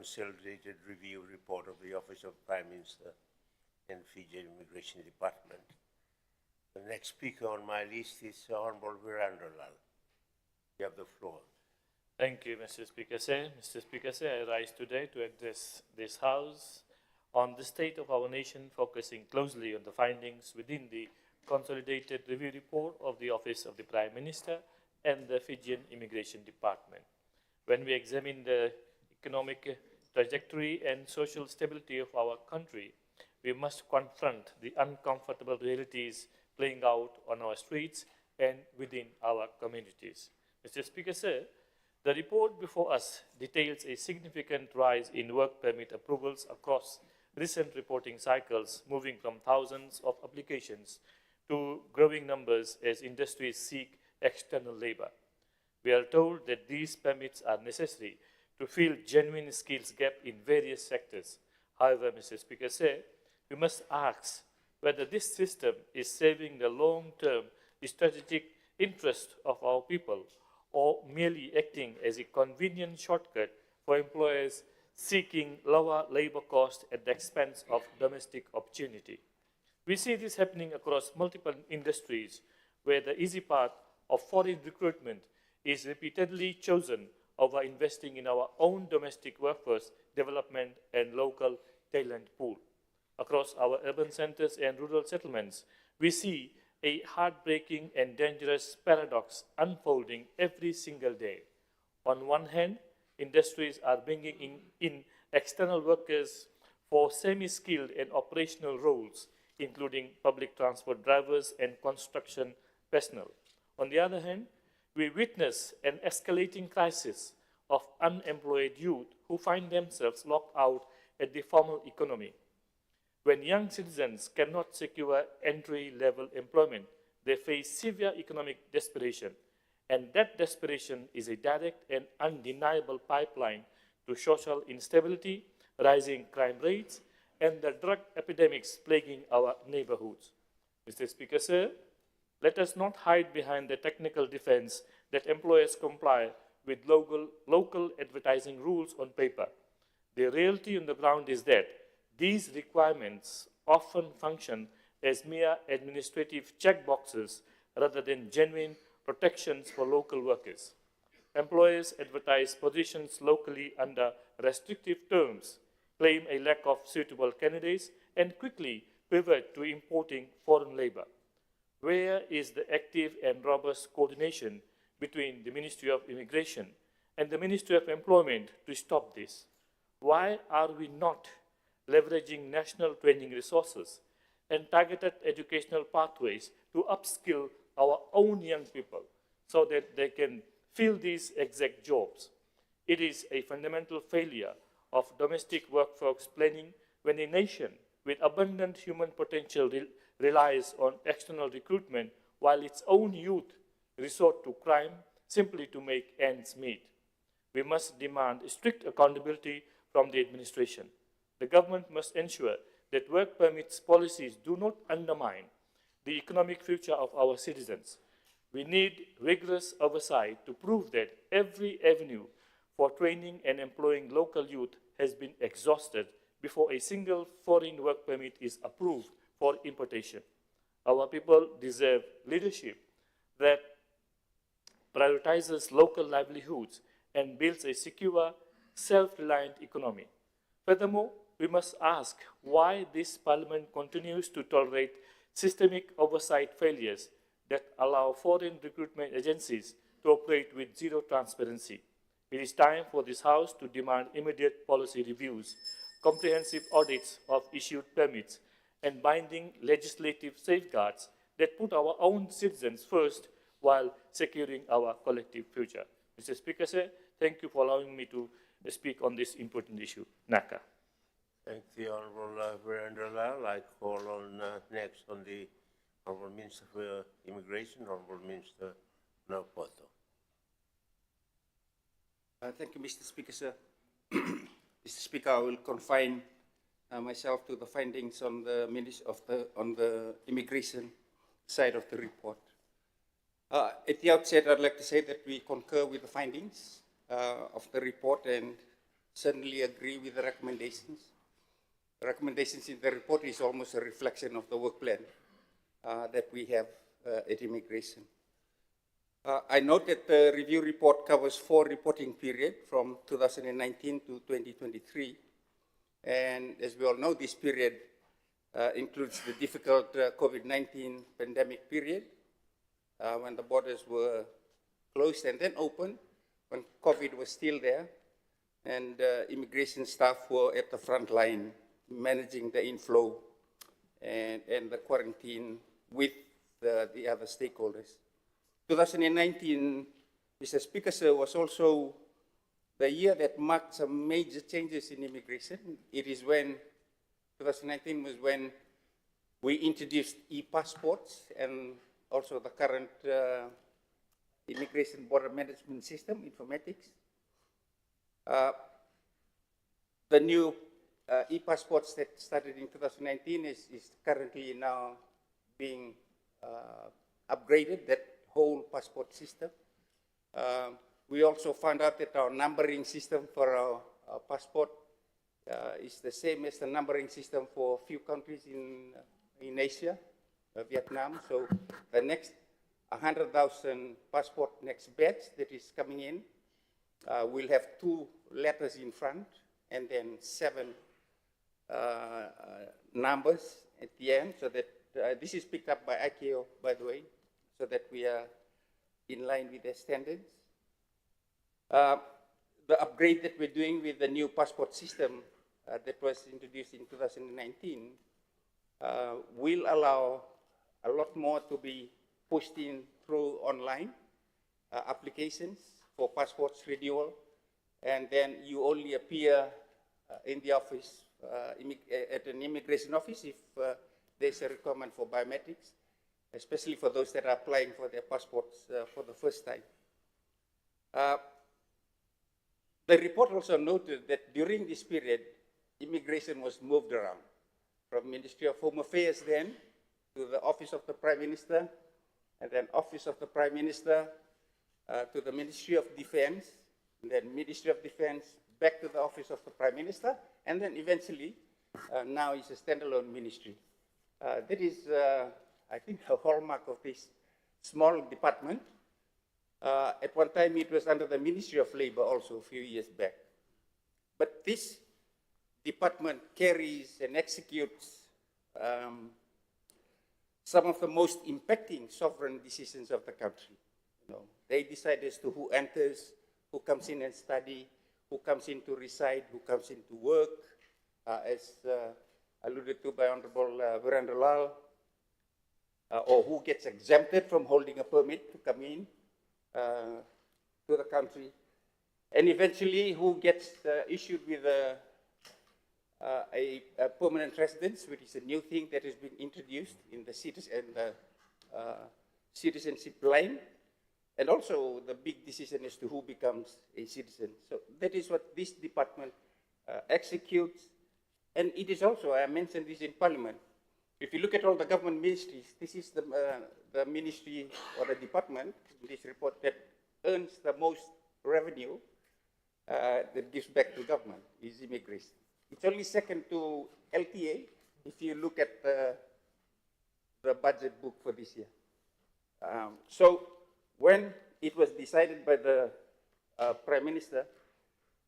consolidated review report of the Office of Prime Minister and Fijian Immigration Department. The next speaker on my list is Honorable Virendralal. You have the floor. Thank you, Mr. Speaker, sir. Mr. Speaker, sir, I rise today to address this House on the state of our nation, focusing closely on the findings within the Consolidated Review Report of the Office of the Prime Minister and the Fijian Immigration Department. When we examine the economic trajectory and social stability of our country, we must confront the uncomfortable realities playing out on our streets and within our communities. Mr. Speaker, sir, the report before us details a significant rise in work permit approvals across recent reporting cycles, moving from thousands of applications to growing numbers as industries seek external labor. We are told that these permits are necessary to fill genuine skills gap in various sectors. However, Mr. Speaker, sir, we must ask whether this system is serving the long-term strategic interest of our people or merely acting as a convenient shortcut for employers seeking lower labor costs at the expense of domestic opportunity. We see this happening across multiple industries where the easy path of foreign recruitment is repeatedly chosen over investing in our own domestic workforce development and local talent pool. Across our urban centers and rural settlements, we see a heartbreaking and dangerous paradox unfolding every single day. On one hand, industries are bringing in external workers for semi-skilled and operational roles, including public transport drivers and construction personnel. On the other hand, we witness an escalating crisis of unemployed youth who find themselves locked out at the formal economy. When young citizens cannot secure entry-level employment, they face severe economic desperation, and that desperation is a direct and undeniable pipeline to social instability, rising crime rates, and the drug epidemics plaguing our neighborhoods. Mr. Speaker, sir, let us not hide behind the technical defense that employers comply with local advertising rules on paper. The reality on the ground is that these requirements often function as mere administrative checkboxes rather than genuine protections for local workers. Employers advertise positions locally under restrictive terms, claim a lack of suitable candidates, and quickly pivot to importing foreign labor. Where is the active and robust coordination between the Ministry of Immigration and the Ministry of Employment to stop this? Why are we not leveraging national training resources and targeted educational pathways to upskill our own young people so that they can fill these exact jobs? It is a fundamental failure of domestic workforce planning when a nation with abundant human potential relies on external recruitment while its own youth resort to crime simply to make ends meet. We must demand strict accountability from the administration. The government must ensure that work permits policies do not undermine the economic future of our citizens. We need rigorous oversight to prove that every avenue for training and employing local youth has been exhausted before a single foreign work permit is approved for importation. Our people deserve leadership that prioritizes local livelihoods and builds a secure, self-reliant economy. Furthermore, we must ask why this Parliament continues to tolerate systemic oversight failures that allow foreign recruitment agencies to operate with zero transparency. It is time for this House to demand immediate policy reviews, comprehensive audits of issued permits, and binding legislative safeguards that put our own citizens first while securing our collective future. Mr. Speaker, sir, thank you for allowing me to speak on this important issue. Naka. Thank the Honorable Virendralal. I call on next on the Honorable Minister for Immigration, Honorable Minister Naupoto. Thank you, Mr. Speaker, sir. Mr. Speaker, I will confine myself to the findings on the immigration side of the report. At the outset, I'd like to say that we concur with the findings of the report, and certainly agree with the recommendations. The recommendations in the report is almost a reflection of the work plan that we have at immigration. I note that the review report covers 4 reporting periods from 2019 to 2023. And as we all know, this period includes the difficult COVID-19 pandemic period when the borders were closed and then opened, when COVID was still there, and immigration staff were at the front line managing the inflow and the quarantine with the other stakeholders. 2019, Mr. Speaker, sir, was also the year that marked some major changes in immigration. It is when, 2019 was when we introduced e-passports and also the current immigration border management system, informatics. The new e-passports that started in 2019 is currently now being upgraded, that whole passport system. We also found out that our numbering system for our passport is the same as the numbering system for a few countries in Asia, Vietnam. So the next 100,000 passport next batch that is coming in will have 2 letters in front and then 7 numbers at the end, so that this is picked up by ICAO, by the way, so that we are in line with their standards. The upgrade that we're doing with the new passport system that was introduced in 2019 will allow a lot more to be pushed in through online applications for passports renewal, and then you only appear in the office, at an immigration office if there's a requirement for biometrics, especially for those that are applying for their passports for the first time. The report also noted that during this period, immigration was moved around from Ministry of Home Affairs then to the Office of the Prime Minister, and then Office of the Prime Minister to the Ministry of Defense, and then Ministry of Defense back to the Office of the Prime Minister, and then eventually now it's a standalone ministry. That is, I think, a hallmark of this small department. At one time, it was under the Ministry of Labor also a few years back. But this department carries and executes some of the most impacting sovereign decisions of the country. You know, they decide as to who enters, who comes in and study, who comes in to reside, who comes in to work, as alluded to by Honorable Virendra Lal, or who gets exempted from holding a permit to come in to the country, and eventually who gets issued with a permanent residence, which is a new thing that has been introduced in the citizenship line, and also the big decision as to who becomes a citizen. So that is what this department executes, and it is also, I mentioned this in Parliament, if you look at all the government ministries, this is the ministry or the department in this report that earns the most revenue that gives back to government, is immigration. It's only second to LTA if you look at the budget book for this year. So when it was decided by the Prime Minister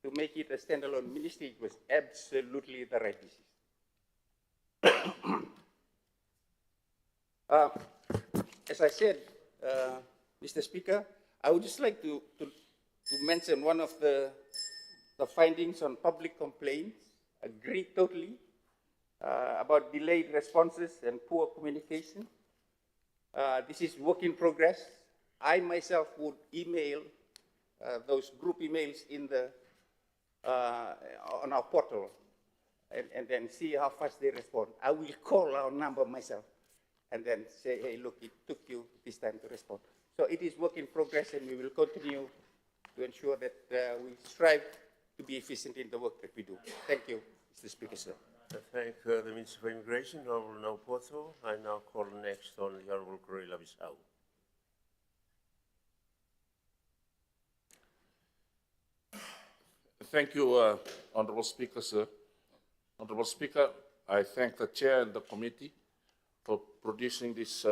to make it a standalone ministry, it was absolutely the right decision. As I said, Mr. Speaker, I would just like to mention one of the findings on public complaints. Agree totally about delayed responses and poor communication. This is work in progress. I myself would email those group emails in on our portal and then see how fast they respond. I will call our number myself and then say, hey, look, it took you this time to respond. So it is work in progress, and we will continue to ensure that we strive to be efficient in the work that we do. Thank you, Mr. Speaker, sir. I thank the Minister for Immigration, Honorable Naupoto. I now call next on the Honorable Correia Bissau. Thank you, Honorable Speaker, sir. Honorable Speaker, I thank the Chair and the committee for producing this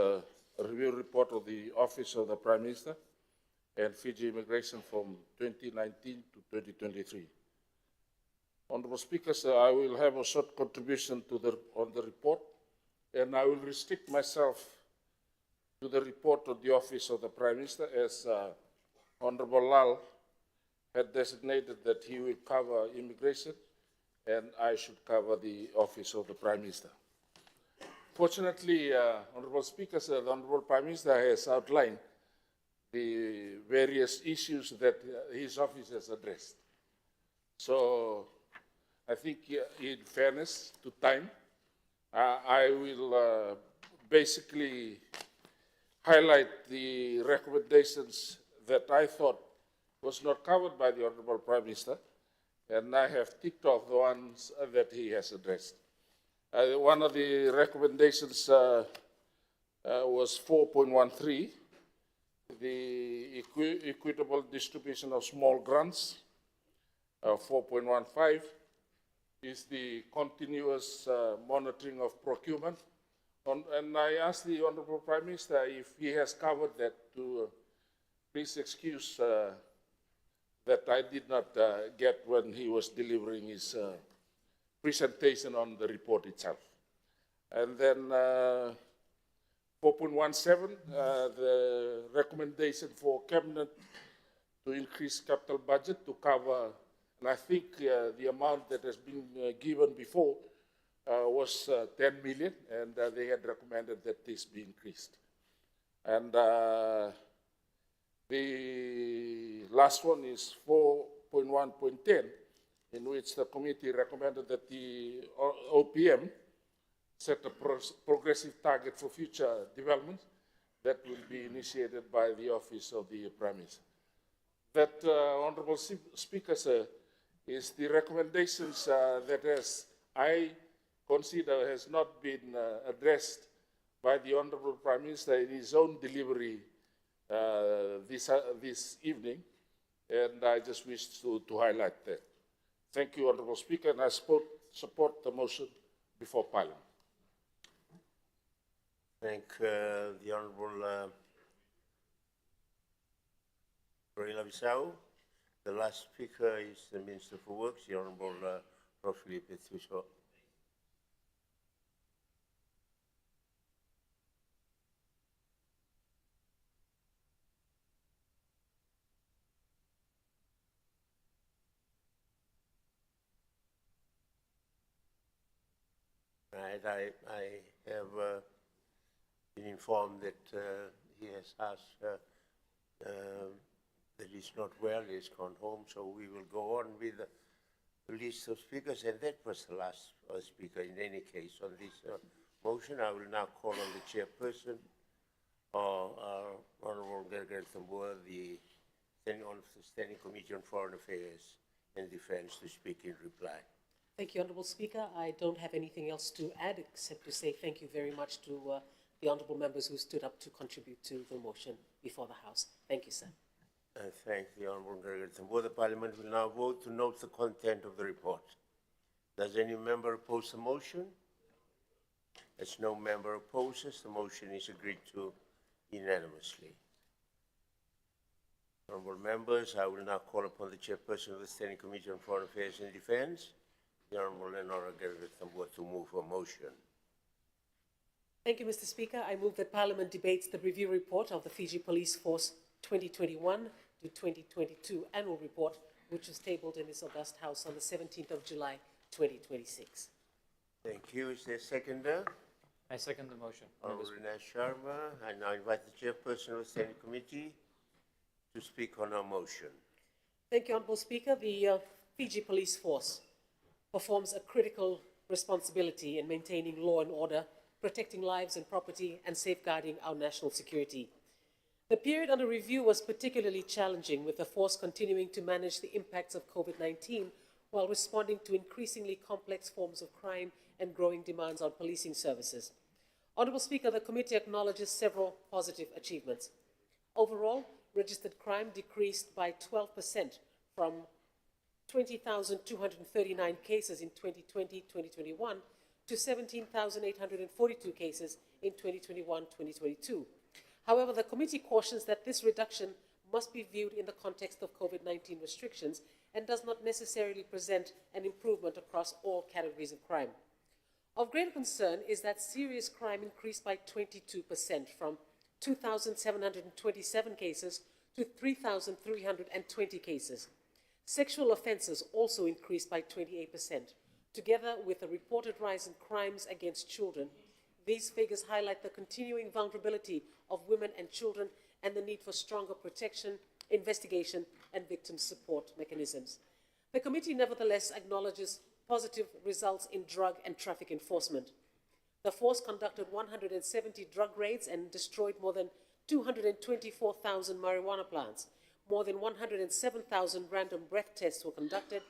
review report of the Office of the Prime Minister and Fiji Immigration from 2019 to 2023. Honorable Speaker, sir, I will have a short contribution on the report, and I will restrict myself to the report of the Office of the Prime Minister, as Honorable Lal had designated that he will cover immigration and I should cover the Office of the Prime Minister. Fortunately, Honorable Speaker, sir, the Honorable Prime Minister has outlined the various issues that his office has addressed. So I think, in fairness to time, I will basically highlight the recommendations that I thought was not covered by the Honorable Prime Minister, and I have ticked off the ones that he has addressed. One of the recommendations was 4.13, the equitable distribution of small grants. 4.15 is the continuous monitoring of procurement. And I asked the Honorable Prime Minister if he has covered that to please excuse that I did not get when he was delivering his presentation on the report itself. And then 4.17, the recommendation for Cabinet to increase capital budget to cover, and I think the amount that has been given before was 10 million, and they had recommended that this be increased. And the last one is 4.1.10, in which the committee recommended that the OPM set a progressive target for future development that will be initiated by the Office of the Prime Minister. That, Honorable Speaker, sir, is the recommendations that I consider has not been addressed by the Honorable Prime Minister in his own delivery this evening, and I just wish to highlight that. Thank you, Honorable Speaker, and I support the motion before Parliament. Thank the Honorable Roila Bissau. The last speaker is the Minister for Works, the Honorable Prof. Filipe Thuso. Right, I have been informed that he has asked that he's not well, he's gone home, so we will go on with the list of speakers, and that was the last speaker in any case on this motion. I will now call on the chairperson, Honorable Gergely Tambua, the Standing Committee on Foreign Affairs and Defence, to speak in reply. Thank you, Honourable Speaker. I don't have anything else to add except to say thank you very much to the honourable members who stood up to contribute to the motion before the House. Thank you, sir. I thank the Honourable Gergely Tambua. The Parliament will now vote to note the content of the report. Does any member oppose the motion? As no member opposes, the motion is agreed to unanimously. Honourable members, I will now call upon the chairperson of the Standing Committee on Foreign Affairs and Defence, the Honourable Lenora Gergely Tambua, to move a motion. Thank you, Mr. Speaker. I move that Parliament debates the review report of the Fiji Police Force 2021 to 2022 annual report, which was tabled in this august House on the 17th of July, 2026. Thank you. Is there a seconder? I second the motion. Honourable Rina Sharma. I now invite the chairperson of the Standing Committee to speak on our motion. Thank you, Honourable Speaker. The Fiji Police Force performs a critical responsibility in maintaining law and order, protecting lives and property, and safeguarding our national security. The period under review was particularly challenging, with the force continuing to manage the impacts of COVID-19 while responding to increasingly complex forms of crime and growing demands on policing services. Honourable Speaker, the committee acknowledges several positive achievements. Overall, registered crime decreased by 12% from 20,239 cases in 2020-2021 to 17,842 cases in 2021-2022. However, the committee cautions that this reduction must be viewed in the context of COVID-19 restrictions and does not necessarily present an improvement across all categories of crime. Of greater concern is that serious crime increased by 22% from 2,727 cases to 3,320 cases. Sexual offences also increased by 28%. Together with a reported rise in crimes against children, these figures highlight the continuing vulnerability of women and children and the need for stronger protection, investigation, and victim support mechanisms. The committee nevertheless acknowledges positive results in drug and traffic enforcement. The force conducted 170 drug raids and destroyed more than 224,000 marijuana plants. More than 107,000 random breath tests were conducted,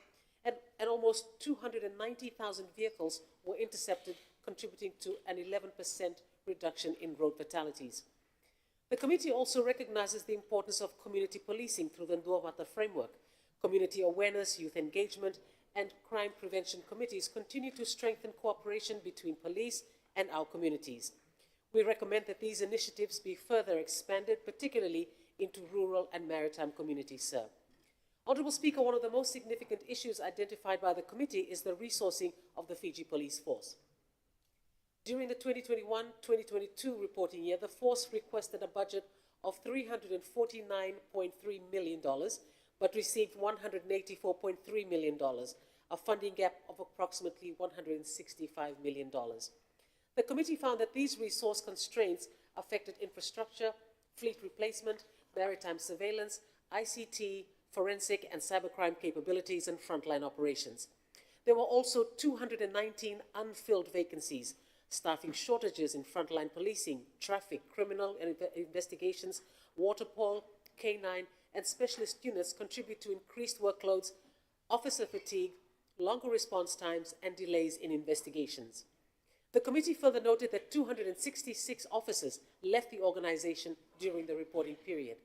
and almost 290,000 vehicles were intercepted, contributing to an 11% reduction in road fatalities. The committee also recognizes the importance of community policing through the Nduawata framework. Community awareness, youth engagement, and crime prevention committees continue to strengthen cooperation between police and our communities. We recommend that these initiatives be further expanded, particularly into rural and maritime communities, sir. Honourable Speaker, one of the most significant issues identified by the committee is the resourcing of the Fiji Police Force. During the 2021-2022 reporting year, the force requested a budget of $349.3 million, but received $184.3 million, a funding gap of approximately $165 million. The committee found that these resource constraints affected infrastructure, fleet replacement, maritime surveillance, ICT, forensic and cybercrime capabilities, and frontline operations. There were also 219 unfilled vacancies, staffing shortages in frontline policing, traffic, criminal investigations, water patrol, K9, and specialist units contribute to increased workloads, officer fatigue, longer response times, and delays in investigations. The committee further noted that 266 officers left the organization during the reporting period.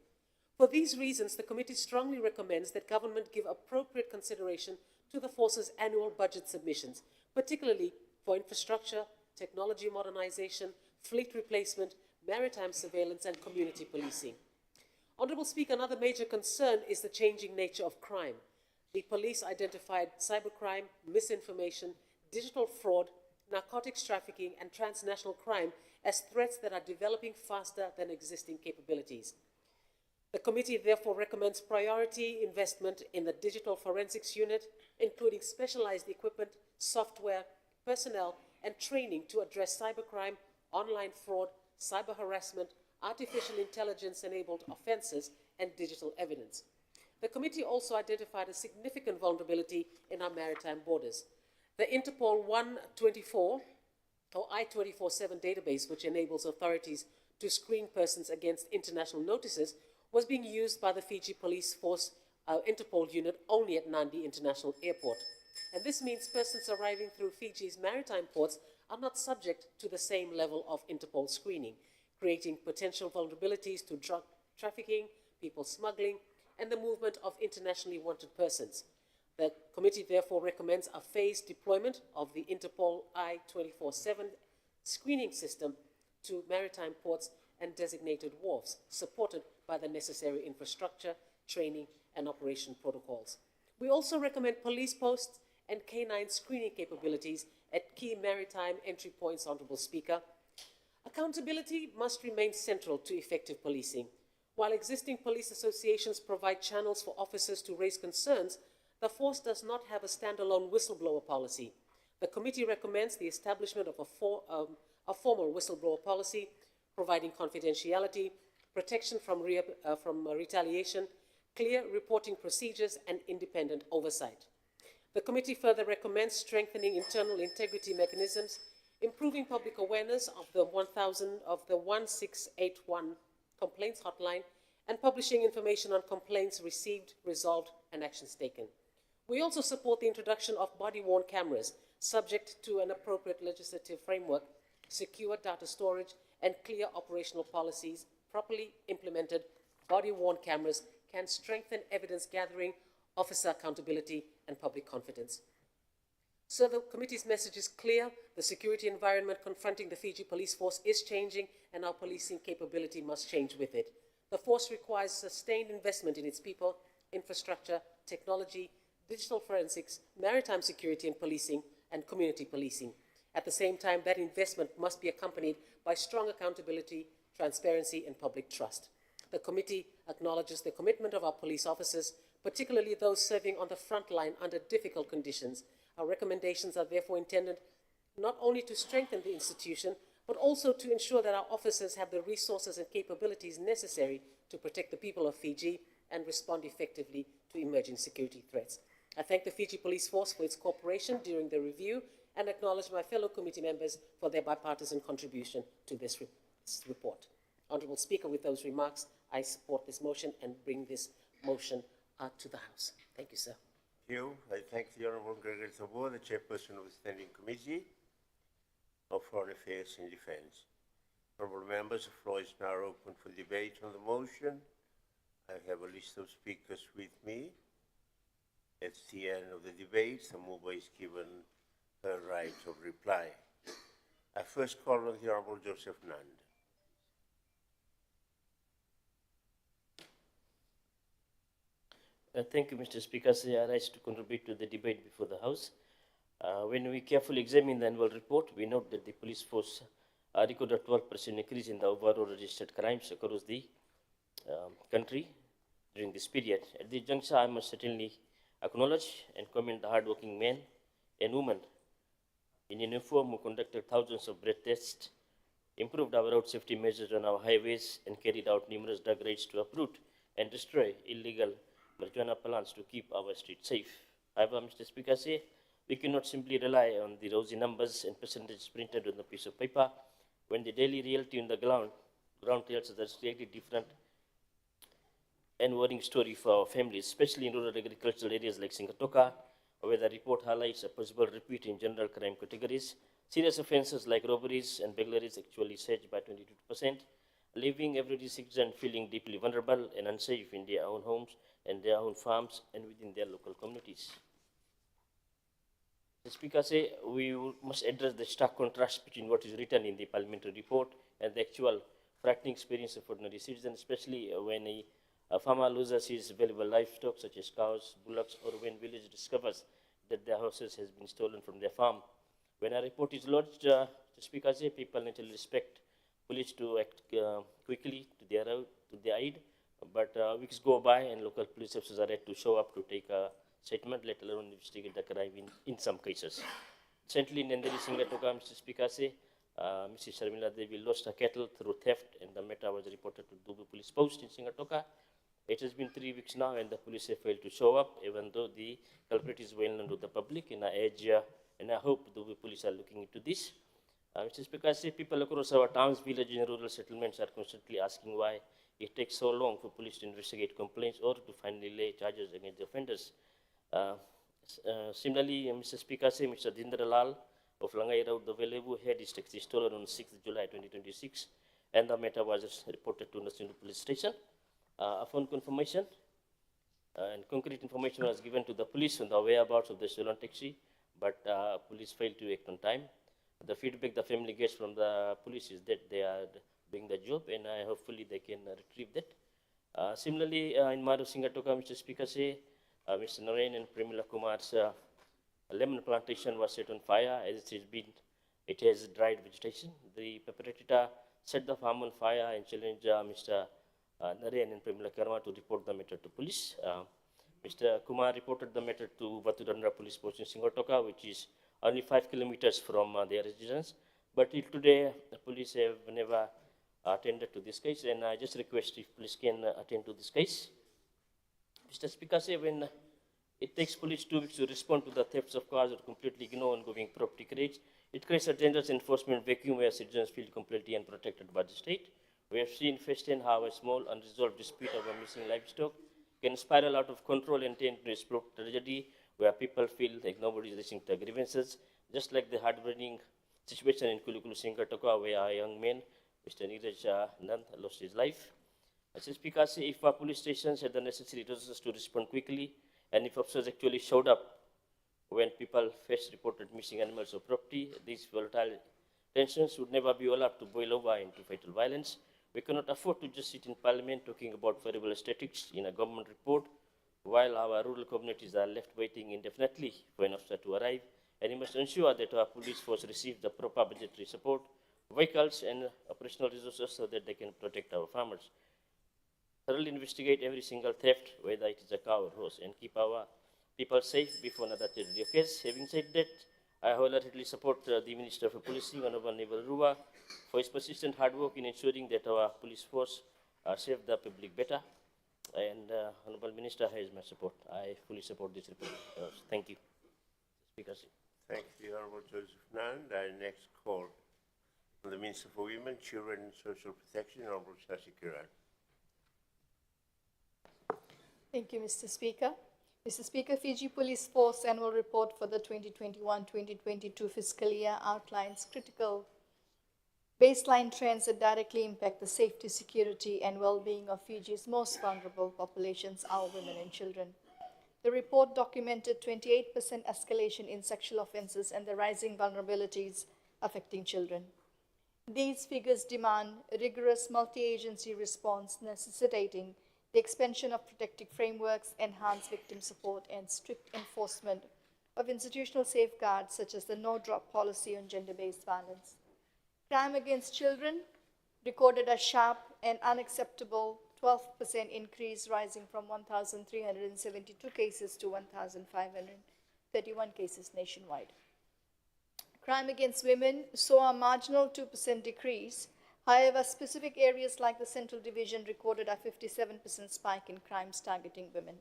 For these reasons, the committee strongly recommends that government give appropriate consideration to the force's annual budget submissions, particularly for infrastructure, technology modernization, fleet replacement, maritime surveillance, and community policing. Honourable Speaker, another major concern is the changing nature of crime. The police identified cybercrime, misinformation, digital fraud, narcotics trafficking, and transnational crime as threats that are developing faster than existing capabilities. The committee therefore recommends priority investment in the digital forensics unit, including specialized equipment, software, personnel, and training to address cybercrime, online fraud, cyber harassment, artificial intelligence-enabled offences, and digital evidence. The committee also identified a significant vulnerability in our maritime borders. The Interpol 124 or I-24/7 database, which enables authorities to screen persons against international notices, was being used by the Fiji Police Force Interpol unit only at Nadi International Airport. And this means persons arriving through Fiji's maritime ports are not subject to the same level of Interpol screening, creating potential vulnerabilities to drug trafficking, people smuggling, and the movement of internationally wanted persons. The committee therefore recommends a phased deployment of the Interpol I-24/7 screening system to maritime ports and designated wharfs, supported by the necessary infrastructure, training, and operation protocols. We also recommend police posts and K9 screening capabilities at key maritime entry points, Honourable Speaker. Accountability must remain central to effective policing. While existing police associations provide channels for officers to raise concerns, the force does not have a standalone whistleblower policy. The committee recommends the establishment of a formal whistleblower policy, providing confidentiality, protection from retaliation, clear reporting procedures, and independent oversight. The committee further recommends strengthening internal integrity mechanisms, improving public awareness of the 1681 complaints hotline, and publishing information on complaints received, resolved, and actions taken. We also support the introduction of body-worn cameras, subject to an appropriate legislative framework, secure data storage, and clear operational policies. Properly implemented body-worn cameras can strengthen evidence gathering, officer accountability, and public confidence. So the committee's message is clear. The security environment confronting the Fiji Police Force is changing, and our policing capability must change with it. The force requires sustained investment in its people, infrastructure, technology, digital forensics, maritime security and policing, and community policing. At the same time, that investment must be accompanied by strong accountability, transparency, and public trust. The committee acknowledges the commitment of our police officers, particularly those serving on the front line under difficult conditions. Our recommendations are therefore intended not only to strengthen the institution, but also to ensure that our officers have the resources and capabilities necessary to protect the people of Fiji and respond effectively to emerging security threats. I thank the Fiji Police Force for its cooperation during the review and acknowledge my fellow committee members for their bipartisan contribution to this report. Honourable Speaker, with those remarks, I support this motion and bring this motion to the House. Thank you, sir. Thank you. I thank the Honourable Gregory Thabor, the Chairperson of the Standing Committee of Foreign Affairs and Defence. Honourable members, the floor is now open for debate on the motion. I have a list of speakers with me. At the end of the debate, the mover is given her right of reply. I first call on the Honourable Joseph Nand. Thank you, Mr. Speaker. I rise to contribute to the debate before the House. When we carefully examine the annual report, we note that the police force recorded a 12% increase in the overall registered crimes across the country during this period. At this juncture, I must certainly acknowledge and commend the hardworking men and women in uniform who conducted thousands of breath tests, improved our road safety measures on our highways, and carried out numerous drug raids to uproot and destroy illegal marijuana plants to keep our streets safe. However, Mr. Speaker, we cannot simply rely on the rosy numbers and percentages printed on a piece of paper when the daily reality on the ground tells us a slightly different and worrying story for our families, especially in rural agricultural areas like Singatoka, where the report highlights a possible repeat in general crime categories. Serious offences like robberies and burglaries actually surged by 22%, leaving every citizen feeling deeply vulnerable and unsafe in their own homes and their own farms and within their local communities. The Speaker we must address the stark contrast between what is written in the parliamentary report and the actual frightening experience of ordinary citizens, especially when a farmer loses his valuable livestock such as cows, bullocks, or when village discovers that their horses has been stolen from their farm. When a report is lodged, the Speaker people naturally expect police to act quickly to their aid, but weeks go by and local police officers are yet to show up to take a statement, let alone investigate the crime in some cases. Recently in Nendeli Singatoka, Mr. Speaker, Mrs. Sharmila Devi lost her cattle through theft, and the matter was reported to Dubu Police Post in Singatoka. It has been 3 weeks now and the police have failed to show up, even though the culprit is well known to the public, and I hope the police are looking into this. Mr. Speaker, people across our towns, villages, and rural settlements are constantly asking why it takes so long for police to investigate complaints or to finally lay charges against the offenders. Similarly, Mr. Speaker, Mr. Dindra Lal of Langai Road, the Velevu, had his taxi stolen on 6th July 2026, and the matter was reported to National Police Station. Upon confirmation, and concrete information was given to the police on the whereabouts of the stolen taxi, but police failed to act on time. The feedback the family gets from the police is that they are doing the job, and hopefully they can retrieve that. Similarly, in Maru Singatoka, Mr. Speaker, Mr. Narayan and Premila Kumar's lemon plantation was set on fire as it has dried vegetation. The perpetrator set the farm on fire and challenged Mr. Narayan and Premila Karma to report the matter to police. Mr. Kumar reported the matter to Vatudandra Police Post in Singatoka, which is only 5 kilometers from their residence. But till today, the police have never attended to this case, and I just request if police can attend to this case. Mr. Speaker, when it takes police 2 weeks to respond to the thefts of cars or completely ignore ongoing property raids, it creates a dangerous enforcement vacuum where citizens feel completely unprotected by the state. We have seen firsthand how a small unresolved dispute over missing livestock can spiral out of control and tend to explode tragedy where people feel like nobody is listening to their grievances, just like the heartburning situation in Kulukulu Singatoka where a young man, Mr. Neeraj Nand, lost his life. Mr. Speaker, if our police stations had the necessary resources to respond quickly And if officers actually showed up when people first reported missing animals or property, these volatile tensions would never be allowed to boil over into fatal violence. We cannot afford to just sit in Parliament talking about variable statistics in a government report while our rural communities are left waiting indefinitely for an officer to arrive. And we must ensure that our police force receives the proper budgetary support, vehicles and operational resources so that they can protect our farmers. Thoroughly investigate every single theft, whether it is a cow or horse, and keep our people safe before another tragedy occurs. Having said that, I wholeheartedly support the Minister for Policing, Honorable Neville Rua, for his persistent hard work in ensuring that our police force serve the public better. And Honorable Minister has my support. I fully support this report. Thank you. Speaker. Thank you, Honorable Joseph Nand. I next call on the Minister for Women, Children and Social Protection, Honorable Shashi Kiran. Thank you, Mr. Speaker. Mr. Speaker, Fiji Police Force Annual Report for the 2021-2022 fiscal year outlines critical baseline trends that directly impact the safety, security, and well-being of Fiji's most vulnerable populations, our women and children. The report documented 28% escalation in sexual offences and the rising vulnerabilities affecting children. These figures demand a rigorous multi-agency response necessitating the expansion of protective frameworks, enhanced victim support, and strict enforcement of institutional safeguards such as the no-drop policy on gender-based violence. Crime against children recorded a sharp and unacceptable 12% increase, rising from 1,372 cases to 1,531 cases nationwide. Crime against women saw a marginal 2% decrease. However, specific areas like the Central Division recorded a 57% spike in crimes targeting women.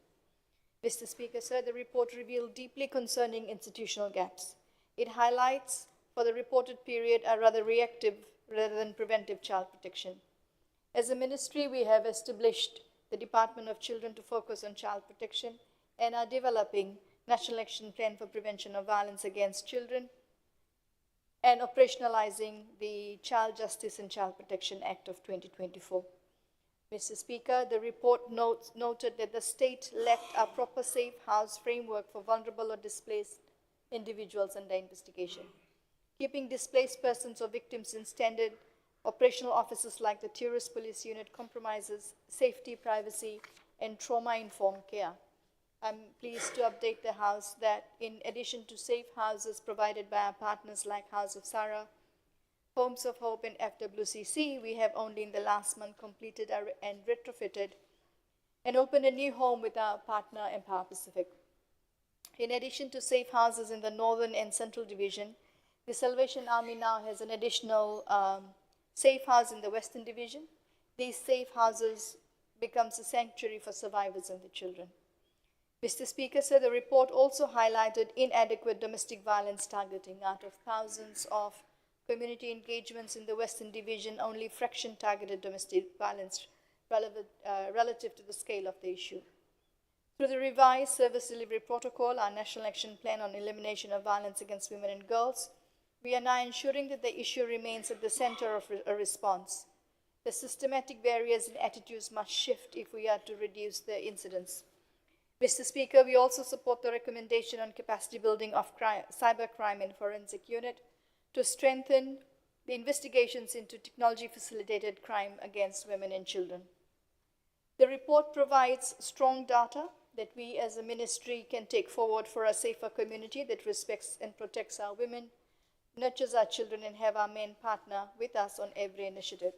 Mr. Speaker, sir, the report revealed deeply concerning institutional gaps. It highlights, for the reported period, a rather reactive rather than preventive child protection. As a ministry, we have established the Department of Children to focus on child protection and are developing National Action Plan for Prevention of Violence Against Children and operationalizing the Child Justice and Child Protection Act of 2024. Mr. Speaker, the report noted that the state lacked a proper safe house framework for vulnerable or displaced individuals under investigation. Keeping displaced persons or victims in standard operational offices like the Tourist Police Unit compromises safety, privacy, and trauma-informed care. I'm pleased to update the House that in addition to safe houses provided by our partners like House of Sarah, Homes of Hope, and FWCC, we have only in the last month completed and retrofitted and opened a new home with our partner Empower Pacific. In addition to safe houses in the Northern and Central Division, the Salvation Army now has an additional safe house in the Western Division. These safe houses becomes a sanctuary for survivors and the children. Mr. Speaker, sir, the report also highlighted inadequate domestic violence targeting. Out of thousands of community engagements in the Western Division, only fraction targeted domestic violence relative to the scale of the issue. Through the revised Service Delivery Protocol, our National Action Plan on Elimination of Violence Against Women and Girls, we are now ensuring that the issue remains at the center of a response. The systematic barriers and attitudes must shift if we are to reduce the incidence. Mr. Speaker, we also support the recommendation on capacity building of cybercrime and forensic unit to strengthen the investigations into technology-facilitated crime against women and children. The report provides strong data that we as a ministry can take forward for a safer community that respects and protects our women, nurtures our children, and have our men partner with us on every initiative.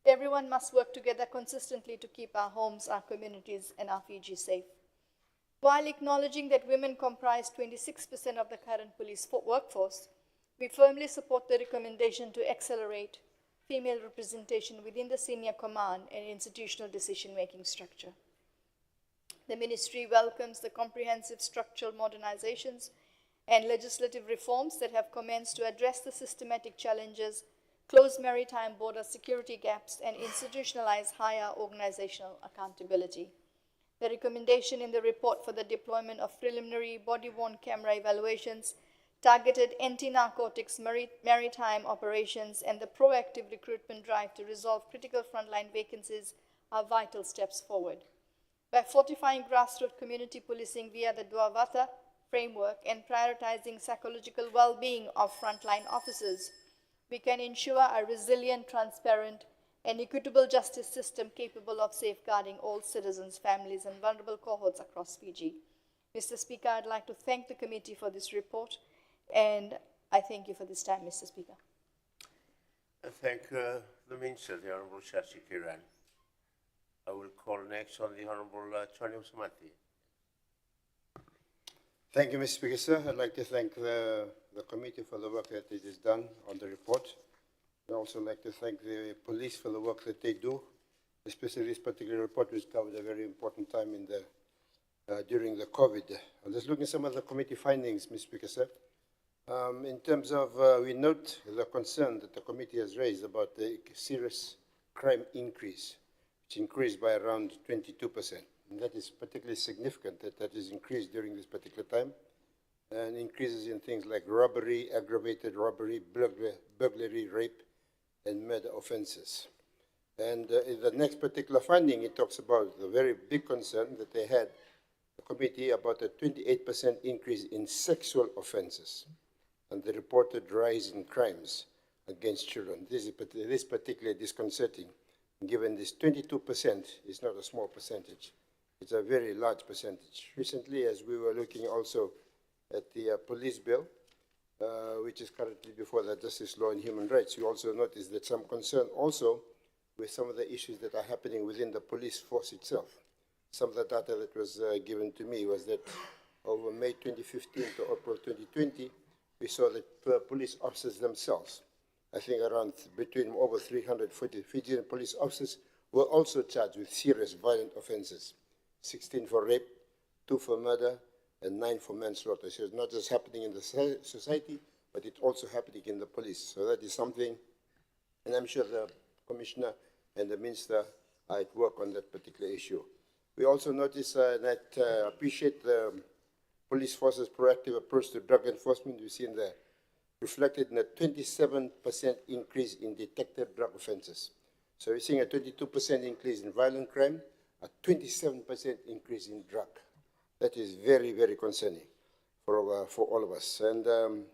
Everyone must work together consistently to keep our homes, our communities, and our Fiji safe. While acknowledging that women comprise 26% of the current police workforce, we firmly support the recommendation to accelerate female representation within the senior command and institutional decision-making structure. The ministry welcomes the comprehensive structural modernizations and legislative reforms that have commenced to address the systematic challenges, close maritime border security gaps, and institutionalize higher organizational accountability. The recommendation in the report for the deployment of preliminary body-worn camera evaluations, targeted anti-narcotics maritime operations, and the proactive recruitment drive to resolve critical frontline vacancies are vital steps forward. by fortifying grassroots community policing via the Dwavata framework and prioritizing psychological well-being of frontline officers, we can ensure a resilient, transparent, and equitable justice system capable of safeguarding all citizens, families, and vulnerable cohorts across Fiji. Mr. Speaker, I'd like to thank the committee for this report, and I thank you for this time, Mr. Speaker. I thank the Minister, the Honorable Shashi Kiran. I will call next on the Honorable Chani Usmati. Thank you, Mr. Speaker, sir. I'd like to thank the committee for the work that it has done on the report. I'd also like to thank the police for the work that they do, especially this particular report, which covered a very important time in the, during the COVID. I'm just looking at some of the committee findings, Mr. Speaker, sir. In terms of, we note the concern that the committee has raised about the serious crime increase, which increased by around 22%. And that is particularly significant that is increased during this particular time. And increases in things like robbery, aggravated robbery, burglary, rape, and murder offenses. And in the next particular finding, it talks about the very big concern that they had, the committee, about a 28% increase in sexual offenses and the reported rise in crimes against children. This is particularly disconcerting, given this 22% is not a small percentage. It's a very large percentage. Recently, as we were looking also at the police bill, which is currently before the Justice, Law and Human Rights, we also noticed that some concern also with some of the issues that are happening within the police force itself. Some of the data that was given to me was that over May 2015 to April 2020, we saw that police officers themselves, I think around between over 340 Fijian police officers, were also charged with serious violent offenses. 16 for rape, 2 for murder, and 9 for manslaughter. So it's not just happening in the society, but it's also happening in the police. So that is something, and I'm sure the Commissioner and the Minister are at work on that particular issue. We also notice that appreciate the police force's proactive approach to drug enforcement. We've seen that reflected in a 27% increase in detected drug offenses. So we're seeing a 22% increase in violent crime, a 27% increase in drug. That is very, very concerning for all of us. And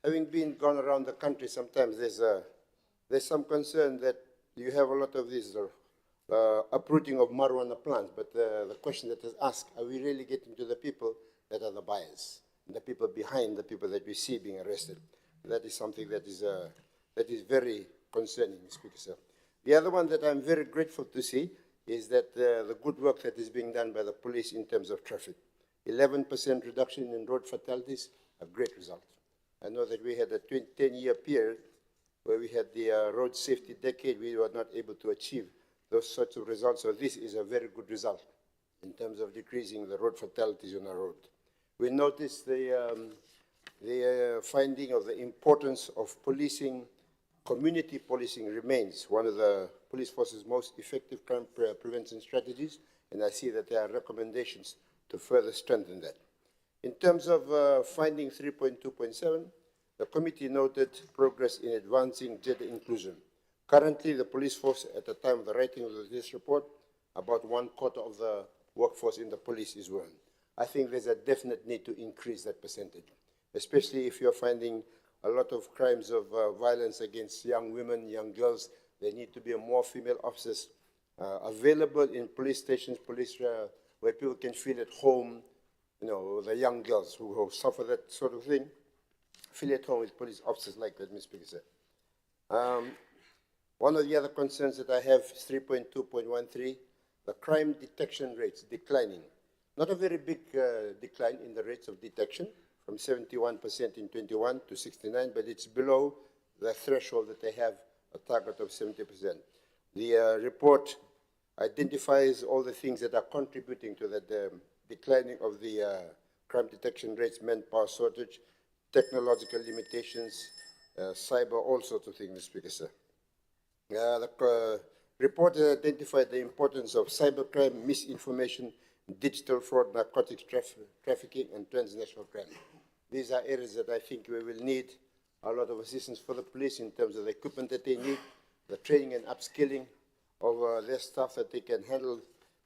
having gone around the country, sometimes there's some concern that you have a lot of this uprooting of marijuana plants. But the question that is asked, are we really getting to the people that are the buyers, and the people behind the people that we see being arrested? That is something that is very concerning, Mr. Speaker, sir. The other one that I'm very grateful to see is that the good work that is being done by the police in terms of traffic. 11% reduction in road fatalities, a great result. I know that we had a 10-year period where we had the road safety decade. We were not able to achieve those sorts of results. So this is a very good result in terms of decreasing the road fatalities on our road. We noticed the finding of the importance of policing. Community policing remains one of the police force's most effective crime prevention strategies, and I see that there are recommendations to further strengthen that. In terms of finding 3.2.7, the committee noted progress in advancing gender inclusion. Currently, the police force, at the time of the writing of this report, about 1/4 of the workforce in the police is women. I think there's a definite need to increase that percentage, especially if you're finding a lot of crimes of violence against young women, young girls. There need to be more female officers available in police stations, where people can feel at home. You know, the young girls who suffer that sort of thing, feel at home with police officers like that, Ms. Speaker said. One of the other concerns that I have is 3.2.13, the crime detection rates declining. Not a very big decline in the rates of detection, from 71% in 21 to 69, but it's below the threshold that they have, a target of 70%. The report identifies all the things that are contributing to the declining of the crime detection rates: manpower shortage, technological limitations, cyber, all sorts of things, Mr. Speaker, sir. The report identified the importance of cybercrime, misinformation, digital fraud, narcotics trafficking, and transnational crime. These are areas that I think we will need a lot of assistance for the police in terms of the equipment that they need, the training and upskilling of their staff, that they can handle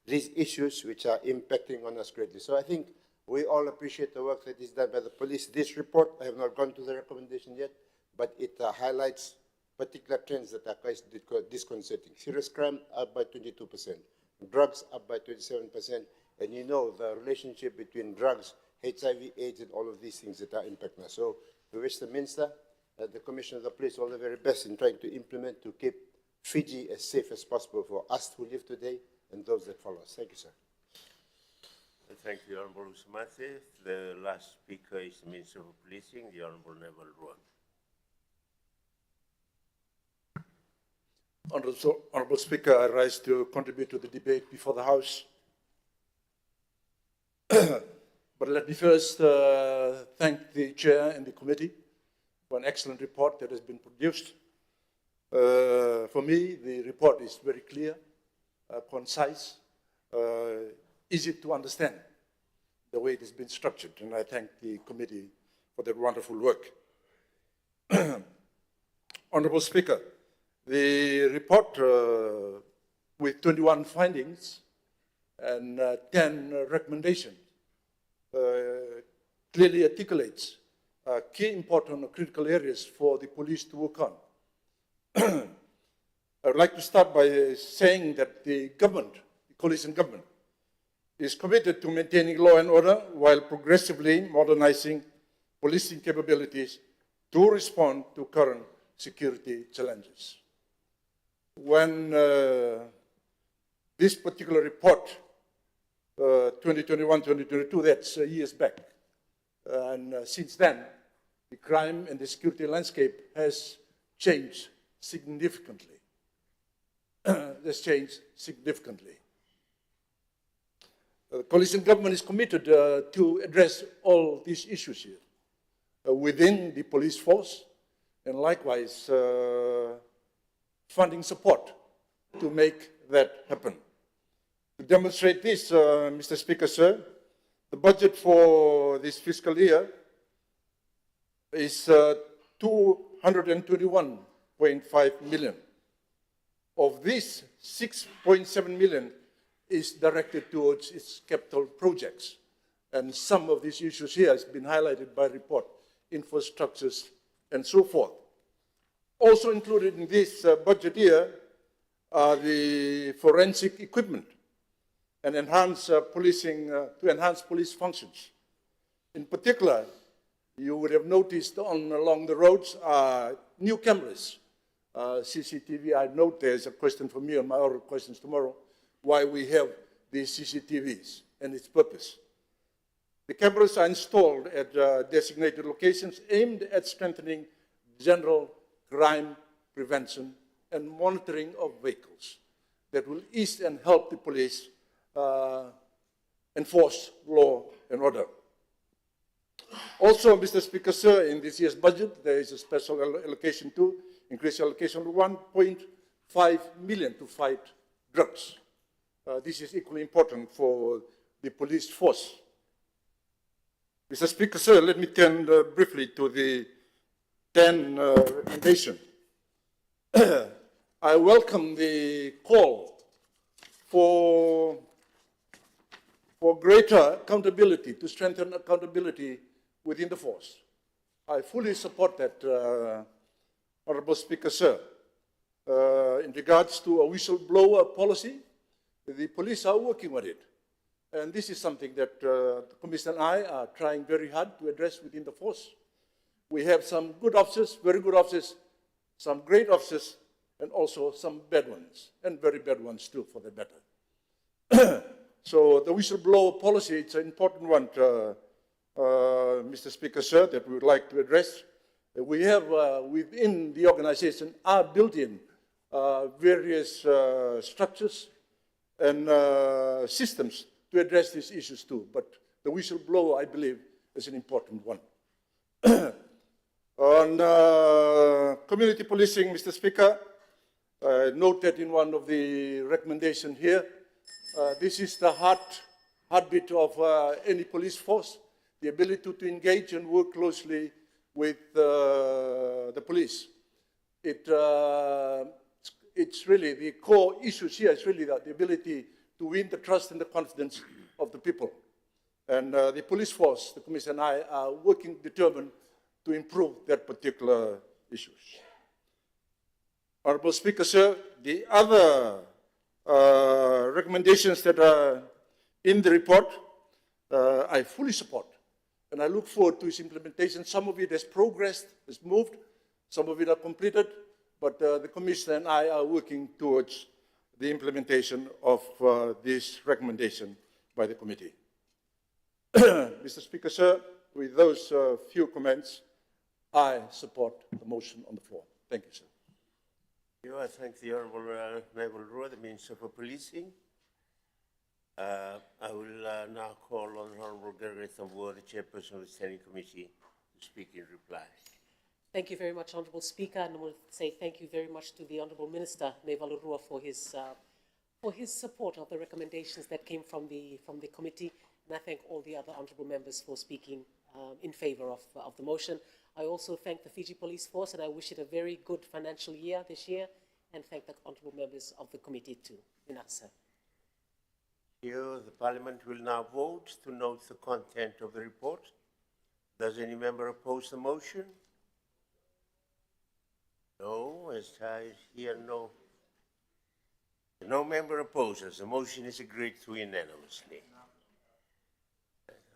these issues which are impacting on us greatly. So I think we all appreciate the work that is done by the police. This report, I have not gone to the recommendation yet, but it highlights particular trends that are quite disconcerting. Serious crime up by 22%, drugs up by 27%, and you know the relationship between drugs, HIV, AIDS, and all of these things that are impacting us. So we wish the Minister, the Commissioner of the Police, all the very best in trying to implement to keep Fiji as safe as possible for us who live today and those that follow us. Thank you, sir. Thank you, Honorable Usmate. The last speaker is the Minister of Policing, the Honorable Neville Ruan. Honorable Speaker, I rise to contribute to the debate before the House. But let me first thank the Chair and the committee for an excellent report that has been produced. For me, the report is very clear, concise, easy to understand the way it has been structured, and I thank the committee for their wonderful work. Honorable Speaker, the report with 21 findings and 10 recommendations clearly articulates key important or critical areas for the police to work on. I would like to start by saying that the government, the coalition government, is committed to maintaining law and order while progressively modernizing policing capabilities to respond to current security challenges. When this particular report, 2021-2022, that's years back, and since then, the crime and the security landscape has changed significantly. Has changed significantly. The coalition government is committed to address all these issues here within the police force, and likewise funding support to make that happen. To demonstrate this, Mr. Speaker, sir, the budget for this fiscal year is 221.5 million. Of this, 6.7 million is directed towards its capital projects. And some of these issues here has been highlighted by report, infrastructures, and so forth. Also included in this budget year are the forensic equipment and enhance policing, to enhance police functions. In particular, you would have noticed along the roads new cameras, CCTV. I note there's a question for me on my oral questions tomorrow, why we have these CCTVs and its purpose. The cameras are installed at designated locations aimed at strengthening general crime prevention and monitoring of vehicles that will ease and help the police enforce law and order. Also, Mr. Speaker, sir, in this year's budget, there is a special allocation to increase allocation of 1.5 million to fight drugs. This is equally important for the police force. Mr. Speaker, sir, let me turn briefly to the 10 recommendations. I welcome the call for greater accountability, to strengthen accountability within the force. I fully support that, Honorable Speaker, sir. In regards to a whistleblower policy, the police are working on it. And this is something that the Commissioner and I are trying very hard to address within the force. We have some good officers, very good officers, some great officers, and also some bad ones, and very bad ones too, for the matter. So the whistleblower policy, it's an important one, Mr. Speaker, sir, that we would like to address. We have within the organization are built in various structures and systems to address these issues too. But the whistleblower, I believe, is an important one. On community policing, Mr. Speaker, note that in one of the recommendations here, this is the heartbeat of any police force, the ability to engage and work closely with the police. It's really the core issues here is really the ability to win the trust and the confidence of the people. And the police force, the Commission and I, are working determined to improve that particular issues. Honorable Speaker, sir, the other recommendations that are in the report, I fully support. And I look forward to its implementation. Some of it has progressed, has moved, some of it are completed, but the Commission and I are working towards the implementation of this recommendation by the committee. Mr. Speaker, sir, with those few comments, I support the motion on the floor. Thank you, sir. I thank the Honourable Mabel Rua, the Minister for Policing. I will now call on Honourable Gregory Thambua, the Chairperson of the Standing Committee, to speak in reply. Thank you very much, Honourable Speaker, and I will say thank you very much to the Honourable Minister, Mabel Rua, for his support of the recommendations that came from the committee, and I thank all the other honourable members for speaking in favour of the motion. I also thank the Fiji Police Force, and I wish it a very good financial year this year, and thank the honourable members of the committee too. Minasa. Here, the Parliament will now vote to note the content of the report. Does any member oppose the motion? No, as I hear no member opposes. The motion is agreed to unanimously.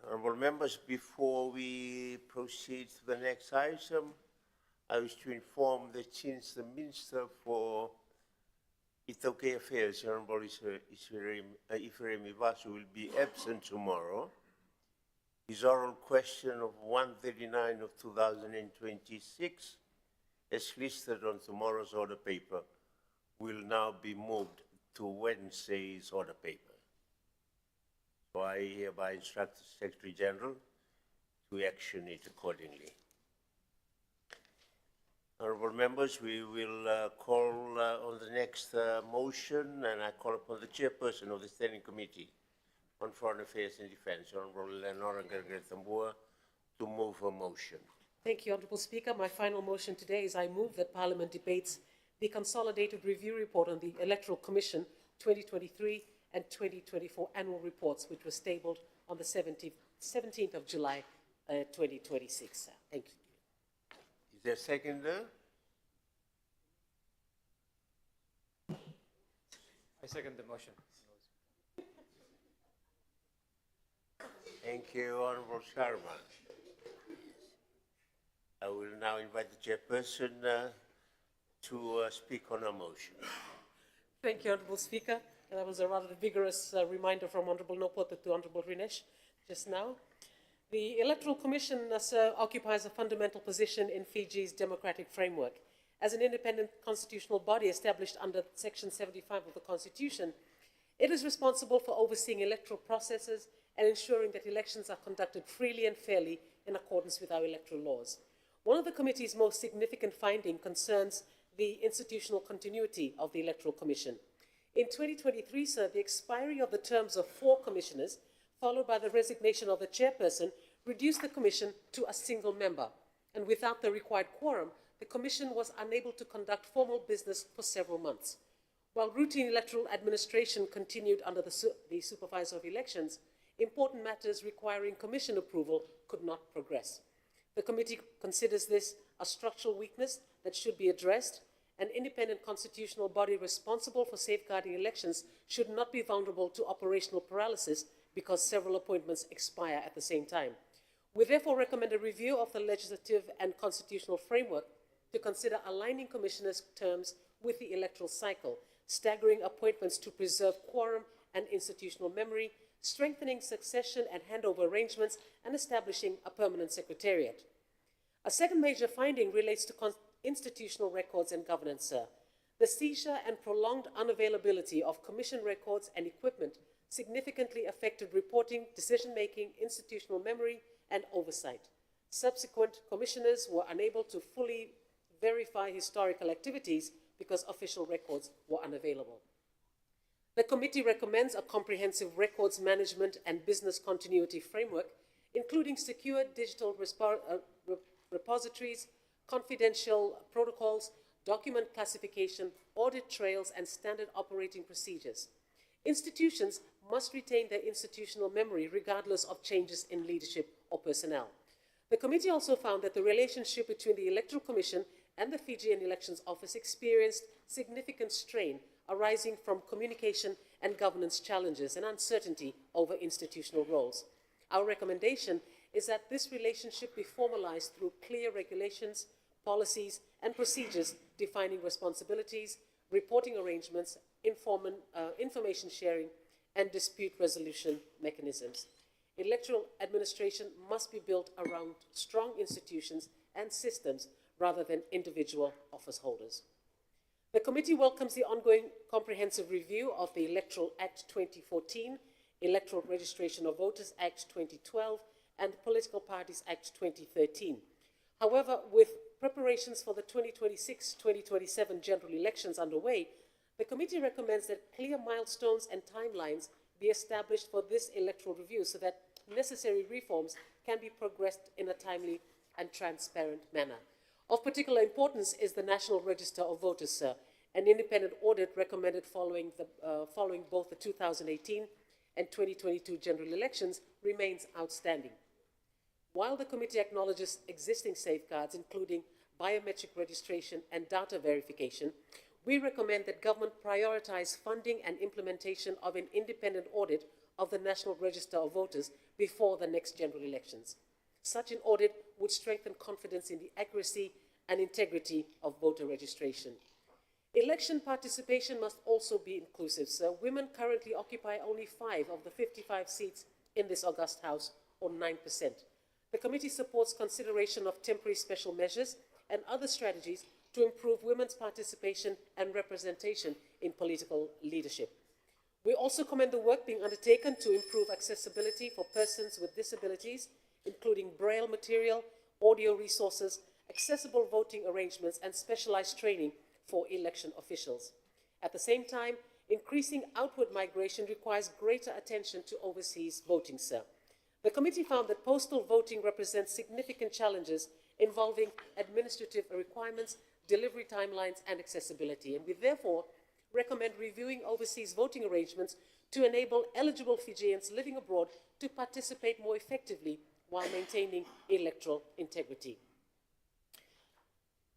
Honourable members, before we proceed to the next item, I wish to inform that since the Minister for Itoke Affairs, Honourable Ifiremi Vasu, will be absent tomorrow, his oral question of 139 of 2026, as listed on tomorrow's order paper, will now be moved to Wednesday's order paper. So I hereby instruct the Secretary General to action it accordingly. Honourable members, we will call on the next motion, and I call upon the Chairperson of the Standing Committee on Foreign Affairs and Defence, Honourable Lenora Gregory Thambua, to move a motion. Thank you, Honourable Speaker. My final motion today is I move that Parliament debates the Consolidated Review Report on the Electoral Commission 2023 and 2024 annual reports, which was tabled on the 17th of July 2026. Thank you. Is there a seconder? I second the motion. Thank you, Honourable Sharma. I will now invite the Chairperson to speak on a motion. Thank you, Honourable Speaker. That was a rather vigorous reminder from Honourable Nopota to Honourable Rinesh just now. The Electoral Commission occupies a fundamental position in Fiji's democratic framework. As an independent constitutional body established under Section 75 of the Constitution, it is responsible for overseeing electoral processes and ensuring that elections are conducted freely and fairly in accordance with our electoral laws. One of the committee's most significant findings concerns the institutional continuity of the Electoral Commission. In 2023, sir, the expiry of the terms of 4 commissioners, followed by the resignation of the chairperson, reduced the commission to a single member. And without the required quorum, the commission was unable to conduct formal business for several months. While routine electoral administration continued under the supervisor of elections, important matters requiring commission approval could not progress. The committee considers this a structural weakness that should be addressed. An independent constitutional body responsible for safeguarding elections should not be vulnerable to operational paralysis because several appointments expire at the same time. We therefore recommend a review of the legislative and constitutional framework to consider aligning commissioners' terms with the electoral cycle, staggering appointments to preserve quorum and institutional memory, strengthening succession and handover arrangements, and establishing a permanent secretariat. A second major finding relates to institutional records and governance, sir. The seizure and prolonged unavailability of commission records and equipment significantly affected reporting, decision-making, institutional memory, and oversight. Subsequent commissioners were unable to fully verify historical activities because official records were unavailable. The committee recommends a comprehensive records management and business continuity framework, including secure digital repositories, confidential protocols, document classification, audit trails, and standard operating procedures. Institutions must retain their institutional memory regardless of changes in leadership or personnel. The committee also found that the relationship between the Electoral Commission and the Fijian Elections Office experienced significant strain arising from communication and governance challenges and uncertainty over institutional roles. Our recommendation is that this relationship be formalized through clear regulations, policies, and procedures defining responsibilities, reporting arrangements, information sharing, and dispute resolution mechanisms. Electoral administration must be built around strong institutions and systems rather than individual office holders. The committee welcomes the ongoing comprehensive review of the Electoral Act 2014, Electoral Registration of Voters Act 2012, and Political Parties Act 2013. However, with preparations for the 2026-2027 general elections underway, the committee recommends that clear milestones and timelines be established for this electoral review so that necessary reforms can be progressed in a timely and transparent manner. Of particular importance is the National Register of Voters, sir. An independent audit recommended following both the 2018 and 2022 general elections remains outstanding. While the committee acknowledges existing safeguards, including biometric registration and data verification, we recommend that government prioritize funding and implementation of an independent audit of the National Register of Voters before the next general elections. Such an audit would strengthen confidence in the accuracy and integrity of voter registration. Election participation must also be inclusive, sir. Women currently occupy only 5 of the 55 seats in this august House, or 9%. The committee supports consideration of temporary special measures and other strategies to improve women's participation and representation in political leadership. We also commend the work being undertaken to improve accessibility for persons with disabilities, including braille material, audio resources, accessible voting arrangements, and specialized training for election officials. At the same time, increasing outward migration requires greater attention to overseas voting, sir. The committee found that postal voting represents significant challenges involving administrative requirements, delivery timelines, and accessibility, and we therefore recommend reviewing overseas voting arrangements to enable eligible Fijians living abroad to participate more effectively while maintaining electoral integrity.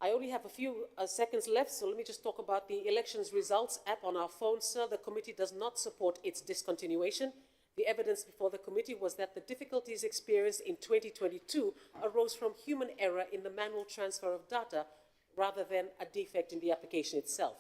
I only have a few seconds left, so let me just talk about the elections results app on our phones, sir. The committee does not support its discontinuation. The evidence before the committee was that the difficulties experienced in 2022 arose from human error in the manual transfer of data rather than a defect in the application itself.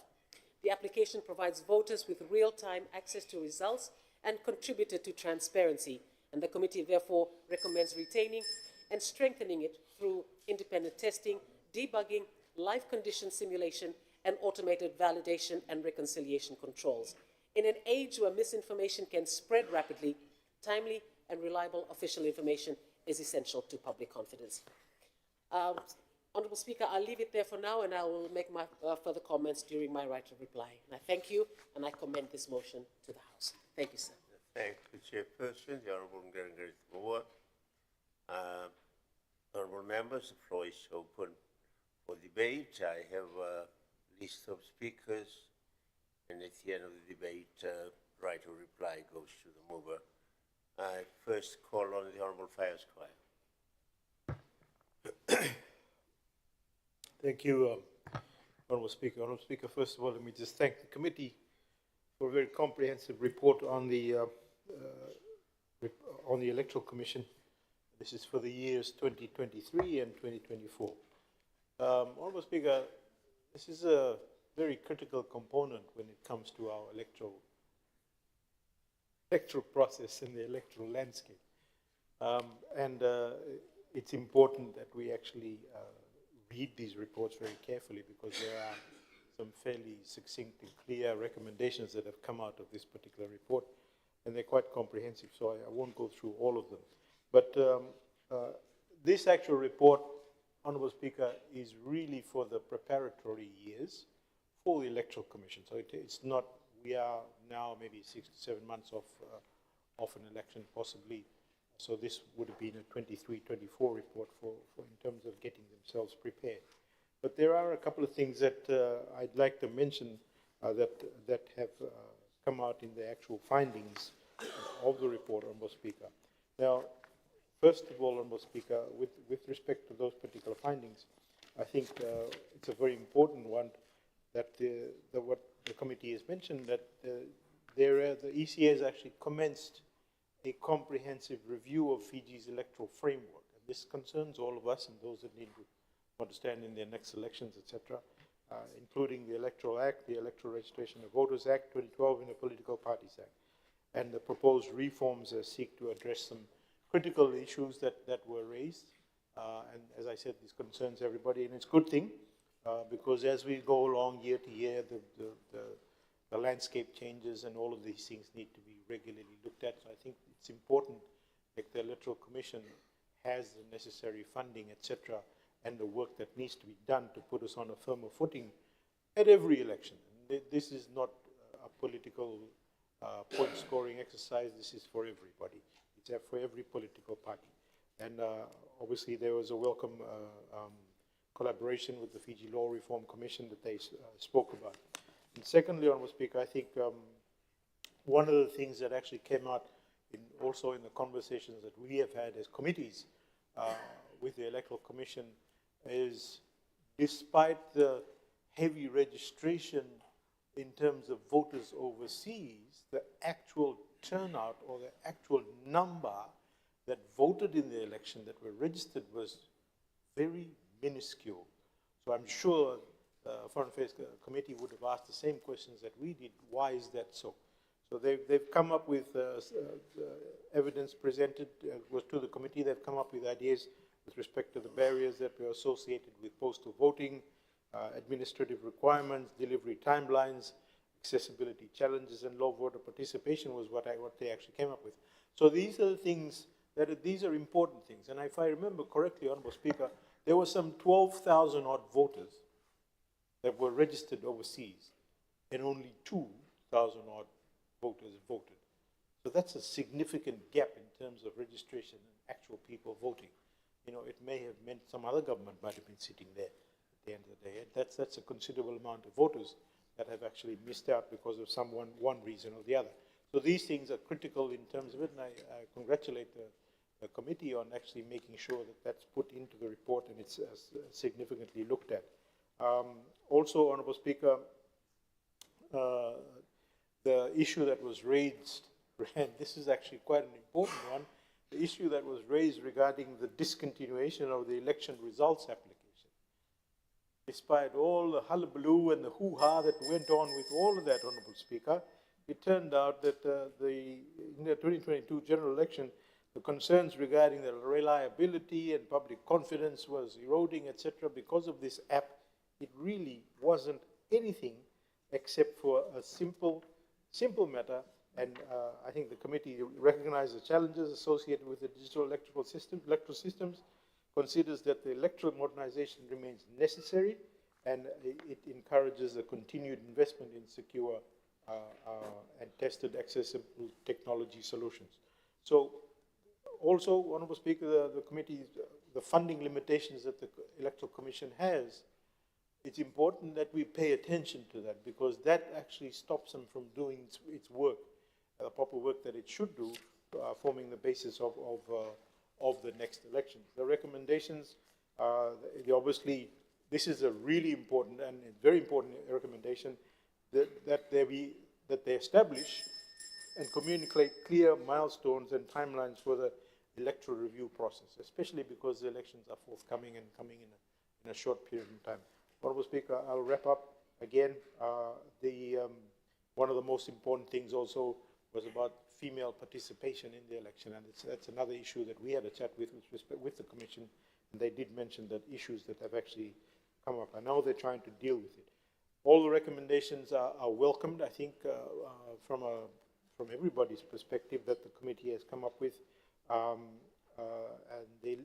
The application provides voters with real-time access to results and contributed to transparency, and the committee therefore recommends retaining and strengthening it through independent testing, debugging, live condition simulation, and automated validation and reconciliation controls. In an age where misinformation can spread rapidly, timely and reliable official information is essential to public confidence. Honourable Speaker, I'll leave it there for now, and I will make my further comments during my right of reply. And I thank you, and I commend this motion to the House. Thank you, sir. Thank you, Chairperson, the Honourable Ngurungaret Moa. Honourable members, the floor is open for debate. I have a list of speakers, and at the end of the debate, right of reply goes to the mover. I first call on the Honourable Fire Squire. Thank you, Honourable Speaker. Honourable Speaker, first of all, let me just thank the committee for a very comprehensive report on the Electoral Commission. This is for the years 2023 and 2024. Honourable Speaker, this is a very critical component when it comes to our electoral process and the electoral landscape. It's important that we actually read these reports very carefully, because there are some fairly succinct and clear recommendations that have come out of this particular report, and they're quite comprehensive, so I won't go through all of them. But this actual report, Honourable Speaker, is really for the preparatory years for the Electoral Commission. So it's not, we are now maybe 6 to 7 months off an election, possibly. So this would have been a 23-24 report for in terms of getting themselves prepared. But there are a couple of things that I'd like to mention that have come out in the actual findings of the report, Honourable Speaker. Now, first of all, Honourable Speaker, with respect to those particular findings, I think it's a very important one that what the committee has mentioned, that the ECA has actually commenced a comprehensive review of Fiji's electoral framework. And this concerns all of us and those that need to understand in their next elections, etc., including the Electoral Act, the Electoral Registration of Voters Act 2012, and the Political Parties Act. And the proposed reforms seek to address some critical issues that were raised. And as I said, this concerns everybody, and it's a good thing, because as we go along year to year, the landscape changes and all of these things need to be regularly looked at. So I think it's important that the Electoral Commission has the necessary funding, etc., and the work that needs to be done to put us on a firmer footing at every election. This is not a political point-scoring exercise. This is for everybody. It's for every political party. And obviously there was a welcome collaboration with the Fiji Law Reform Commission that they spoke about. And secondly, Honourable Speaker, I think one of the things that actually came out also in the conversations that we have had as committees with the Electoral Commission is, despite the heavy registration in terms of voters overseas, the actual turnout or the actual number that voted in the election that were registered was very minuscule. So I'm sure the Foreign Affairs Committee would have asked the same questions that we did. Why is that so? So they've come up with evidence presented was to the committee. They've come up with ideas with respect to the barriers that were associated with postal voting, administrative requirements, delivery timelines, accessibility challenges, and low voter participation was what they actually came up with. So these are the things these are important things. And if I remember correctly, Honourable Speaker, there were some 12,000 odd voters that were registered overseas, and only 2,000 odd voters voted. So that's a significant gap in terms of registration and actual people voting. You know, it may have meant some other government might have been sitting there at the end of the day. That's a considerable amount of voters that have actually missed out because of one reason or the other. So these things are critical in terms of it, and I congratulate the committee on actually making sure that that's put into the report and it's significantly looked at. Also, Honourable Speaker, the issue that was raised, and this is actually quite an important one, the issue that was raised regarding the discontinuation of the election results application. Despite all the hullabaloo and the hoo-ha that went on with all of that, Honourable Speaker, it turned out that in the 2022 general election, the concerns regarding the reliability and public confidence was eroding, etc. Because of this app, it really wasn't anything except for a simple matter. And I think the committee recognized the challenges associated with the digital electoral systems, considers that the electoral modernization remains necessary, and it encourages a continued investment in secure and tested accessible technology solutions. So also, Honourable Speaker, the committee, the funding limitations that the Electoral Commission has, it's important that we pay attention to that, because that actually stops them from doing its work, the proper work that it should do, forming the basis of the next elections. The recommendations, obviously, this is a really important and very important recommendation that they establish and communicate clear milestones and timelines for the electoral review process, especially because the elections are forthcoming and coming in a short period of time. Honourable Speaker, I'll wrap up again. One of the most important things also was about female participation in the election, and that's another issue that we had a chat with the Commission, and they did mention that issues that have actually come up. I know they're trying to deal with it. All the recommendations are welcomed, I think, from everybody's perspective that the committee has come up with, and the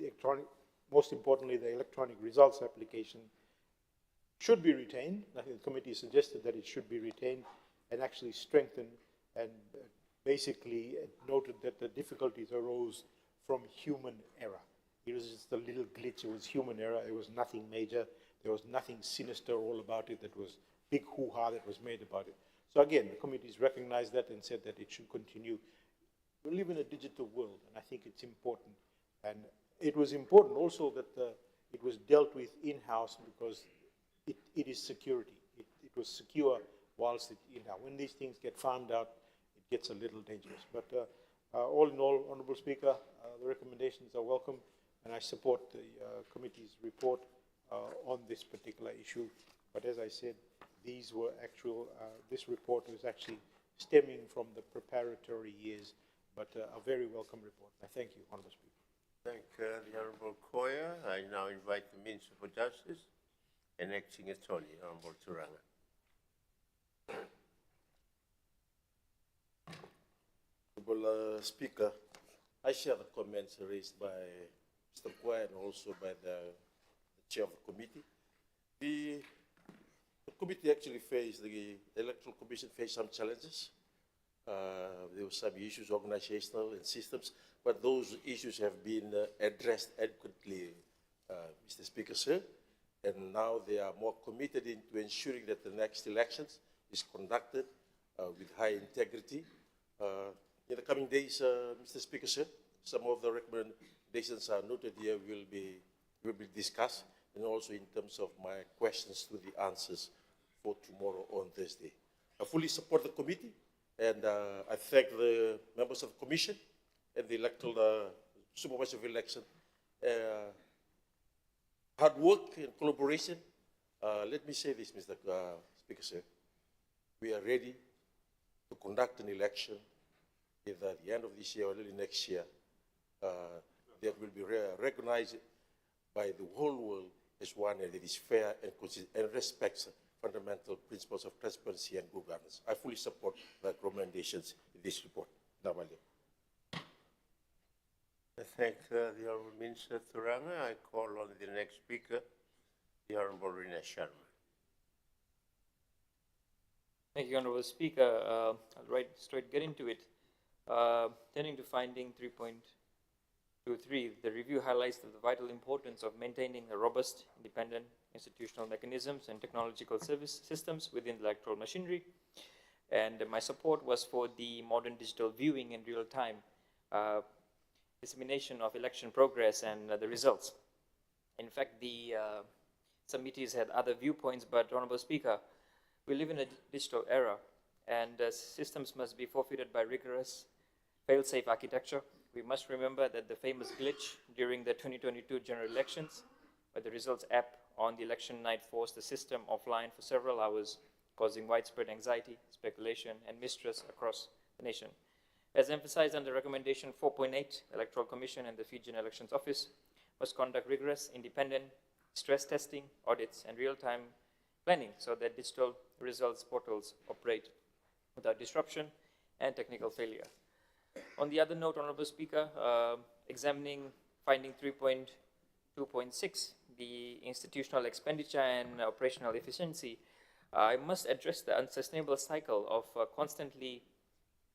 most importantly, the electronic results application should be retained. I think the committee suggested that it should be retained and actually strengthened, and basically noted that the difficulties arose from human error. It was just a little glitch. It was human error. It was nothing major. There was nothing sinister all about it. That was big hoo-ha that was made about it. So again, the committees recognized that and said that it should continue. We live in a digital world, and I think it's important. And it was important also that it was dealt with in-house because it is security. It was secure whilst it in-house. When these things get farmed out, it gets a little dangerous. But all in all, Honourable Speaker, the recommendations are welcome, and I support the committee's report on this particular issue. But as I said, these were actual, this report was actually stemming from the preparatory years, but a very welcome report. I thank you, Honourable Speaker. Thank the Honourable Koya. I now invite the Minister for Justice and Acting Attorney, Honourable Turanga. Honourable Speaker, I share the comments raised by Mr. Koya and also by the Chair of the Committee. The committee actually faced, the Electoral Commission faced some challenges. There were some issues, organizational and systems, but those issues have been addressed adequately, Mr. Speaker, sir. And now they are more committed into ensuring that the next elections is conducted with high integrity. In the coming days, Mr. Speaker, sir, some of the recommendations are noted here will be discussed, and also in terms of my questions to the answers for tomorrow on Thursday. I fully support the committee, and I thank the members of the Commission and the electoral supervisor of election. Hard work and collaboration. Let me say this, Mr. Speaker, sir. We are ready to conduct an election either at the end of this year or early next year that will be recognized by the whole world as one that is fair and respects fundamental principles of transparency and good governance. I fully support the recommendations in this report. Namale. I thank the Honourable Minister Turanga. I call on the next speaker, the Honourable Rina Sharma. Thank you, Honourable Speaker. I'll get into it. Turning to finding 3.23, the review highlights the vital importance of maintaining a robust, independent institutional mechanisms and technological service systems within the electoral machinery. And my support was for the modern digital viewing in real time, dissemination of election progress and the results. In fact, the submittees had other viewpoints, but Honourable Speaker, we live in a digital era, and systems must be forfeited by rigorous fail-safe architecture. We must remember that the famous glitch during the 2022 general elections, where the results app on the election night forced the system offline for several hours, causing widespread anxiety, speculation, and mistrust across the nation. As emphasized under Recommendation 4.8, Electoral Commission and the Fijian Elections Office must conduct rigorous, independent stress testing, audits, and real-time planning so that digital results portals operate without disruption and technical failure. On the other note, Honourable Speaker, examining finding 3.2.6, the institutional expenditure and operational efficiency, I must address the unsustainable cycle of constantly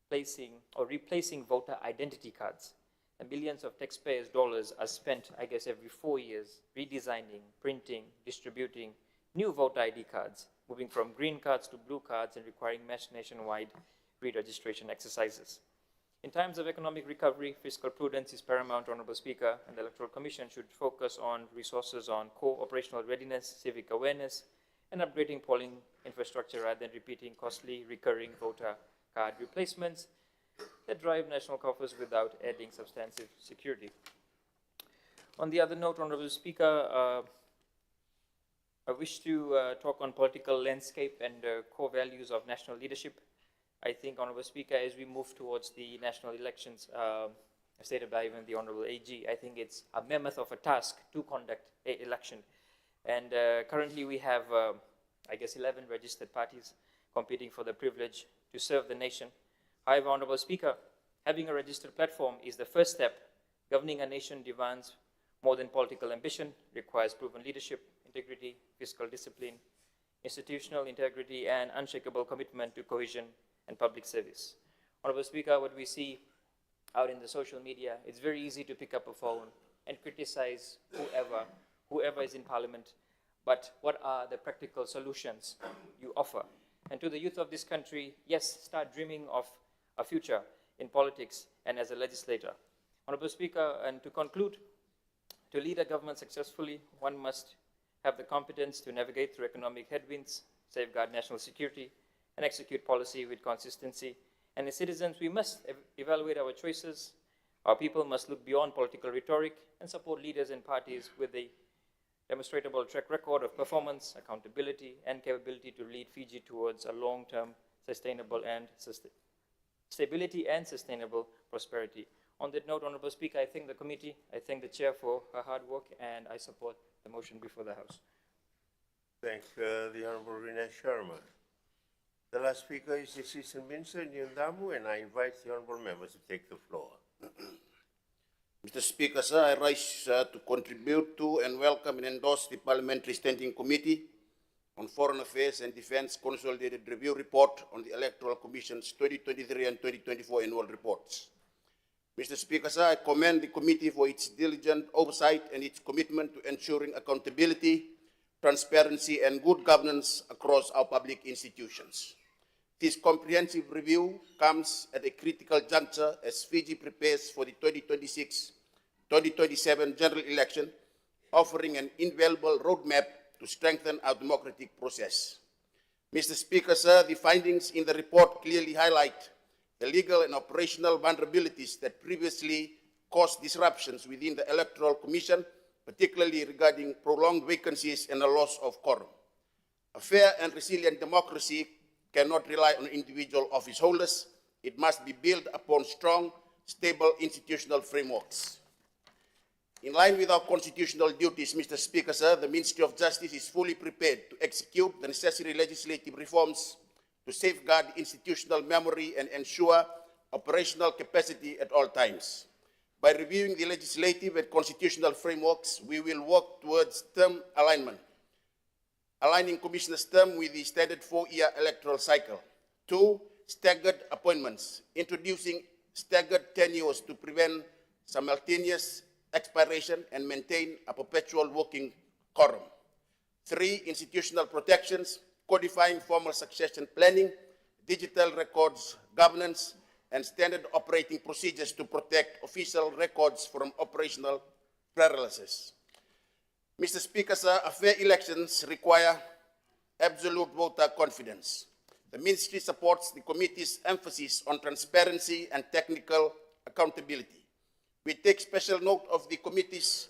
placing or replacing voter identity cards. And billions of taxpayers' dollars are spent, I guess, every 4 years, redesigning, printing, distributing new voter ID cards, moving from green cards to blue cards and requiring mass nationwide re-registration exercises. In times of economic recovery, fiscal prudence is paramount, Honourable Speaker, and the Electoral Commission should focus on resources on core operational readiness, civic awareness, and upgrading polling infrastructure rather than repeating costly, recurring voter card replacements that drive national coffers without adding substantive security. On the other note, Honourable Speaker, I wish to talk on political landscape and core values of national leadership. I think, Honourable Speaker, as we move towards the national elections, stated by even the Honourable AG, I think it's a mammoth of a task to conduct an election. And currently we have, I guess, 11 registered parties competing for the privilege to serve the nation. However, Honourable Speaker, having a registered platform is the first step. Governing a nation demands more than political ambition, requires proven leadership, integrity, fiscal discipline, institutional integrity, and unshakable commitment to cohesion and public service. Honourable Speaker, what we see out in the social media, it's very easy to pick up a phone and criticize whoever is in Parliament, but what are the practical solutions you offer? And to the youth of this country, yes, start dreaming of a future in politics and as a legislator. Honorable Speaker, and to conclude, to lead a government successfully, one must have the competence to navigate through economic headwinds, safeguard national security, and execute policy with consistency. And as citizens, we must evaluate our choices. Our people must look beyond political rhetoric and support leaders and parties with a demonstrable track record of performance, accountability, and capability to lead Fiji towards a long-term sustainable and stability and sustainable prosperity. On that note, Honorable Speaker, I thank the committee, I thank the chair for her hard work, and I support the motion before the House. Thank the Honorable Rina Sharma. The last speaker is the Assistant Minister, Nyundamu, and I invite the Honorable members to take the floor. Mr. Speaker, sir, I rise to contribute to and welcome and endorse the Parliamentary Standing Committee on Foreign Affairs and Defence Consolidated Review Report on the Electoral Commission's 2023 and 2024 annual reports. Mr. Speaker, sir, I commend the committee for its diligent oversight and its commitment to ensuring accountability, transparency, and good governance across our public institutions. This comprehensive review comes at a critical juncture as Fiji prepares for the 2026-2027 general election, offering an invaluable roadmap to strengthen our democratic process. Mr. Speaker, sir, the findings in the report clearly highlight the legal and operational vulnerabilities that previously caused disruptions within the Electoral Commission, particularly regarding prolonged vacancies and a loss of quorum. A fair and resilient democracy cannot rely on individual office holders. It must be built upon strong, stable institutional frameworks. In line with our constitutional duties, Mr. Speaker, sir, the Ministry of Justice is fully prepared to execute the necessary legislative reforms to safeguard institutional memory and ensure operational capacity at all times. By reviewing the legislative and constitutional frameworks, we will work towards term alignment, aligning Commissioner's term with the standard 4-year electoral cycle. 2, staggered appointments, introducing staggered tenures to prevent simultaneous expiration and maintain a perpetual working quorum. 3, institutional protections, codifying formal succession planning, digital records governance, and standard operating procedures to protect official records from operational paralysis. Mr. Speaker, sir, fair elections require absolute voter confidence. The Ministry supports the committee's emphasis on transparency and technical accountability. We take special note of the committee's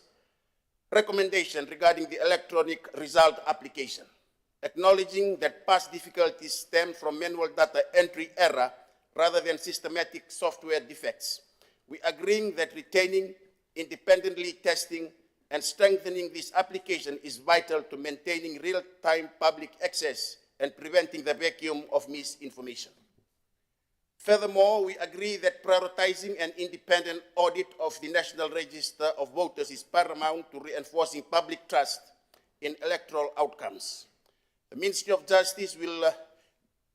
recommendation regarding the electronic result application, acknowledging that past difficulties stem from manual data entry error rather than systematic software defects. We agree that retaining, independently testing, and strengthening this application is vital to maintaining real-time public access and preventing the vacuum of misinformation. Furthermore, we agree that prioritizing an independent audit of the National Register of Voters is paramount to reinforcing public trust in electoral outcomes. The Ministry of Justice will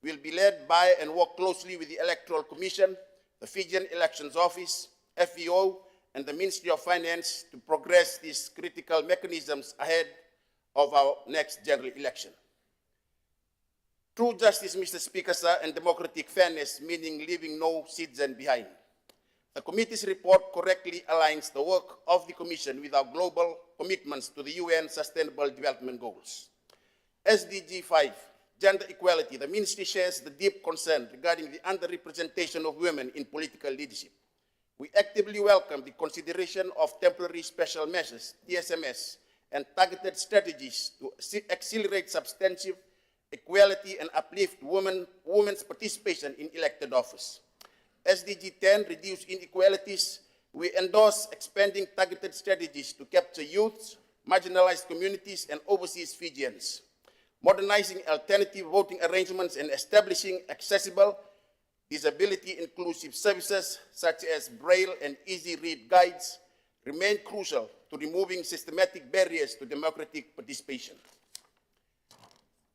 be led by and work closely with the Electoral Commission, the Fijian Elections Office, FEO, and the Ministry of Finance to progress these critical mechanisms ahead of our next general election. True justice, Mr. Speaker, sir, and democratic fairness, meaning leaving no citizen behind. The committee's report correctly aligns the work of the Commission with our global commitments to the UN Sustainable Development Goals. SDG 5, gender equality, the Ministry shares the deep concern regarding the underrepresentation of women in political leadership. We actively welcome the consideration of temporary special measures, TSMS, and targeted strategies to accelerate substantive equality and uplift women's participation in elected office. SDG 10, reduce inequalities. We endorse expanding targeted strategies to capture youth, marginalized communities, and overseas Fijians, modernizing alternative voting arrangements and establishing accessible, disability-inclusive services such as Braille and easy-read guides remain crucial to removing systematic barriers to democratic participation.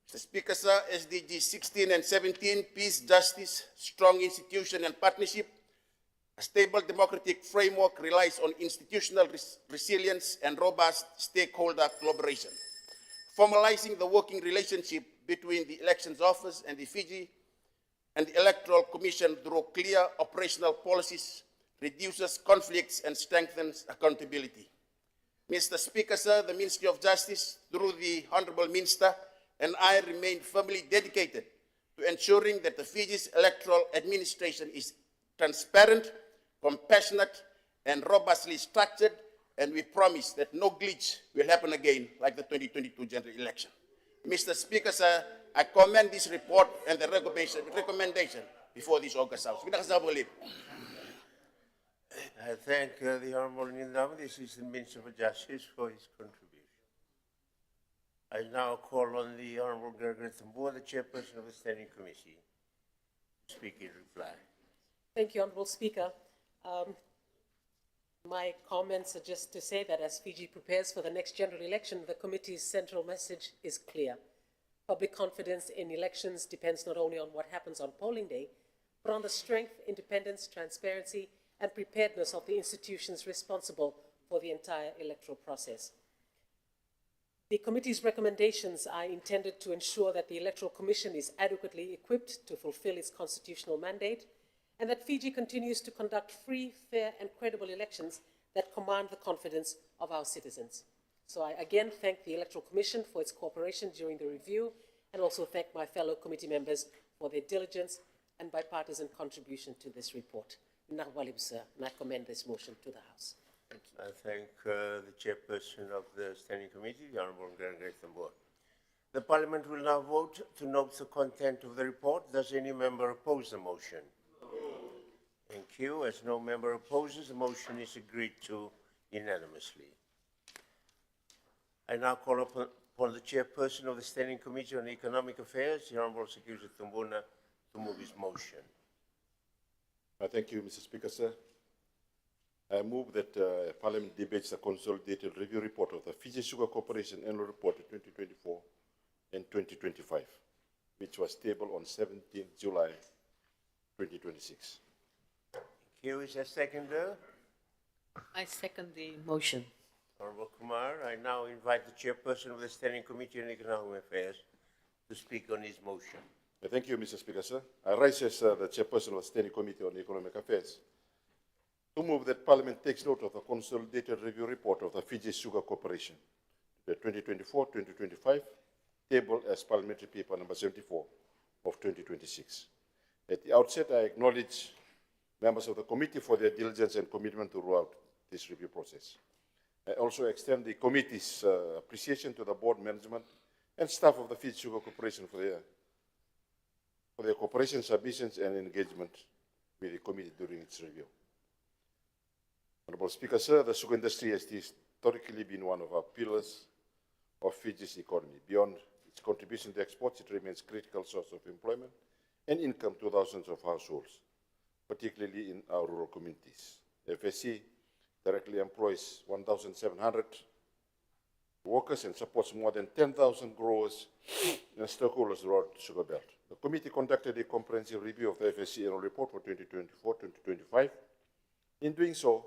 Mr. Speaker, sir, SDG 16 and 17, peace, justice, strong institution and partnership. A stable democratic framework relies on institutional resilience and robust stakeholder collaboration. Formalizing the working relationship between the Elections Office and the Fiji and the Electoral Commission through clear operational policies, reduces conflicts and strengthens accountability. Mr. Speaker, sir, the Ministry of Justice, through the Honorable Minister, and I remain firmly dedicated to ensuring that the Fiji's electoral administration is transparent, compassionate, and robustly structured, and we promise that no glitch will happen again like the 2022 general election. Mr. Speaker, sir, I commend this report and the recommendation before this August House. I thank the Honorable Nindam, the Assistant Minister for Justice, for his contribution. I now call on the Honorable Gregory Thambua, the Chairperson of the Standing Committee, to speak in reply. Thank you, Honourable Speaker. My comments are just to say that as Fiji prepares for the next general election, the committee's central message is clear. Public confidence in elections depends not only on what happens on polling day, but on the strength, independence, transparency, and preparedness of the institutions responsible for the entire electoral process. The committee's recommendations are intended to ensure that the Electoral Commission is adequately equipped to fulfill its constitutional mandate, and that Fiji continues to conduct free, fair, and credible elections that command the confidence of our citizens. So I again thank the Electoral Commission for its cooperation during the review, and also thank my fellow committee members for their diligence and bipartisan contribution to this report. And I commend this motion to the House. Thank you. I thank the Chairperson of the Standing Committee, the Honorable Gregory Thambua. The Parliament will now vote to note the content of the report. Does any member oppose the motion? Thank you. As no member opposes, the motion is agreed to unanimously. I now call upon the Chairperson of the Standing Committee on Economic Affairs, the Honorable Secretary Tumbuna, to move his motion. Thank you, Mr. Speaker, sir. I move that Parliament debates the consolidated review report of the Fiji Sugar Corporation Annual Report 2024 and 2025, which was tabled on 17 July 2026. Thank you. Is there a seconder? I second the motion. Honorable Kumar, I now invite the Chairperson of the Standing Committee on Economic Affairs to speak on his motion. Thank you, Mr. Speaker, sir. I rise as the Chairperson of the Standing Committee on Economic Affairs to move that Parliament takes note of the consolidated review report of the Fiji Sugar Corporation, the 2024-2025, tabled as Parliamentary Paper number 74 of 2026. At the outset, I acknowledge members of the committee for their diligence and commitment throughout this review process. I also extend the committee's appreciation to the board management and staff of the Fiji Sugar Corporation for their cooperation, submissions, and engagement with the committee during its review. Honorable Speaker, sir, the sugar industry has historically been one of our pillars of Fiji's economy. Beyond its contribution to exports, it remains a critical source of employment and income to thousands of households, particularly in our rural communities. FSC directly employs 1,700 workers and supports more than 10,000 growers and stakeholders throughout the sugar belt. The committee conducted a comprehensive review of the FSC annual report for 2024-2025. In doing so,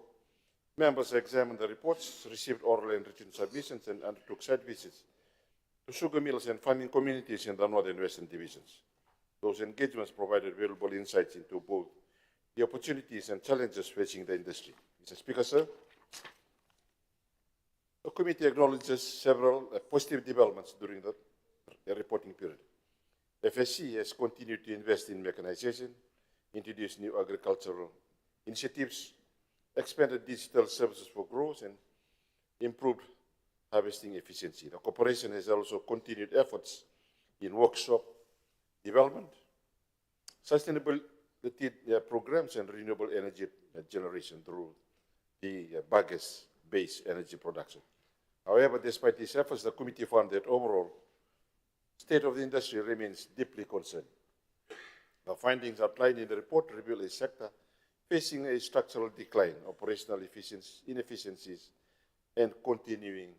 members examined the reports, received oral and written submissions, and undertook site visits to sugar mills and farming communities in the Northern and Western divisions. Those engagements provided valuable insights into both the opportunities and challenges facing the industry. Mr. Speaker, sir, the committee acknowledges several positive developments during the reporting period. FSC has continued to invest in mechanization, introduced new agricultural initiatives, expanded digital services for growers, and improved harvesting efficiency. The corporation has also continued efforts in workshop development, sustainability programs, and renewable energy generation through the biogas-based energy production. However, despite these efforts, the committee found that overall state of the industry remains deeply concerning. The findings outlined in the report reveal a sector facing a structural decline, operational inefficiencies, and continuing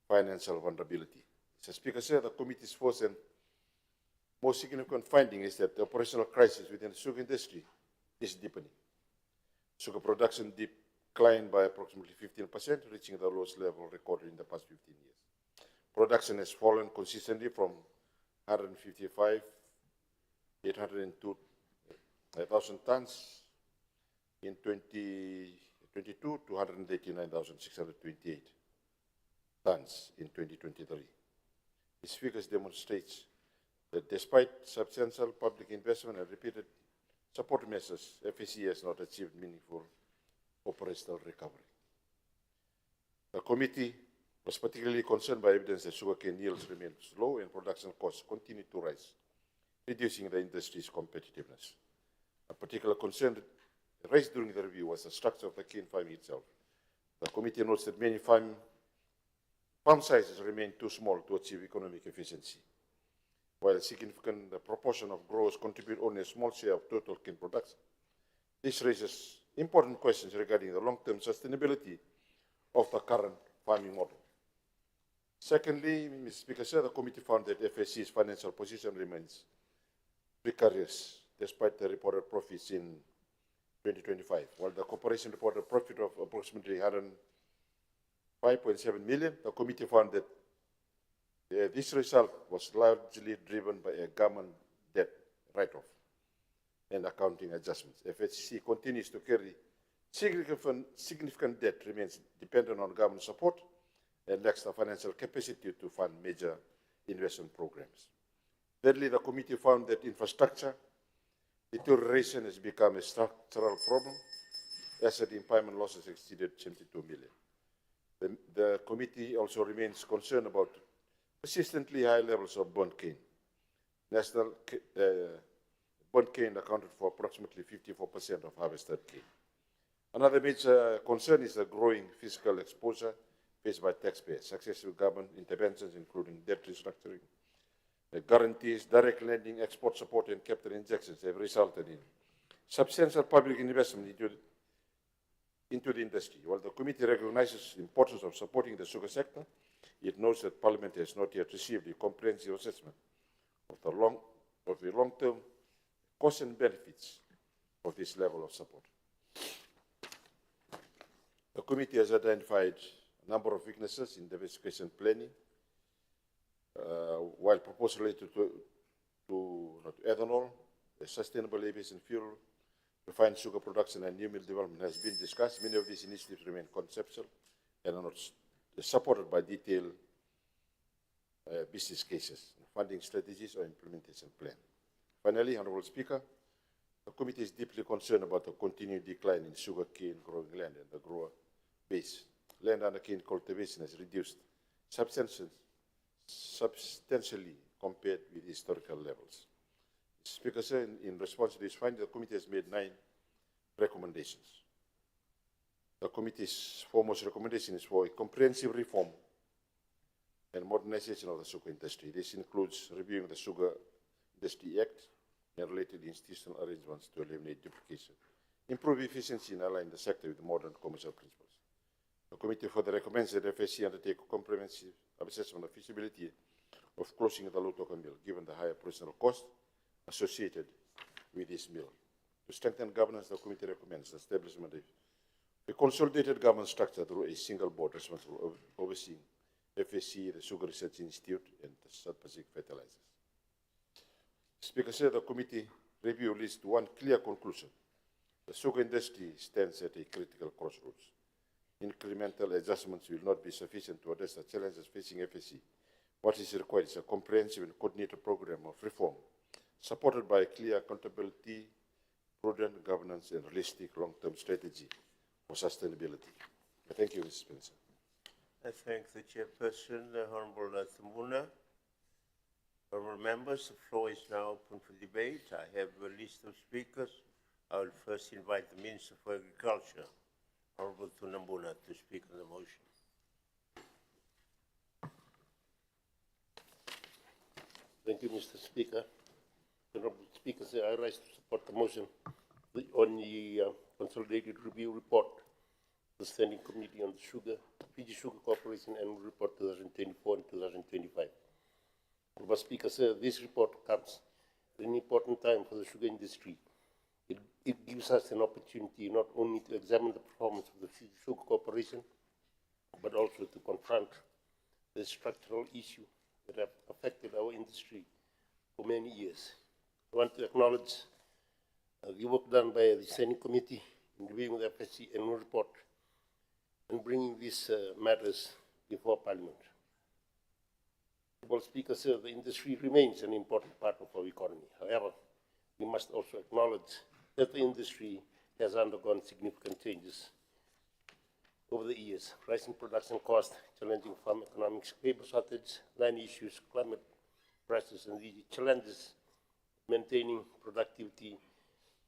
financial vulnerability. Mr. Speaker, sir, the committee's first and most significant finding is that the operational crisis within the sugar industry is deepening. Sugar production declined by approximately 15%, reaching the lowest level recorded in the past 15 years. Production has fallen consistently from 155,802,000 tons. In 2022, to 189,628 tons in 2023. These figures demonstrate that despite substantial public investment and repeated support measures, FAC has not achieved meaningful operational recovery. The committee was particularly concerned by evidence that sugarcane yields remain low and production costs continue to rise, reducing the industry's competitiveness. A particular concern raised during the review was the structure of the cane farm itself. The committee notes that many farm sizes remain too small to achieve economic efficiency, while a significant proportion of growers contribute only a small share of total cane production. This raises important questions regarding the long-term sustainability of the current farming model. Secondly, Mr. Speaker, sir, the committee found that FSC's financial position remains precarious despite the reported profits in 2025. While the corporation reported a profit of approximately 105.7 million, the committee found that this result was largely driven by a government debt write-off and accounting adjustments. FHC continues to carry significant debt, remains dependent on government support, and lacks the financial capacity to fund major investment programs. Thirdly, the committee found that infrastructure deterioration has become a structural problem, asset impairment losses exceeded 72 million. The committee also remains concerned about persistently high levels of burnt cane. National burnt cane accounted for approximately 54% of harvested cane. Another major concern is the growing fiscal exposure faced by taxpayers. Successive government interventions, including debt restructuring, guarantees, direct lending, export support, and capital injections have resulted in substantial public investment into the industry. While the committee recognizes the importance of supporting the sugar sector, it notes that Parliament has not yet received a comprehensive assessment of the long-term costs and benefits of this level of support. The committee has identified a number of weaknesses in diversification planning, while proposals related to ethanol, the sustainable aviation fuel, refined sugar production, and new mill development has been discussed. Many of these initiatives remain conceptual and are not supported by detailed business cases, funding strategies, or implementation plan. Finally, Honourable Speaker, the committee is deeply concerned about the continued decline in sugarcane growing land and the grower base. Land under cane cultivation has reduced substantially compared with historical levels. Speaker, sir, in response to this finding, the committee has made 9 recommendations. The committee's foremost recommendation is for a comprehensive reform and modernization of the sugar industry. This includes reviewing the Sugar Industry Act and related institutional arrangements to eliminate duplication, improve efficiency, and align the sector with modern commercial principles. The committee further recommends that FSC undertake a comprehensive assessment of feasibility of closing the Lautoka mill, given the higher operational cost associated with this mill. To strengthen governance, the committee recommends the establishment of a consolidated governance structure through a single board responsible for overseeing FSC, the Sugar Research Institute, and the South Pacific Fertilizers. Speaker said the committee review leads to one clear conclusion. The sugar industry stands at a critical crossroads. Incremental adjustments will not be sufficient to address the challenges facing FSC. What is required is a comprehensive and coordinated program of reform, supported by a clear accountability, prudent governance, and realistic long-term strategy for sustainability. Thank you, Mr. Spencer. I thank the chairperson, Honourable Thambuna. Honourable members, the floor is now open for debate. I have a list of speakers. I will first invite the Minister for Agriculture, Honourable Thambuna, to speak on the motion. Thank you, Mr. Speaker. Honourable Speaker, I rise to support the motion on the Consolidated Review Report, the Standing Committee on the Fiji Sugar Corporation Annual Report 2024 and 2025. Honourable Speaker, this report comes at an important time for the sugar industry. It gives us an opportunity not only to examine the performance of the Fiji Sugar Corporation, but also to confront the structural issues that have affected our industry for many years. I want to acknowledge the work done by the Standing Committee in reviewing the FSC annual report and bringing these matters before Parliament. Honourable Speaker, sir, the industry remains an important part of our economy. However, we must also acknowledge that the industry has undergone significant changes over the years. Rising production costs, challenging farm economics, labour shortage, land issues, climate crisis, and the challenges maintaining productivity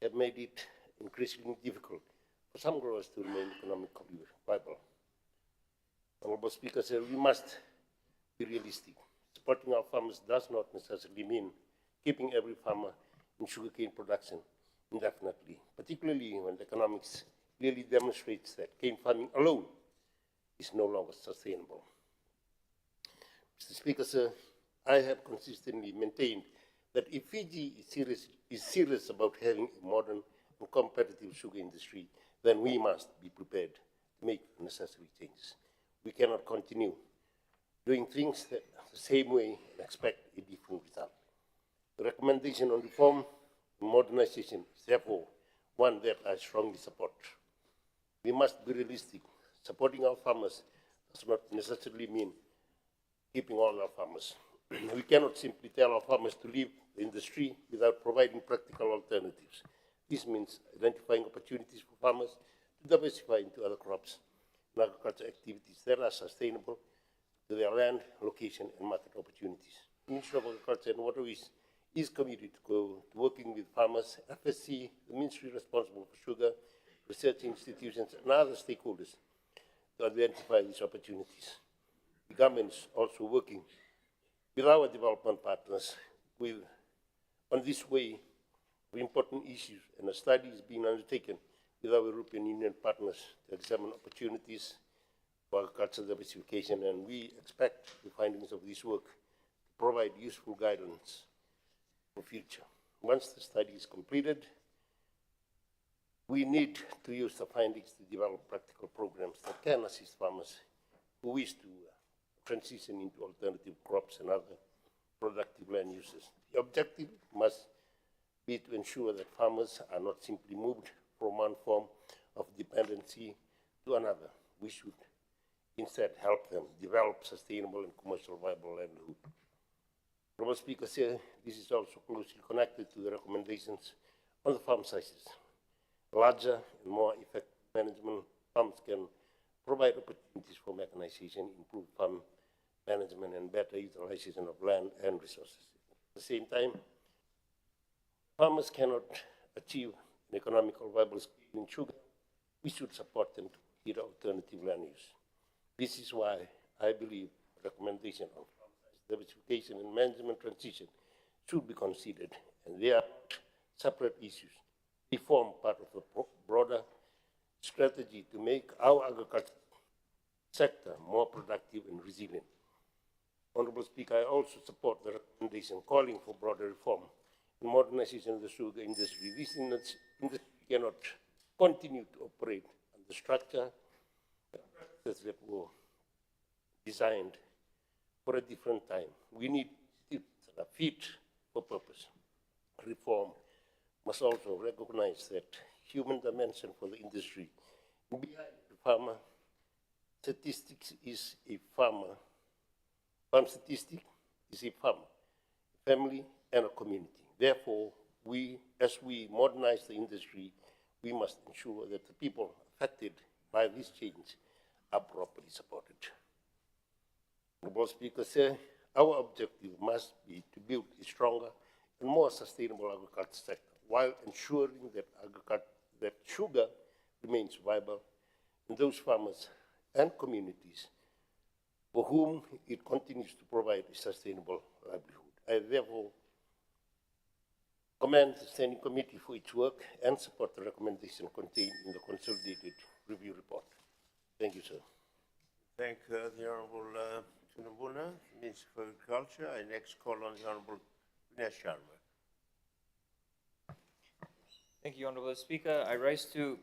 have made it increasingly difficult for some growers to remain economically viable. Honourable Speaker, sir, we must be realistic. Supporting our farmers does not necessarily mean keeping every farmer in sugarcane production indefinitely, particularly when the economics clearly demonstrates that cane farming alone is no longer sustainable. Mr. Speaker, sir, I have consistently maintained that if Fiji is serious about having a modern and competitive sugar industry, then we must be prepared to make necessary changes. We cannot continue doing things the same way and expect a different result. The recommendation on reform and modernization is therefore one that I strongly support. We must be realistic. Supporting our farmers does not necessarily mean keeping all our farmers. We cannot simply tell our farmers to leave the industry without providing practical alternatives. This means identifying opportunities for farmers to diversify into other crops and agriculture activities that are sustainable to their land, location, and market opportunities. The Ministry of Agriculture and Waterways is committed to working with farmers, FSC, the ministry responsible for sugar, research institutions, and other stakeholders to identify these opportunities. The government is also working with our development partners on this way of important issues, and a study is being undertaken with our European Union partners to examine opportunities for agricultural diversification, and we expect the findings of this work to provide useful guidance for future. Once the study is completed, we need to use the findings to develop practical programs that can assist farmers who wish to transition into alternative crops and other productive land uses. The objective must be to ensure that farmers are not simply moved from one form of dependency to another. We should instead help them develop sustainable and commercial viable livelihood. Honourable Speaker, this is also closely connected to the recommendations on the farm sizes. Larger and more effective management farms can provide opportunities for mechanization, improved farm management, and better utilization of land and resources. At the same time, farmers cannot achieve an economical viable scale in sugar. We should support them to consider alternative land use. This is why I believe recommendation on farm size diversification and management transition should be considered, and they are separate issues. They form part of the broader strategy to make our agriculture sector more productive and resilient. Honourable Speaker, I also support the recommendation calling for broader reform and modernization of the sugar industry. This industry cannot continue to operate on the structure that were designed for a different time. We need it that are fit for purpose. Reform must also recognize that human dimension for the industry. Behind the farmer, statistics is a farmer. Farm statistic is a farmer, a family, and a community. Therefore, as we modernize the industry, we must ensure that the people affected by this change are properly supported. Honourable Speaker, our objective must be to build a stronger and more sustainable agriculture sector while ensuring that sugar remains viable in those farmers and communities for whom it continues to provide a sustainable livelihood. I therefore commend the Standing Committee for its work and support the recommendation contained in the Consolidated Review Report. Thank you, sir. Thank the Honourable Tunabuna, Minister for Agriculture. I next call on the Honourable Vinesh Sharma. Thank you, Honourable Speaker. I rise to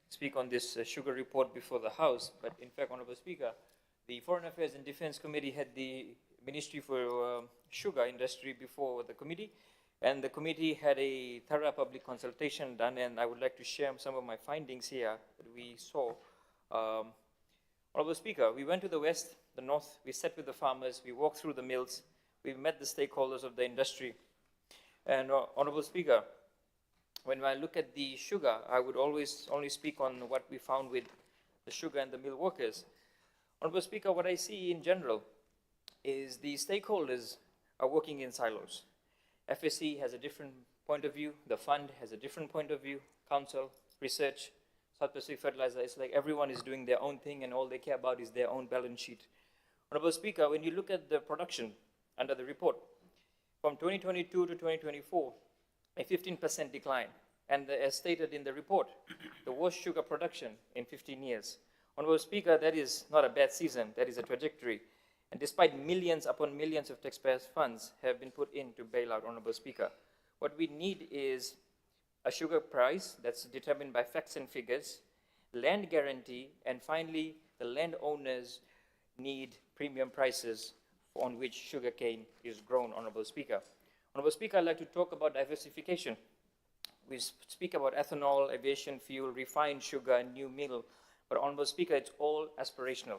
speak on this sugar report before the House, but in fact, Honourable Speaker, the Foreign Affairs and Defence Committee had the Ministry for Sugar Industry before the committee, and the committee had a thorough public consultation done, and I would like to share some of my findings here that we saw. Honorable Speaker, we went to the west, the north, we sat with the farmers, we walked through the mills, we met the stakeholders of the industry. And Honorable Speaker, when I look at the sugar, I would always only speak on what we found with the sugar and the mill workers. Honorable Speaker, what I see in general is the stakeholders are working in silos. FSC has a different point of view, the fund has a different point of view, council, research, South Pacific Fertilizer, it's like everyone is doing their own thing and all they care about is their own balance sheet. Honorable Speaker, when you look at the production under the report, from 2022 to 2024, a 15% decline. And as stated in the report, the worst sugar production in 15 years. Honorable Speaker, that is not a bad season, that is a trajectory. And despite millions upon millions of taxpayers' funds have been put in to bail out, Honorable Speaker, what we need is a sugar price that's determined by facts and figures, land guarantee, and finally, the landowners need premium prices on which sugarcane is grown, Honorable Speaker. Honorable Speaker, I'd like to talk about diversification. We speak about ethanol, aviation fuel, refined sugar, and new mill, but Honorable Speaker, it's all aspirational.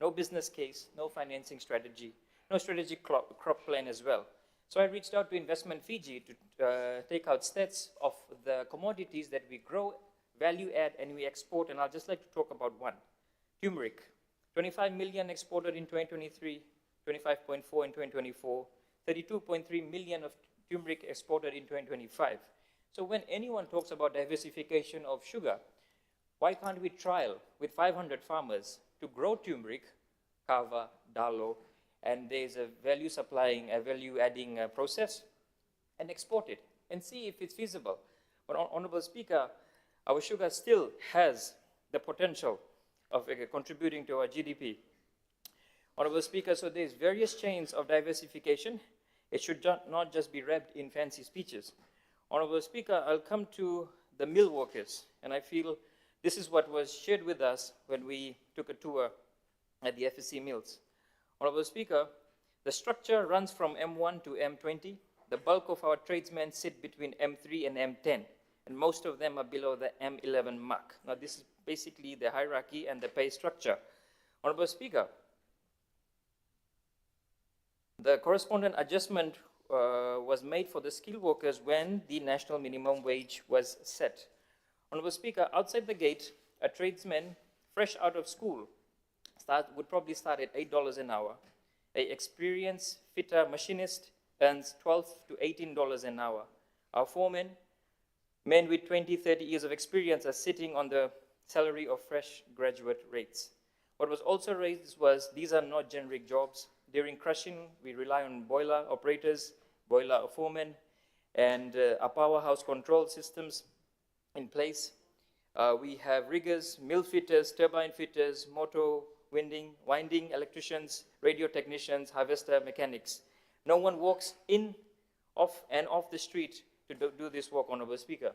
No business case, no financing strategy, no strategic crop plan as well. So I reached out to Investment Fiji to take out stats of the commodities that we grow, value add, and we export, and I'd just like to talk about one. Turmeric, 25 million exported in 2023, 25.4 in 2024, 32.3 million of turmeric exported in 2025. So when anyone talks about diversification of sugar, why can't we trial with 500 farmers to grow turmeric, kava, dalo, and there's a value supplying, a value adding process, and export it and see if it's feasible. But Honorable Speaker, our sugar still has the potential of contributing to our GDP. Honorable Speaker, so there's various chains of diversification. It should not just be wrapped in fancy speeches. Honorable Speaker, I'll come to the mill workers, and I feel this is what was shared with us when we took a tour at the FSC mills. Honorable Speaker, the structure runs from M1 to M20. The bulk of our tradesmen sit between M3 and M10, and most of them are below the M11 mark. Now, this is basically the hierarchy and the pay structure. Honorable Speaker, the correspondent adjustment was made for the skilled workers when the national minimum wage was set. Honorable Speaker, outside the gate, a tradesman fresh out of school would probably start at $8 an hour. An experienced fitter machinist earns $12 to $18 an hour. Our foremen, men with 20, 30 years of experience, are sitting on the salary of fresh graduate rates. What was also raised was these are not generic jobs. During crushing, we rely on boiler operators, boiler foremen, and our powerhouse control systems in place. We have riggers, mill fitters, turbine fitters, motor winding electricians, radio technicians, harvester mechanics. No one walks in, off the street to do this work, Honorable Speaker.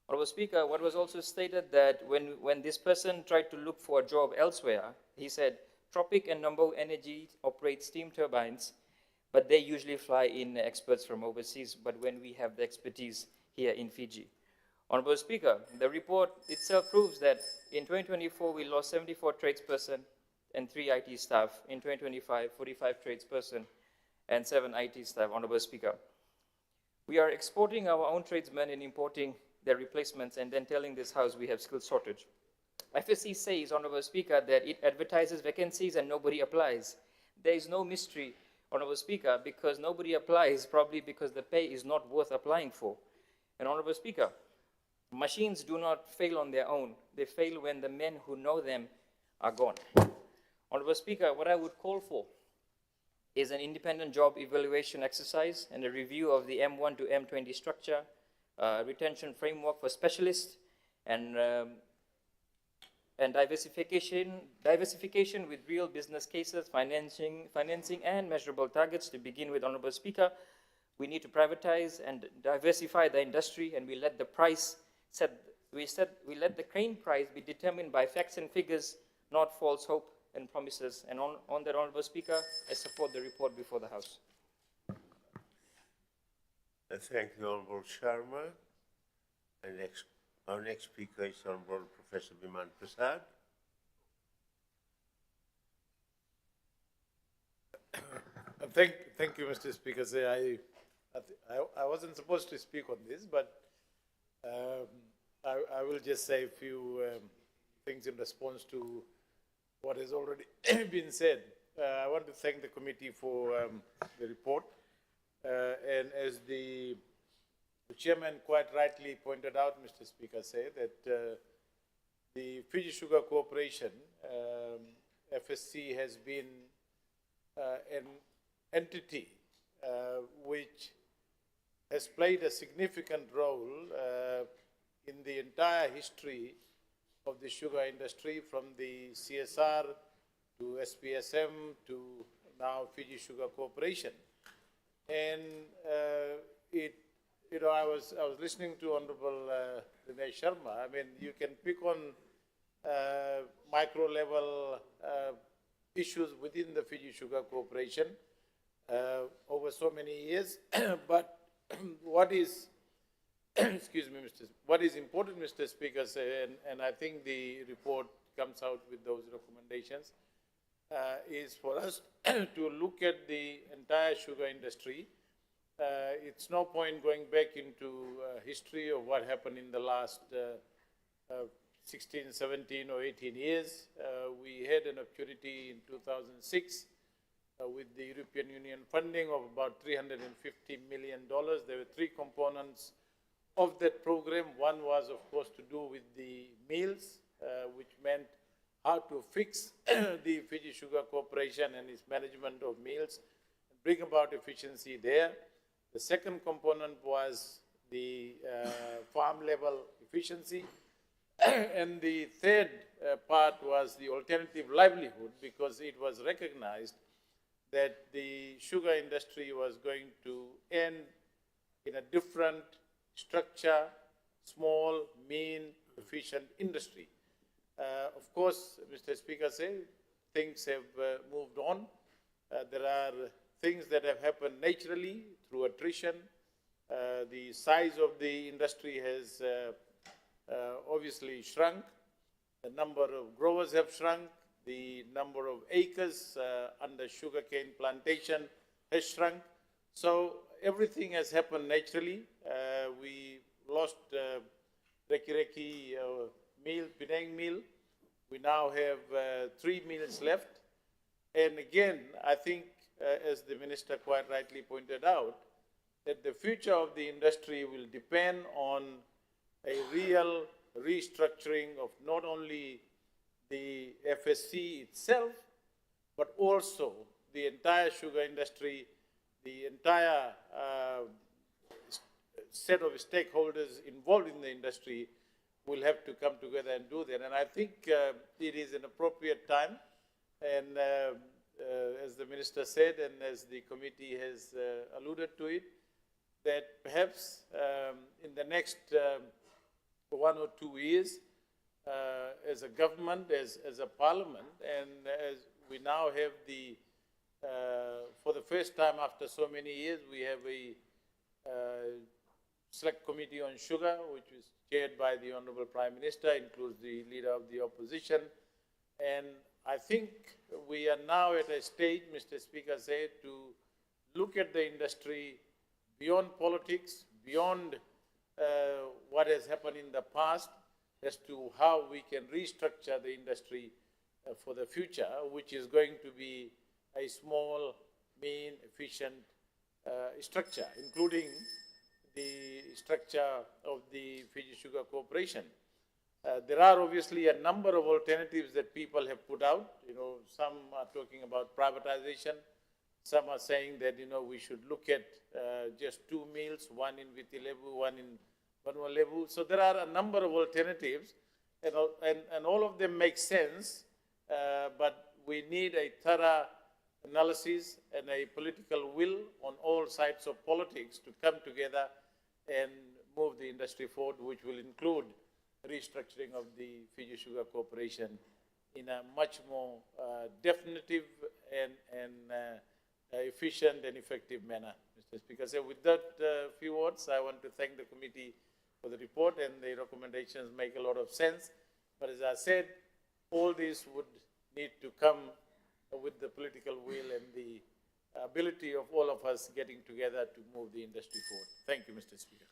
Honorable Speaker, what was also stated that when this person tried to look for a job elsewhere, he said, Tropic and Nambo Energy operate steam turbines, but they usually fly in experts from overseas, but when we have the expertise here in Fiji. Honorable Speaker, the report itself proves that in 2024, we lost 74 tradesperson and 3 IT staff. In 2025, 45 tradesperson and 7 IT staff, Honorable Speaker. We are exporting our own tradesmen and importing their replacements and then telling this House we have skill shortage. FSC says, Honorable Speaker, that it advertises vacancies and nobody applies. There is no mystery, Honorable Speaker, because nobody applies, probably because the pay is not worth applying for. And Honorable Speaker, machines do not fail on their own. They fail when the men who know them are gone. Honorable Speaker, what I would call for is an independent job evaluation exercise and a review of the M1 to M20 structure, retention framework for specialists, and diversification with real business cases, financing and measurable targets. To begin with, Honorable Speaker, we need to privatize and diversify the industry, and we let the price we let the crane price be determined by facts and figures, not false hope and promises. And on that, Honorable Speaker, I support the report before the House. I thank the Honorable Sharma. And our next speaker is Honorable Professor Biman Prasad. Thank you, Mr. Speaker. I wasn't supposed to speak on this, but I will just say a few things in response to what has already been said. I want to thank the committee for the report. And as the chairman quite rightly pointed out, Mr. Speaker, said that the Fiji Sugar Corporation, FSC, has been an entity which has played a significant role in the entire history of the sugar industry, from the CSR to SPSM to now Fiji Sugar Corporation. And I was listening to Honorable Dinesh Sharma. I mean, you can pick on micro level issues within the Fiji Sugar Corporation over so many years, but what is, excuse me, what is important, Mr. Speaker, and I think the report comes out with those recommendations, is for us to look at the entire sugar industry. It's no point going back into history of what happened in the last 16, 17 or 18 years. We had an opportunity in 2006 with the European Union funding of about $350 million. There were three components of that program. One was, of course, to do with the meals, which meant how to fix the Fiji Sugar Corporation and its management of meals, and bring about efficiency there. The second component was the farm level efficiency. And the third part was the alternative livelihood, because it was recognized that the sugar industry was going to end in a different structure, small, mean, efficient industry. Of course, Mr. Speaker said, things have moved on. There are things that have happened naturally through attrition. The size of the industry has obviously shrunk. The number of growers have shrunk. The number of acres under sugarcane plantation has shrunk. So everything has happened naturally. We lost Reki Reki meal, Penang meal. We now have 3 meals left. And again, I think, as the minister quite rightly pointed out, that the future of the industry will depend on a real restructuring of not only the FSC itself, but also the entire sugar industry, the entire set of stakeholders involved in the industry will have to come together and do that. And I think it is an appropriate time, and as the minister said, and as the committee has alluded to it, that perhaps in the next 1 or 2 years, as a government, as a parliament, and as we now have the, for the first time after so many years, we have a select committee on sugar, which is chaired by the Honorable Prime Minister, includes the leader of the opposition. And I think we are now at a stage, Mr. Speaker said, to look at the industry beyond politics, beyond what has happened in the past, as to how we can restructure the industry for the future, which is going to be a small, mean, efficient structure, including the structure of the Fiji Sugar Corporation. There are obviously a number of alternatives that people have put out. Some are talking about privatization. Some are saying that, we should look at just 2 meals, one in Viti Levu, one in Vanua Levu. So there are a number of alternatives, and all of them make sense, but we need a thorough analysis and a political will on all sides of politics to come together and move the industry forward, which will include restructuring of the Fiji Sugar Corporation in a much more definitive and efficient and effective manner, Mr. Speaker. So with that few words, I want to thank the committee for the report, and the recommendations make a lot of sense. But as I said, all this would need to come with the political will and the ability of all of us getting together to move the industry forward. Thank you, Mr. Speaker.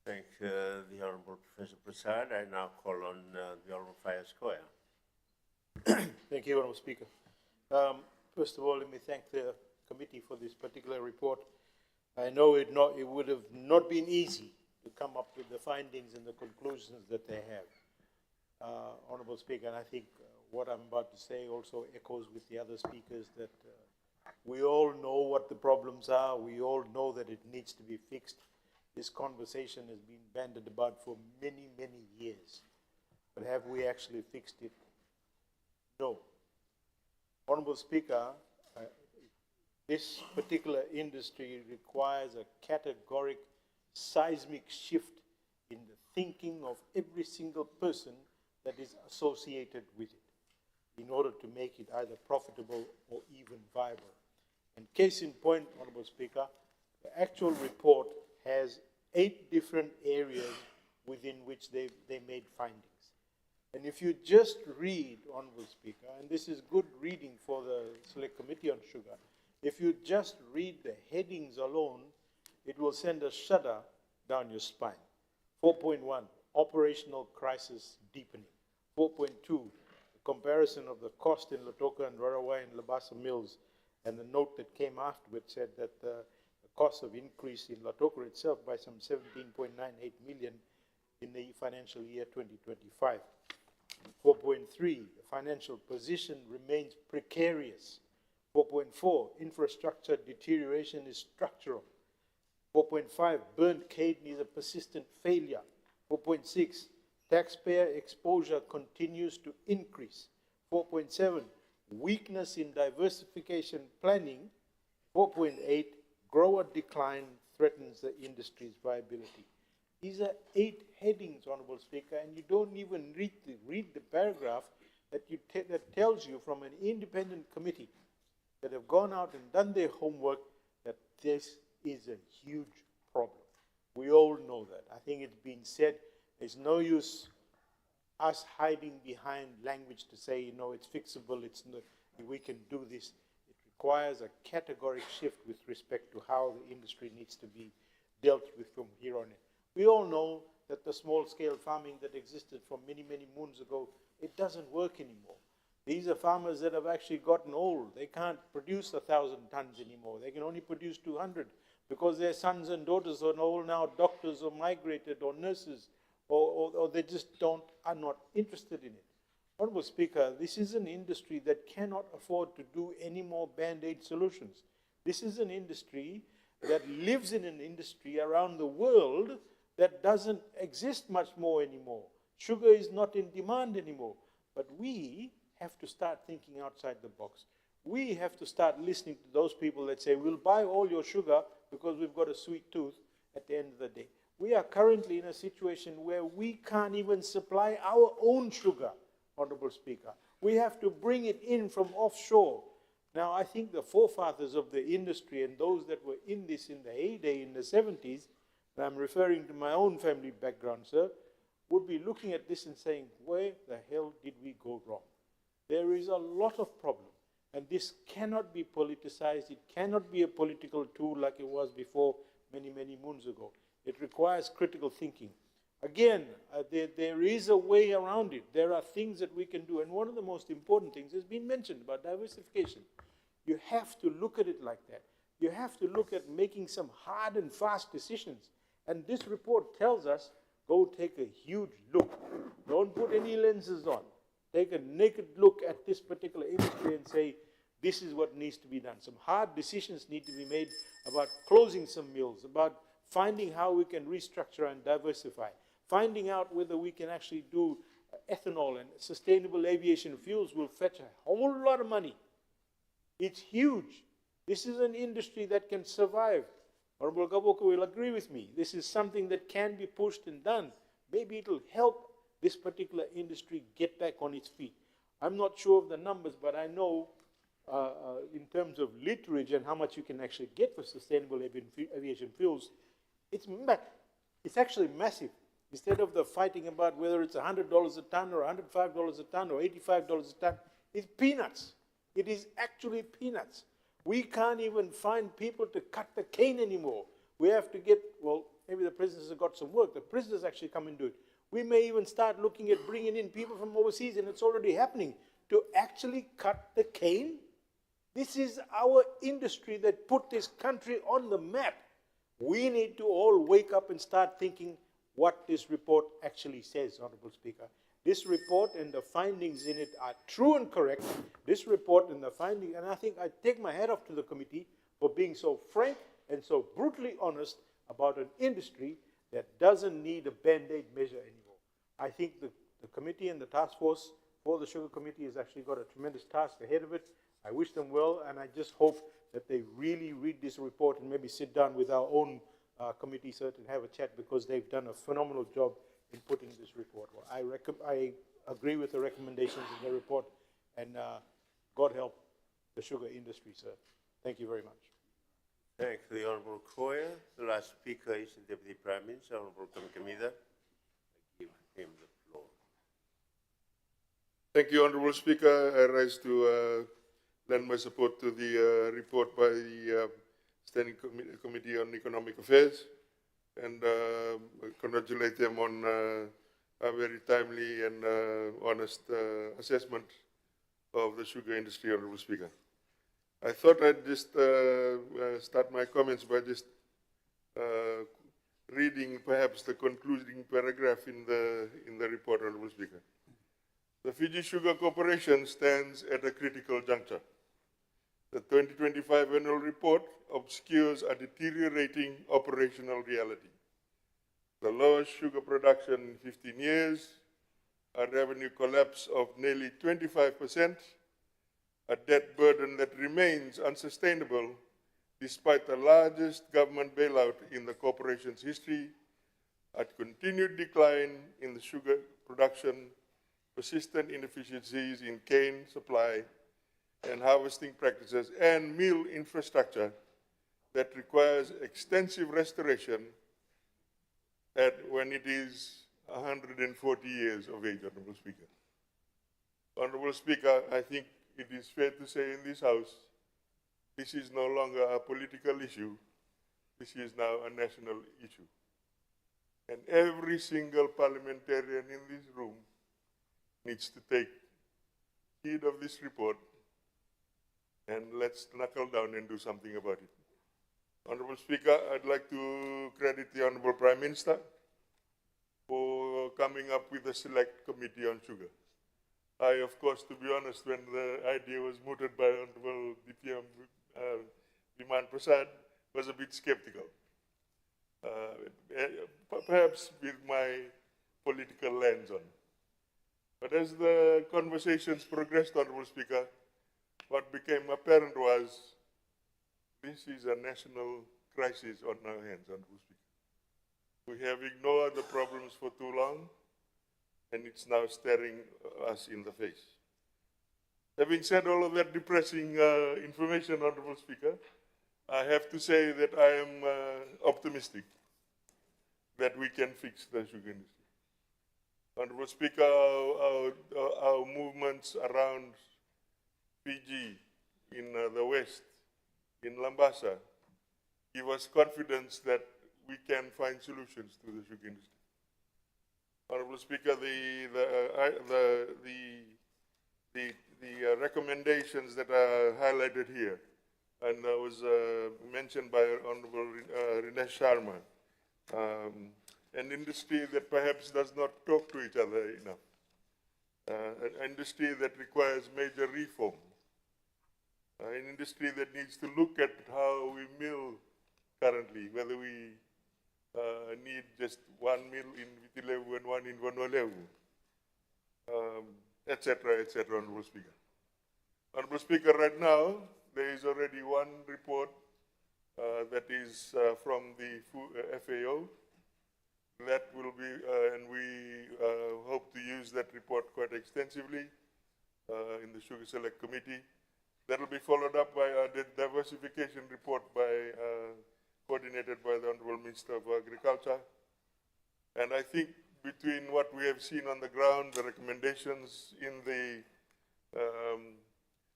Thank the Honorable Professor Prasad. I now call on the Honorable Fayez Koya. Thank you, Honourable Speaker. First of all, let me thank the committee for this particular report. I know it would have not been easy to come up with the findings and the conclusions that they have. Honourable Speaker, and I think what I'm about to say also echoes with the other speakers, that we all know what the problems are. We all know that it needs to be fixed. This conversation has been bandied about for many, many years. But have we actually fixed it? No. Honourable Speaker, this particular industry requires a categoric, seismic shift in the thinking of every single person that is associated with it in order to make it either profitable or even viable. And case in point, Honourable Speaker, the actual report has 8 different areas within which they made findings. And if you just read, Honourable Speaker, and this is good reading for the Select Committee on Sugar, if you just read the headings alone, it will send a shudder down your spine. 4.1, operational crisis deepening. 4.2, the comparison of the cost in Lautoka and Rarawai and Labasa mills, and the note that came afterwards said that the cost of increase in Lautoka itself by some 17.98 million in the financial year 2025. 4.3, the financial position remains precarious. 4.4, infrastructure deterioration is structural. 4.5, burnt kidney is a persistent failure. 4.6, taxpayer exposure continues to increase. 4.7, weakness in diversification planning. 4.8, grower decline threatens the industry's viability. These are 8 headings, Honourable Speaker, and you don't even read the paragraph that tells you from an independent committee that have gone out and done their homework that this is a huge problem. We all know that. I think it's been said, there's no use us hiding behind language to say, you know, it's fixable, we can do this. It requires a categoric shift with respect to how the industry needs to be dealt with from here on in. We all know that the small-scale farming that existed from many, many moons ago, it doesn't work anymore. These are farmers that have actually gotten old. They can't produce 1,000 tons anymore. They can only produce 200 because their sons and daughters are all now doctors or migrated or nurses, or they just are not interested in it. Honourable Speaker, this is an industry that cannot afford to do any more band-aid solutions. This is an industry that lives in an industry around the world that doesn't exist much more anymore. Sugar is not in demand anymore. But we have to start thinking outside the box. We have to start listening to those people that say, we'll buy all your sugar because we've got a sweet tooth at the end of the day. We are currently in a situation where we can't even supply our own sugar, Honourable Speaker. We have to bring it in from offshore. Now, I think the forefathers of the industry and those that were in this in the heyday in the 70s, and I'm referring to my own family background, sir, would be looking at this and saying, where the hell did we go wrong? There is a lot of problem, and this cannot be politicized. It cannot be a political tool like it was before many, many moons ago. It requires critical thinking. Again, there is a way around it. There are things that we can do, and one of the most important things has been mentioned about diversification. You have to look at it like that. You have to look at making some hard and fast decisions. And this report tells us, go take a huge look. Don't put any lenses on. Take a naked look at this particular industry and say, this is what needs to be done. Some hard decisions need to be made about closing some mills, about finding how we can restructure and diversify, finding out whether we can actually do ethanol and sustainable aviation fuels will fetch a whole lot of money. It's huge. This is an industry that can survive. Honorable Gaboka will agree with me. This is something that can be pushed and done. Maybe it will help this particular industry get back on its feet. I'm not sure of the numbers, but I know in terms of literage and how much you can actually get for sustainable aviation fuels, it's actually massive. Instead of the fighting about whether it's $100 a ton or $105 a ton or $85 a ton, it's peanuts. It is actually peanuts. We can't even find people to cut the cane anymore. We have to get, well, maybe the prisoners have got some work. The prisoners actually come and do it. We may even start looking at bringing in people from overseas, and it's already happening, to actually cut the cane. This is our industry that put this country on the map. We need to all wake up and start thinking what this report actually says, Honorable Speaker. This report and the findings in it are true and correct. This report and the findings, and I think I take my hat off to the committee for being so frank and so brutally honest about an industry that doesn't need a Band-Aid measure anymore. I think the committee and the task force for the Sugar Committee has actually got a tremendous task ahead of it. I wish them well, and I just hope that they really read this report and maybe sit down with our own committee, sir, and have a chat, because they've done a phenomenal job in putting this report. Well, I agree with the recommendations in the report, and God help the sugar industry, sir. Thank you very much. Thank the Honorable Koya. The last speaker is the Deputy Prime Minister, Honorable Kamkamida. I give him the floor. Thank you, Honorable Speaker. I rise to lend my support to the report by the Standing Committee on Economic Affairs, and congratulate them on a very timely and honest assessment of the sugar industry, Honorable Speaker. I thought I'd just start my comments by just reading perhaps the concluding paragraph in the report, Honorable Speaker. The Fiji Sugar Corporation stands at a critical juncture. The 2025 annual report obscures a deteriorating operational reality. The lowest sugar production in 15 years, a revenue collapse of nearly 25%, a debt burden that remains unsustainable despite the largest government bailout in the corporation's history, a continued decline in the sugar production, persistent inefficiencies in cane supply and harvesting practices, and mill infrastructure that requires extensive restoration when it is 140 years of age, Honorable Speaker. Honorable Speaker, I think it is fair to say in this House, this is no longer a political issue, this is now a national issue. And every single parliamentarian in this room needs to take heed of this report, and let's knuckle down and do something about it. Honorable Speaker, I'd like to credit the Honorable Prime Minister for coming up with a select committee on sugar. I, of course, to be honest, when the idea was mooted by Honorable DPM Biman Prasad, was a bit skeptical. Perhaps with my political lens on. But as the conversations progressed, Honorable Speaker, what became apparent was this is a national crisis on our hands, Honorable Speaker. We have ignored the problems for too long, and it's now staring us in the face. Having said all of that depressing information, Honorable Speaker, I have to say that I am optimistic that we can fix the sugar industry. Honorable Speaker, our movements around Fiji, in the West, in Lambasa, give us confidence that we can find solutions to the sugar industry. Honorable Speaker, the recommendations that are highlighted here, and was mentioned by Honorable Rinesh Sharma, an industry that perhaps does not talk to each other enough, an industry that requires major reform, an industry that needs to look at how we mill currently, whether we need just one mill in Vitilevu and one in Vanua Levu, etc., Honorable Speaker. Honorable Speaker, right now, there is already one report that is from the FAO. That will be, and we hope to use that report quite extensively in the Sugar Select Committee. That will be followed up by the diversification report coordinated by the Honorable Minister of Agriculture. And I think between what we have seen on the ground, the recommendations in the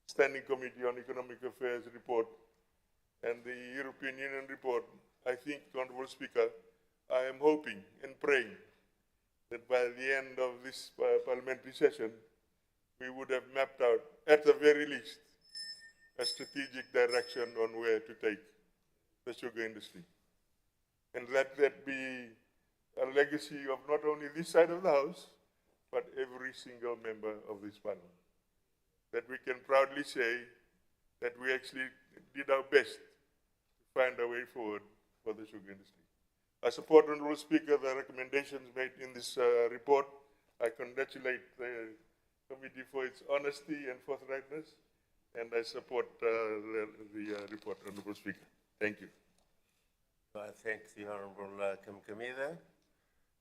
Standing Committee on Economic Affairs report and the European Union report, I think, Honorable Speaker, I am hoping and praying that by the end of this parliamentary session, we would have mapped out, at the very least, a strategic direction on where to take the sugar industry. And let that be a legacy of not only this side of the House, but every single member of this parliament. That we can proudly say that we actually did our best to find a way forward for the sugar industry. I support, Honorable Speaker, the recommendations made in this report. I congratulate the committee for its honesty and forthrightness, and I support the report, Honorable Speaker. Thank you. I thank the Honorable Kamkameda.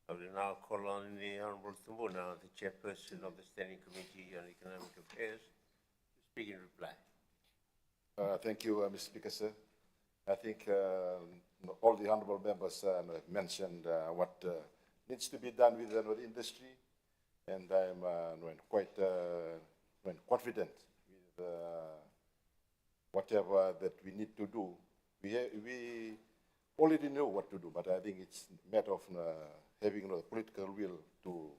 I will now call on the Honorable Thumbuna, the Chairperson of the Standing Committee on Economic Affairs, to speak in reply. Thank you, Mr. Speaker, sir. I think all the honourable members have mentioned what needs to be done with the industry, and I'm quite confident with whatever that we need to do. We already know what to do, but I think it's a matter of having the political will to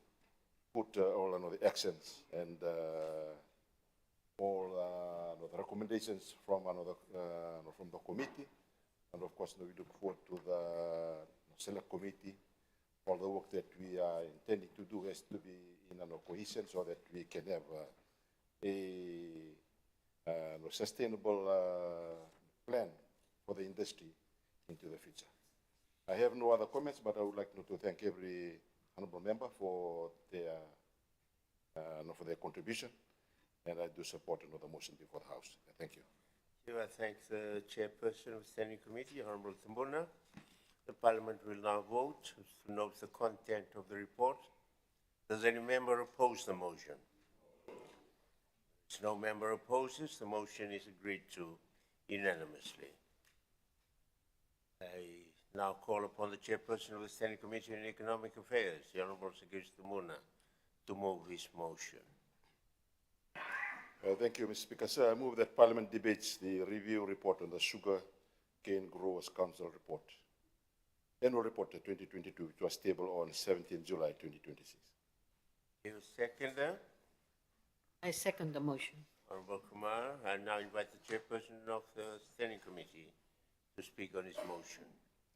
put all the actions and all the recommendations from the committee. And of course, we look forward to the select committee. All the work that we are intending to do has to be in cohesion so that we can have a sustainable plan for the industry into the future. I have no other comments, but I would like to thank every honourable member for their contribution, and I do support another motion before the House. Thank you. I thank the Chairperson of the Standing Committee, Honorable Thumbuna. The Parliament will now vote to note the content of the report. Does any member oppose the motion? If no member opposes, the motion is agreed to unanimously. I now call upon the Chairperson of the Standing Committee on Economic Affairs, the Honorable Sagish Thumbuna, to move his motion. Thank you, Mr. Speaker. Sir, I move that Parliament debates the review report on the Sugar Cane Growers Council report, annual report 2022, which was tabled on 17 July 2026. You seconder? I second the motion. Honorable Kumar, I now invite the Chairperson of the Standing Committee to speak on his motion.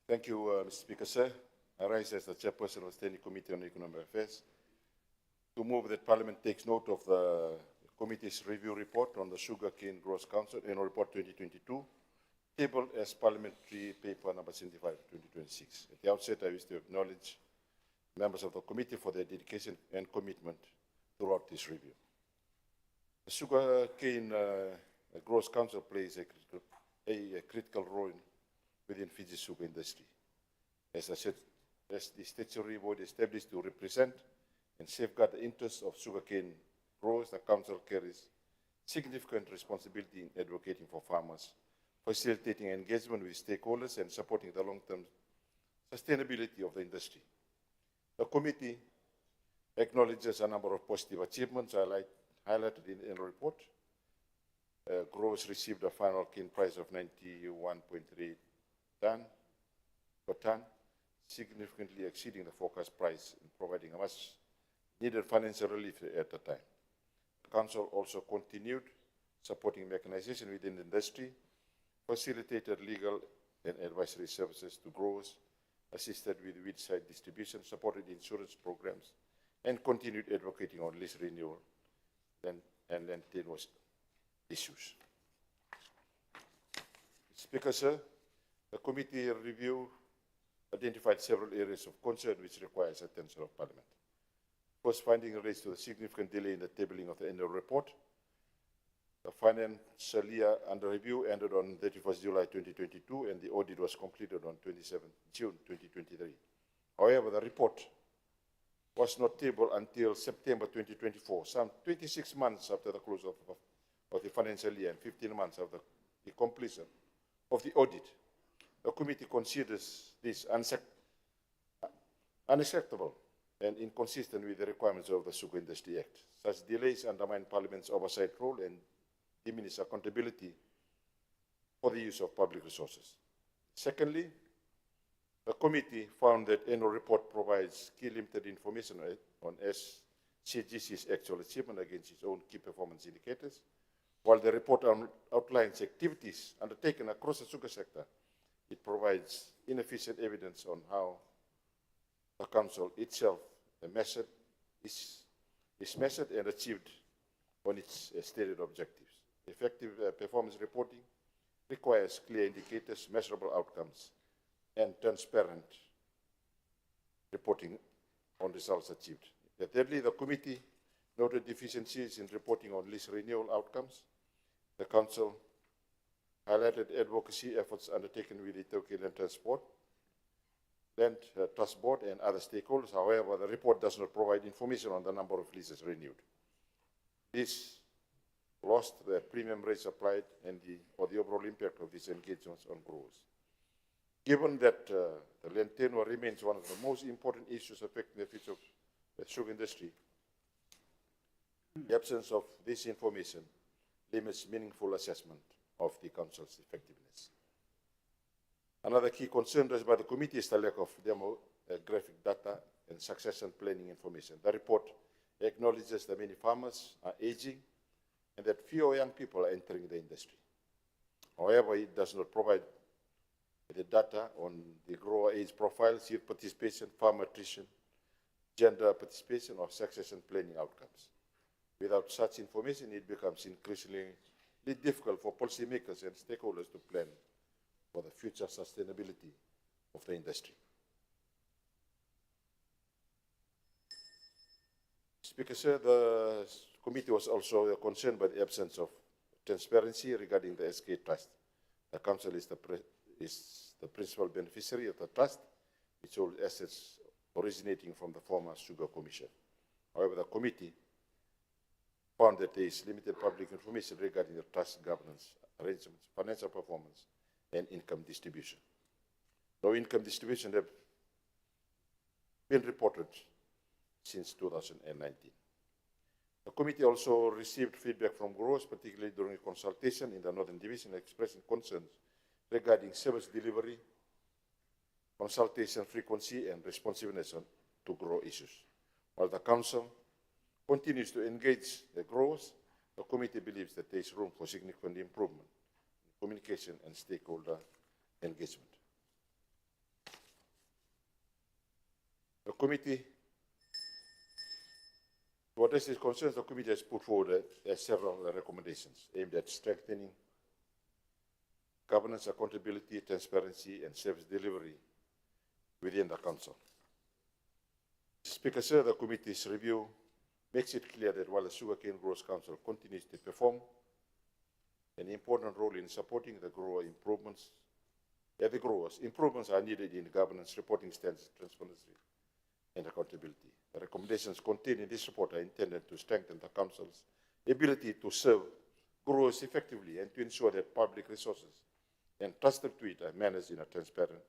Thank you, Mr. Speaker. Sir, I rise as the Chairperson of the Standing Committee on Economic Affairs to move that Parliament takes note of the Committee's review report on the Sugar Cane Growers Council, annual report 2022, tabled as parliamentary paper number 75, 2026. At the outset, I wish to acknowledge members of the committee for their dedication and commitment throughout this review. The Sugar Cane Growers Council plays a critical role within Fiji's sugar industry. As I said, as the statutory body established to represent and safeguard the interests of sugarcane growers, the Council carries significant responsibility in advocating for farmers, facilitating engagement with stakeholders, and supporting the long-term sustainability of the industry. The committee acknowledges a number of positive achievements highlighted in the annual report. Growers received a final cane price of 91.3 per ton, significantly exceeding the forecast price and providing a much needed financial relief at the time. The Council also continued supporting mechanization within the industry, facilitated legal and advisory services to growers, assisted with weed-side distribution, supported insurance programs, and continued advocating on lease renewal and land tenure issues. Speaker, sir, the committee review identified several areas of concern which requires attention of Parliament. First, finding relates to the significant delay in the tabling of the annual report. The financial year under review ended on 31st July 2022, and the audit was completed on 27 June 2023. However, the report was not tabled until September 2024, some 26 months after the close of the financial year and 15 months after the completion of the audit. The committee considers this unacceptable and inconsistent with the requirements of the Sugar Industry Act. Such delays undermine Parliament's oversight role and diminish accountability for the use of public resources. Secondly, the committee found that annual report provides key limited information on SCGC's actual achievement against its own key performance indicators, while the report outlines activities undertaken across the sugar sector. It provides inefficient evidence on how the Council itself is measured and achieved on its stated objectives. Effective performance reporting requires clear indicators, measurable outcomes, and transparent reporting on results achieved. Thirdly, the committee noted deficiencies in reporting on lease renewal outcomes. The Council highlighted advocacy efforts undertaken with the Tauke Land Transport, Land Trust Board, and other stakeholders. However, the report does not provide information on the number of leases renewed. This lost the premium rates applied and or the overall impact of these engagements on growers. Given that the land tenure remains one of the most important issues affecting the future of the sugar industry, the absence of this information limits meaningful assessment of the Council's effectiveness. Another key concern raised by the committee is the lack of demographic data and succession planning information. The report acknowledges that many farmers are aging and that fewer young people are entering the industry. However, it does not provide the data on the grower age profile, seed participation, farm attrition, gender participation, or succession planning outcomes. Without such information, it becomes increasingly difficult for policymakers and stakeholders to plan for the future sustainability of the industry. Speaker, sir, the committee was also concerned by the absence of transparency regarding the SK Trust. The Council is the principal beneficiary of the trust, which holds assets originating from the former Sugar Commission. However, the committee found that there is limited public information regarding the trust governance, arrangements, financial performance, and income distribution. No income distribution have been reported since 2019. The committee also received feedback from growers, particularly during a consultation in the Northern Division, expressing concerns regarding service delivery, consultation frequency, and responsiveness to grower issues. While the Council continues to engage the growers, the committee believes that there is room for significant improvement in communication and stakeholder engagement. The committee, to address these concerns, the committee has put forward several recommendations aimed at strengthening governance, accountability, transparency, and service delivery within the Council. Speaker, sir, the committee's review makes it clear that while the Sugarcane Growers Council continues to perform an important role in supporting the grower improvements, the growers, improvements are needed in governance, reporting standards, transparency, and accountability. The recommendations contained in this report are intended to strengthen the Council's ability to serve growers effectively and to ensure that public resources and trusted to it are managed in a transparent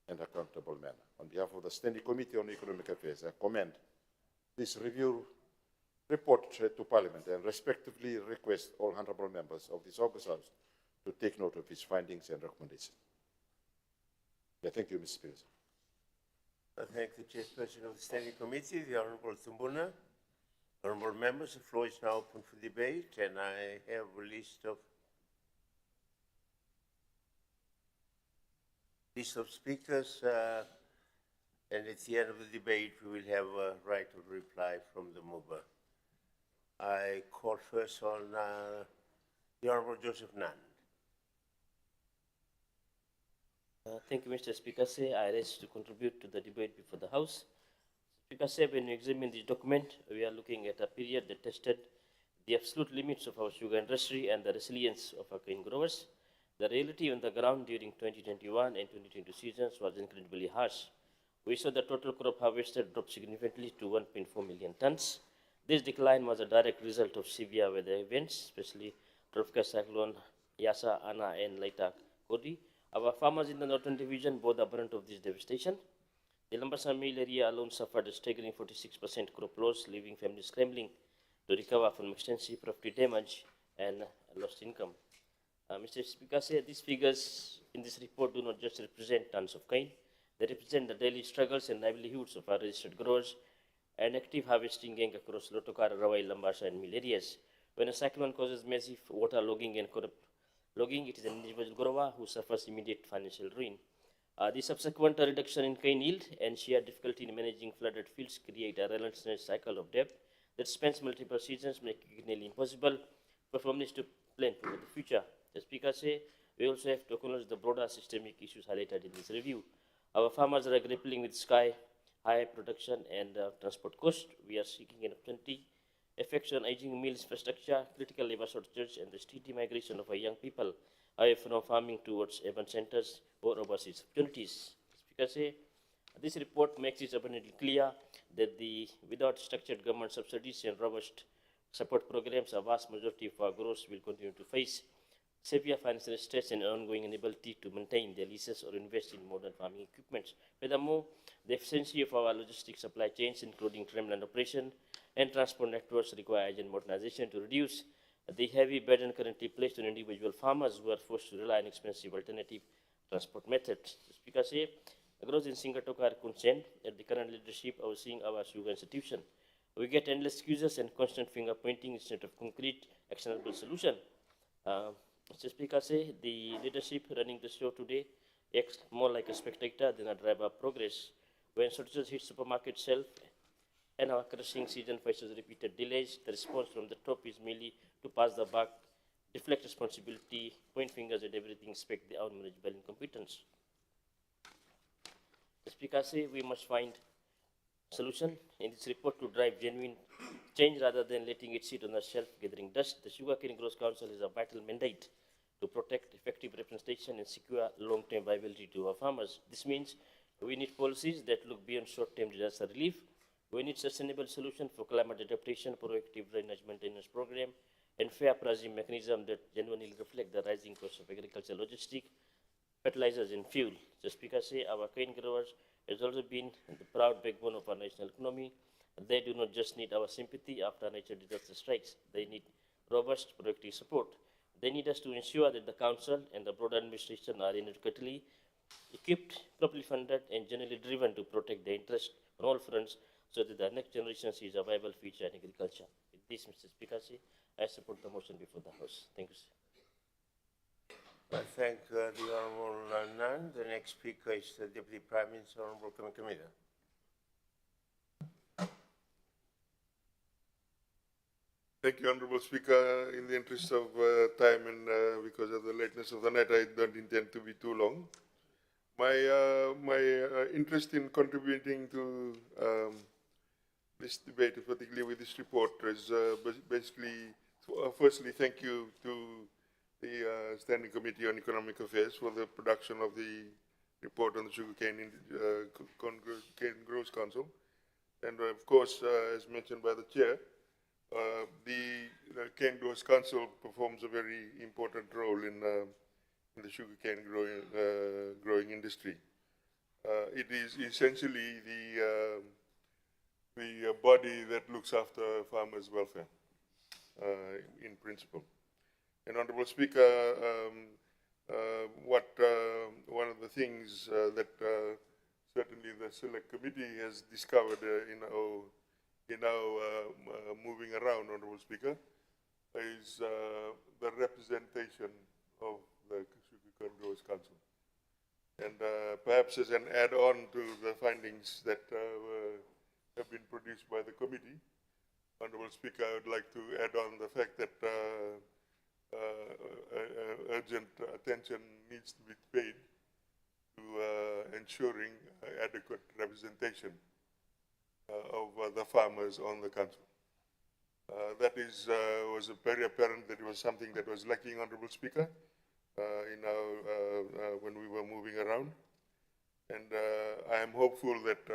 and accountable manner. On behalf of the Standing Committee on Economic Affairs, I commend this review report to Parliament and respectively request all honourable members of this August House to take note of its findings and recommendations. Thank you, Mr. Speaker. I thank the Chairperson of the Standing Committee, the Honourable Thumbuna. Honourable members, the floor is now open for debate, and I have a list of speakers, and at the end of the debate, we will have a right of reply from the mover. I call first on the Honourable Joseph Nand. Thank you, Mr. Speaker. I rise to contribute to the debate before the House. Speaker, when you examine this document, we are looking at a period that tested the absolute limits of our sugar industry and the resilience of our cane growers. The reality on the ground during 2021 and 2022 seasons was incredibly harsh. we saw the total crop harvested drop significantly to 1.4 million tons. This decline was a direct result of severe weather events, especially tropical cyclone Yasa, Ana, and Laita Kodi. Our farmers in the northern division bore the brunt of this devastation. The Lambasan mill area alone suffered a staggering 46% crop loss, leaving families scrambling to recover from extensive property damage and lost income. Mr. Speaker, these figures in this report do not just represent tons of cane, they represent the daily struggles and livelihoods of our registered growers and active harvesting gang across Lotokara, Rawai, Lambasa, and mill areas. When a cyclone causes massive water logging and crop logging, it is an individual grower who suffers immediate financial ruin. The subsequent reduction in cane yield and sheer difficulty in managing flooded fields create a relentless cycle of debt that spans multiple seasons, making it nearly impossible for families to plan for the future. The Speaker says we also have to acknowledge the broader systemic issues highlighted in this review. Our farmers are grappling with sky-high production and transport costs. We are seeking an opportunity, effects on aging mills infrastructure, critical labor shortages, and the steady migration of our young people away from farming towards urban centers or overseas opportunities. Speaker says this report makes it abundantly clear that without structured government subsidies and robust support programs, a vast majority of our growers will continue to face severe financial stress and ongoing inability to maintain their leases or invest in modern farming equipment. Furthermore, the efficiency of our logistic supply chains, including tramland operation and transport networks, require urgent modernization to reduce the heavy burden currently placed on individual farmers who are forced to rely on expensive alternative transport methods. The Speaker says, growth in Singatoka are concerned at the current leadership overseeing our sugar institution. We get endless excuses and constant finger pointing instead of concrete, actionable solution. Mr. Speaker says the leadership running the show today acts more like a spectator than a driver of progress. When shortages hit supermarket shelf and our crushing season faces repeated delays, the response from the top is merely to pass the buck, deflect responsibility, point fingers at everything, expect the unmanageable incompetence. The Speaker says we must find solution in this report to drive genuine change rather than letting it sit on the shelf gathering dust. The Sugarcane Growers Council is a vital mandate to protect effective representation and secure long-term viability to our farmers. This means we need policies that look beyond short-term disaster relief. We need sustainable solutions for climate adaptation, proactive drainage maintenance program, and fair pricing mechanism that genuinely reflect the rising cost of agricultural logistics, fertilizers, and fuel. The Speaker says our cane growers has also been the proud backbone of our national economy. They do not just need our sympathy after nature disaster strikes. They need robust, proactive support. They need us to ensure that the Council and the broader administration are inadequately equipped, properly funded, and generally driven to protect their interests on all fronts so that the next generation sees a viable future in agriculture. With this, Mr. Speaker, I support the motion before the House. Thank you, sir. I thank the Honourable Nan. The next speaker is the Deputy Prime Minister, Honourable Kamida. Thank you, Honourable Speaker. In the interest of time and because of the lateness of the night, I don't intend to be too long. My interest in contributing to this debate, particularly with this report, is basically, firstly, thank you to the Standing Committee on Economic Affairs for the production of the report on the Sugarcane Growers Council. And of course, as mentioned by the Chair, the Cane Growers Council performs a very important role in the sugarcane growing industry. It is essentially the body that looks after farmers' welfare, in principle. And Honourable Speaker, one of the things that certainly the Select Committee has discovered in our moving around, Honourable Speaker, is the representation of the Sugarcane Growers Council. And perhaps as an add-on to the findings that have been produced by the committee, Honourable Speaker, I would like to add on the fact that urgent attention needs to be paid to ensuring adequate representation of the farmers on the council. That was very apparent that it was something that was lacking, Honourable Speaker, when we were moving around. And I am hopeful that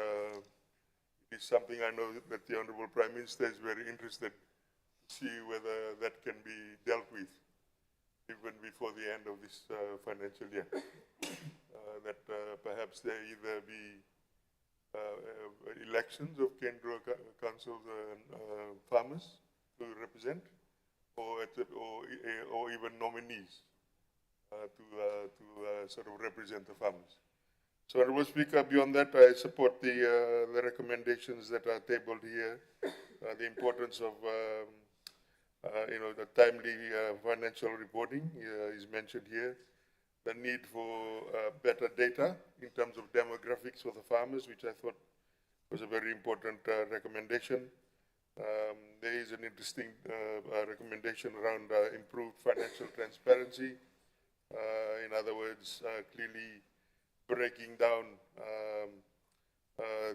it is something I know that the Honorable Prime Minister is very interested to see whether that can be dealt with even before the end of this financial year. That perhaps there either be elections of Kendra councils and farmers to represent, or even nominees to sort of represent the farmers. So, Honorable Speaker, beyond that, I support the recommendations that are tabled here, the importance of the timely financial reporting is mentioned here, the need for better data in terms of demographics for the farmers, which I thought was a very important recommendation. There is an interesting recommendation around improved financial transparency. In other words, clearly breaking down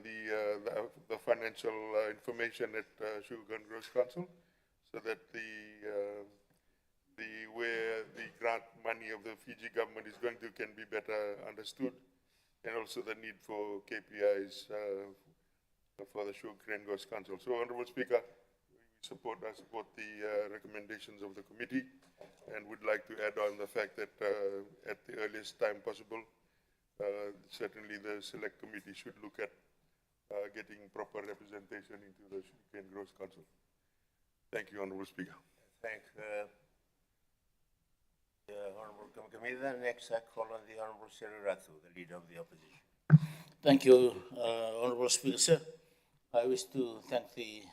the financial information at Sugar and Growers Council, so that where the grant money of the Fiji government is going to can be better understood, and also the need for KPIs for the Sugar and Growers Council. So, Honourable Speaker, I support the recommendations of the committee, and would like to add on the fact that at the earliest time possible, certainly the select committee should look at getting proper representation into the Sugar and Growers Council. Thank you, Honourable Speaker. Thank the Honourable Kamkamida. Next, I call on the Honourable Seriratu, the Leader of the Opposition. Thank you, Honourable Speaker, sir. I wish to thank the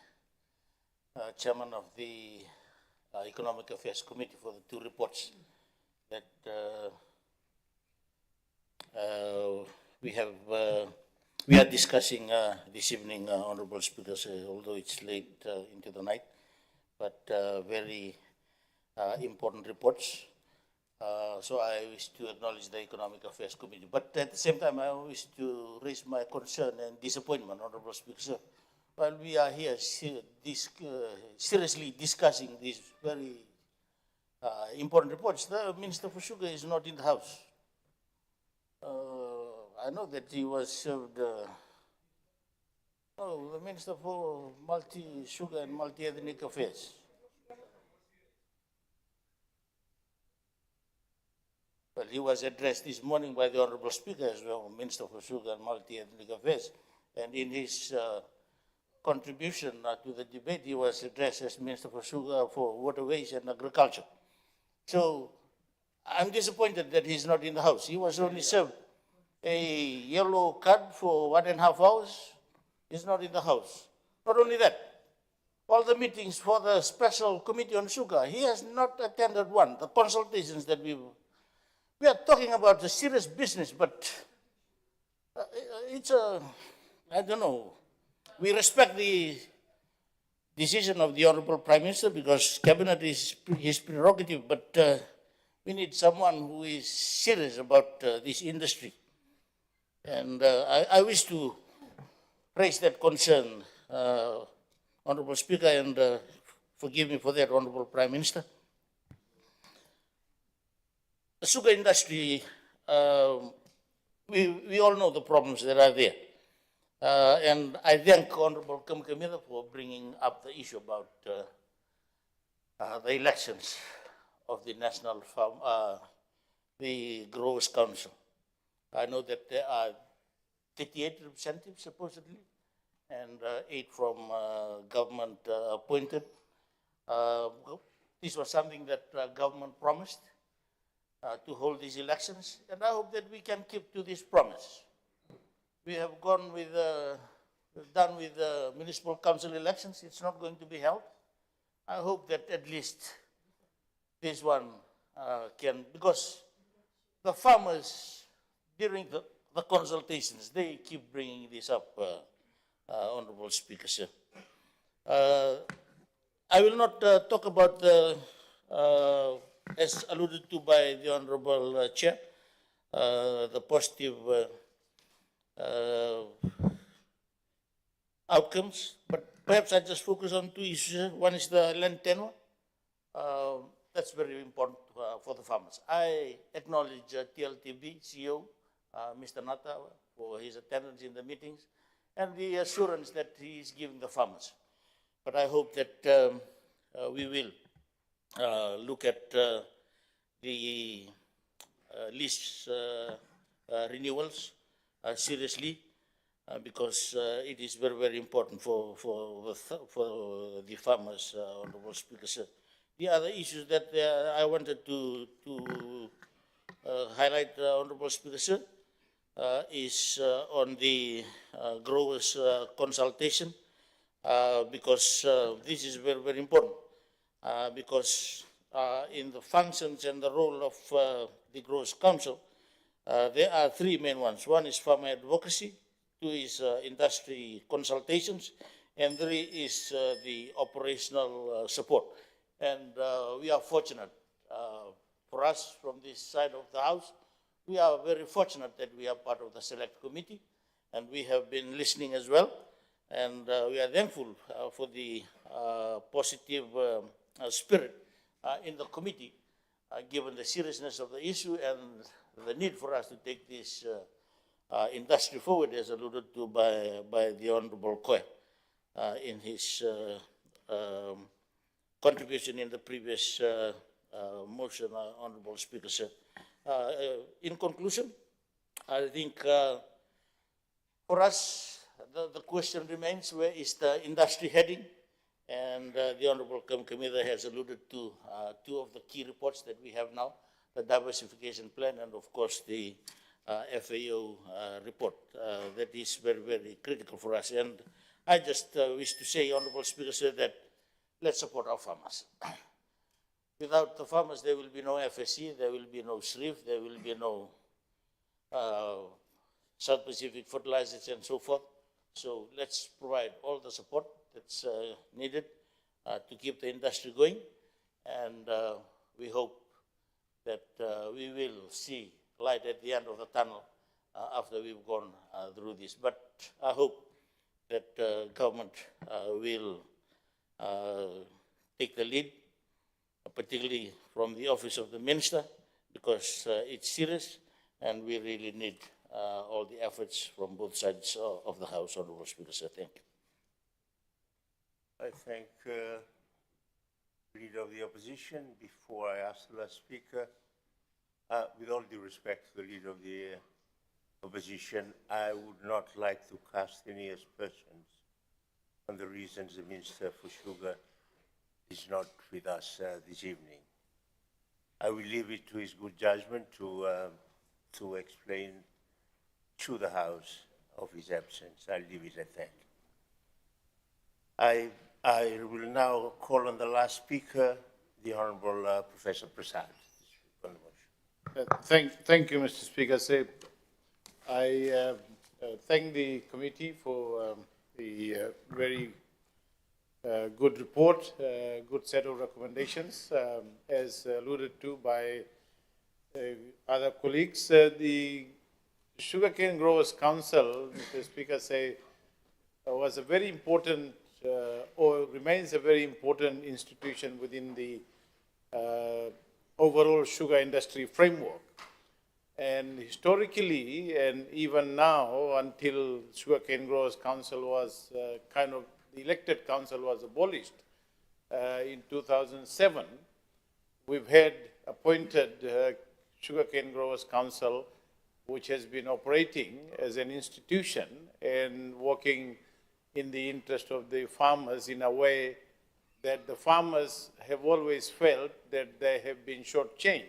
Chairman of the Economic Affairs Committee for the two reports that we are discussing this evening, Honourable Speaker, although it's late into the night, but very important reports. So I wish to acknowledge the Economic Affairs Committee. But at the same time, I wish to raise my concern and disappointment, Honourable Speaker, sir. While we are here seriously discussing these very important reports, the Minister for Sugar is not in the House. I know that he was served, the Minister for Multi-Sugar and Multi-Ethnic Affairs. Well, he was addressed this morning by the Honourable Speaker as well, Minister for Sugar and Multi-Ethnic Affairs. And in his contribution to the debate, he was addressed as Minister for Sugar, for Waterways and Agriculture. So I'm disappointed that he's not in the House. He was only served a yellow card for 1.5 hours. He's not in the House. Not only that, all the meetings for the Special Committee on Sugar, he has not attended one. The consultations that we are talking about the serious business, but it's I don't know. We respect the decision of the Honourable Prime Minister because Cabinet is his prerogative, but we need someone who is serious about this industry. And I wish to raise that concern, Honourable Speaker, and forgive me for that, Honourable Prime Minister. The sugar industry, we all know the problems that are there. And I thank Honourable Kamkamida for bringing up the issue about the elections of the National Farm, the Growers Council. I know that there are 38 representatives supposedly, and 8 from government appointed. This was something that government promised to hold these elections, and I hope that we can keep to this promise. We have gone with, done with municipal council elections. It's not going to be held. I hope that at least this one can, because the farmers, during the consultations, they keep bringing this up, Honourable Speaker, sir. I will not talk about the, as alluded to by the Honourable Chair, the positive outcomes, but perhaps I just focus on 2 issues. One is the land tenure. That's very important for the farmers. I acknowledge TLTB CEO Mr. Nata for his attendance in the meetings and the assurance that he is giving the farmers. But I hope that we will look at the lease renewals seriously because it is very, very important for the farmers, Honorable Speaker, sir. The other issues that I wanted to highlight, Honorable Speaker, sir, is on the growers' consultation because this is very, very important because in the functions and the role of the Growers' Council, there are three main ones. One is farmer advocacy, two is industry consultations, and three is the operational support. And we are fortunate for us from this side of the house. We are very fortunate that we are part of the select committee, and we have been listening as well. And we are thankful for the positive spirit in the committee, given the seriousness of the issue and the need for us to take this industry forward, as alluded to by the Honorable Koe in his contribution in the previous motion, Honorable Speaker, sir. In conclusion, I think for us, the question remains, where is the industry heading? And the Honorable Kamkamida has alluded to two of the key reports that we have now, the diversification plan and, of course, the FAO report. That is very, very critical for us. And I just wish to say, Honorable Speaker, sir, that let's support our farmers. Without the farmers, there will be no FSC, there will be no SRIF, there will be no South Pacific fertilizers and so forth. So let's provide all the support that's needed to keep the industry going. And we hope that we will see light at the end of the tunnel after we've gone through this. But I hope that government will take the lead, particularly from the office of the minister, because it's serious and we really need all the efforts from both sides of the House, Honorable Speaker, sir. Thank you. I thank the Leader of the Opposition. Before I ask the last speaker, with all due respect to the Leader of the Opposition, I would not like to cast any aspersions on the reasons the Minister for Sugar is not with us this evening. I will leave it to his good judgment to explain to the House of his absence. I'll leave it at that. I will now call on the last speaker, the Honorable Professor Prasad. Thank you, Mr. Speaker. I thank the committee for the very good report, good set of recommendations. As alluded to by other colleagues, the Sugarcane Growers Council, Mr. Speaker, was a very important or remains a very important institution within the overall sugar industry framework. And historically, and even now, until Sugarcane Growers Council was the elected council was abolished in 2007, we've had appointed Sugarcane Growers Council, which has been operating as an institution and working in the interest of the farmers in a way that the farmers have always felt that they have been shortchanged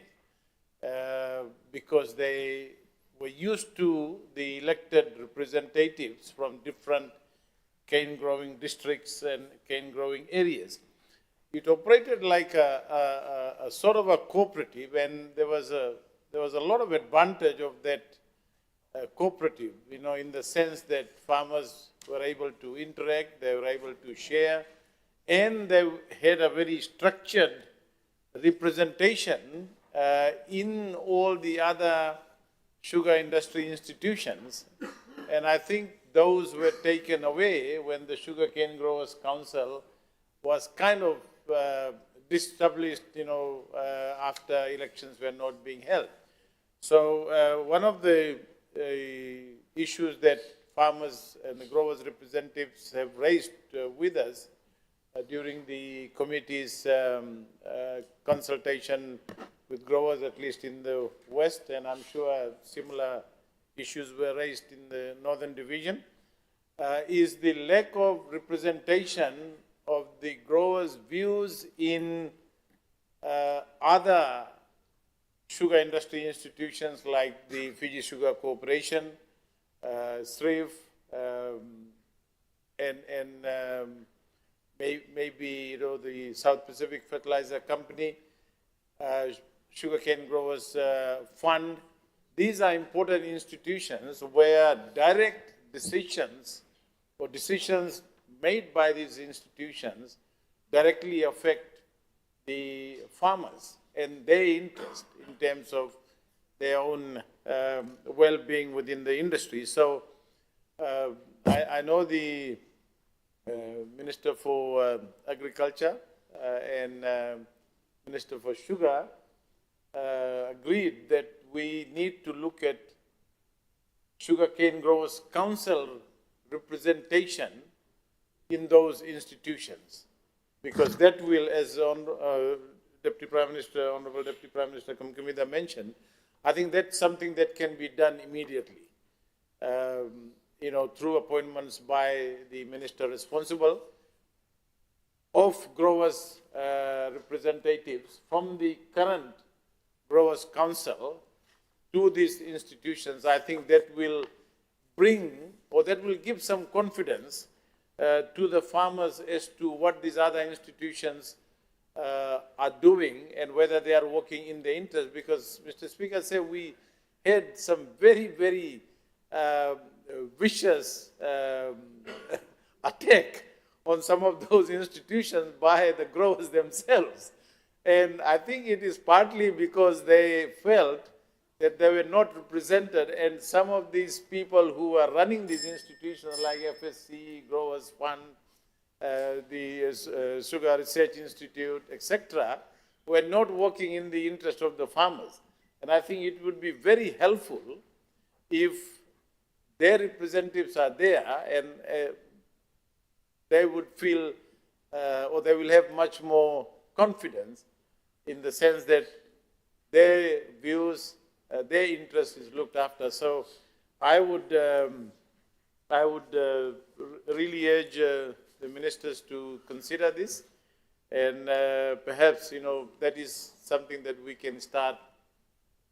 because they were used to the elected representatives from different cane growing districts and cane growing areas. It operated like a sort of a cooperative, and there was a lot of advantage of that cooperative, in the sense that farmers were able to interact, they were able to share, and they had a very structured representation in all the other sugar industry institutions. And I think those were taken away when the Sugarcane Growers Council was kind of established, after elections were not being held. So one of the issues that farmers and the growers representatives have raised with us during the committee's consultation with growers, at least in the West, and I'm sure similar issues were raised in the Northern Division, is the lack of representation of the growers' views in other sugar industry institutions like the Fiji Sugar Corporation, SRIF, maybe the South Pacific Fertilizer Company, Sugarcane Growers Fund. These are important institutions where direct decisions or decisions made by these institutions directly affect the farmers and their interest in terms of their own well-being within the industry. So I know the Minister for Agriculture and Minister for Sugar agreed that we need to look at Sugarcane Growers Council representation in those institutions, because that will, as Deputy Prime Minister, Honorable Deputy Prime Minister Kumkumida mentioned, I think that's something that can be done immediately, through appointments by the minister responsible of growers' representatives from the current Growers' Council to these institutions. I think that will bring, or that will give some confidence to the farmers as to what these other institutions are doing and whether they are working in their interest. Because, Mr. Speaker, said we had some very, very vicious attack on some of those institutions by the growers themselves. And I think it is partly because they felt that they were not represented, and some of these people who are running these institutions like FSC, Growers Fund, the Sugar Research Institute, etc., were not working in the interest of the farmers. And I think it would be very helpful if their representatives are there and they would feel, or they will have much more confidence in the sense that their views, their interest is looked after. So I would really urge the ministers to consider this, and perhaps that is something that we can start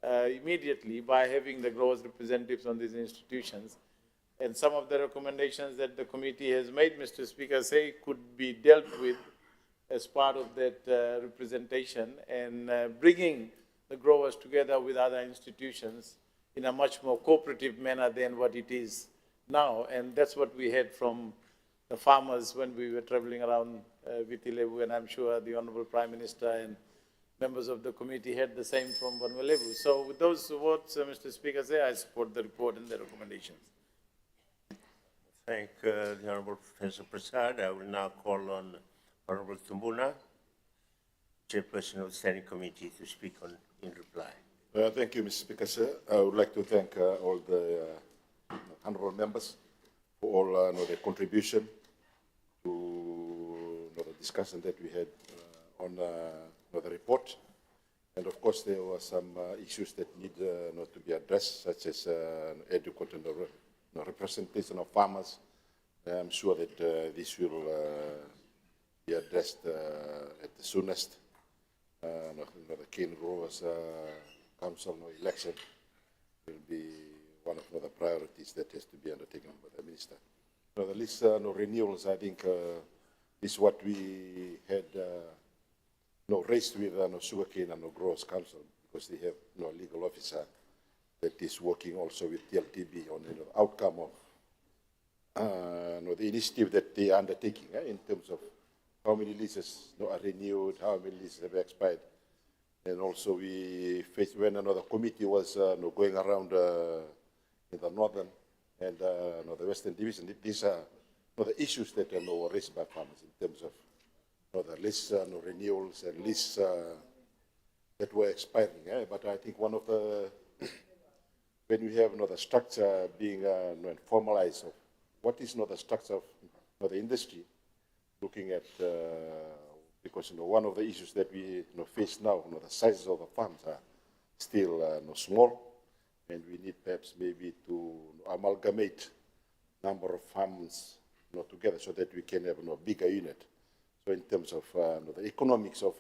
immediately by having the growers' representatives on these institutions. And some of the recommendations that the committee has made, Mr. Speaker, say could be dealt with as part of that representation, and bringing the growers together with other institutions in a much more cooperative manner than what it is now. And that's what we had from the farmers when we were traveling around Viti Levu, and I'm sure the Honorable Prime Minister and members of the committee had the same from Vanua Levu. So with those words, Mr. Speaker, I support the report and the recommendations. Thank the Honorable Professor Prasad. I will now call on Honorable Tumbuna, Chairperson of the Standing Committee, to speak in reply. Thank you, Mr. Speaker, sir. I would like to thank all the honorable members for all their contribution to the discussion that we had on the report. And of course, there were some issues that need to be addressed, such as adequate representation of farmers. I'm sure that this will be addressed at the soonest. The Cane Growers Council election will be one of the priorities that has to be undertaken by the minister. The list renewals, I think, is what we had raised with Sugarcane and Growers Council, because they have a legal officer that is working also with TLTB on the outcome of the initiative that they are undertaking in terms of how many leases are renewed, how many leases have expired. And also we faced when another committee was going around in the northern and the western division. These are the issues that are raised by farmers in terms of the lists, renewals and lists that were expiring. But I think one of the when we have the structure being formalized, of what is the structure of the industry, looking at, because one of the issues that we face now, the sizes of the farms are still small, and we need perhaps maybe to amalgamate number of farms together so that we can have a bigger unit. So in terms of the economics of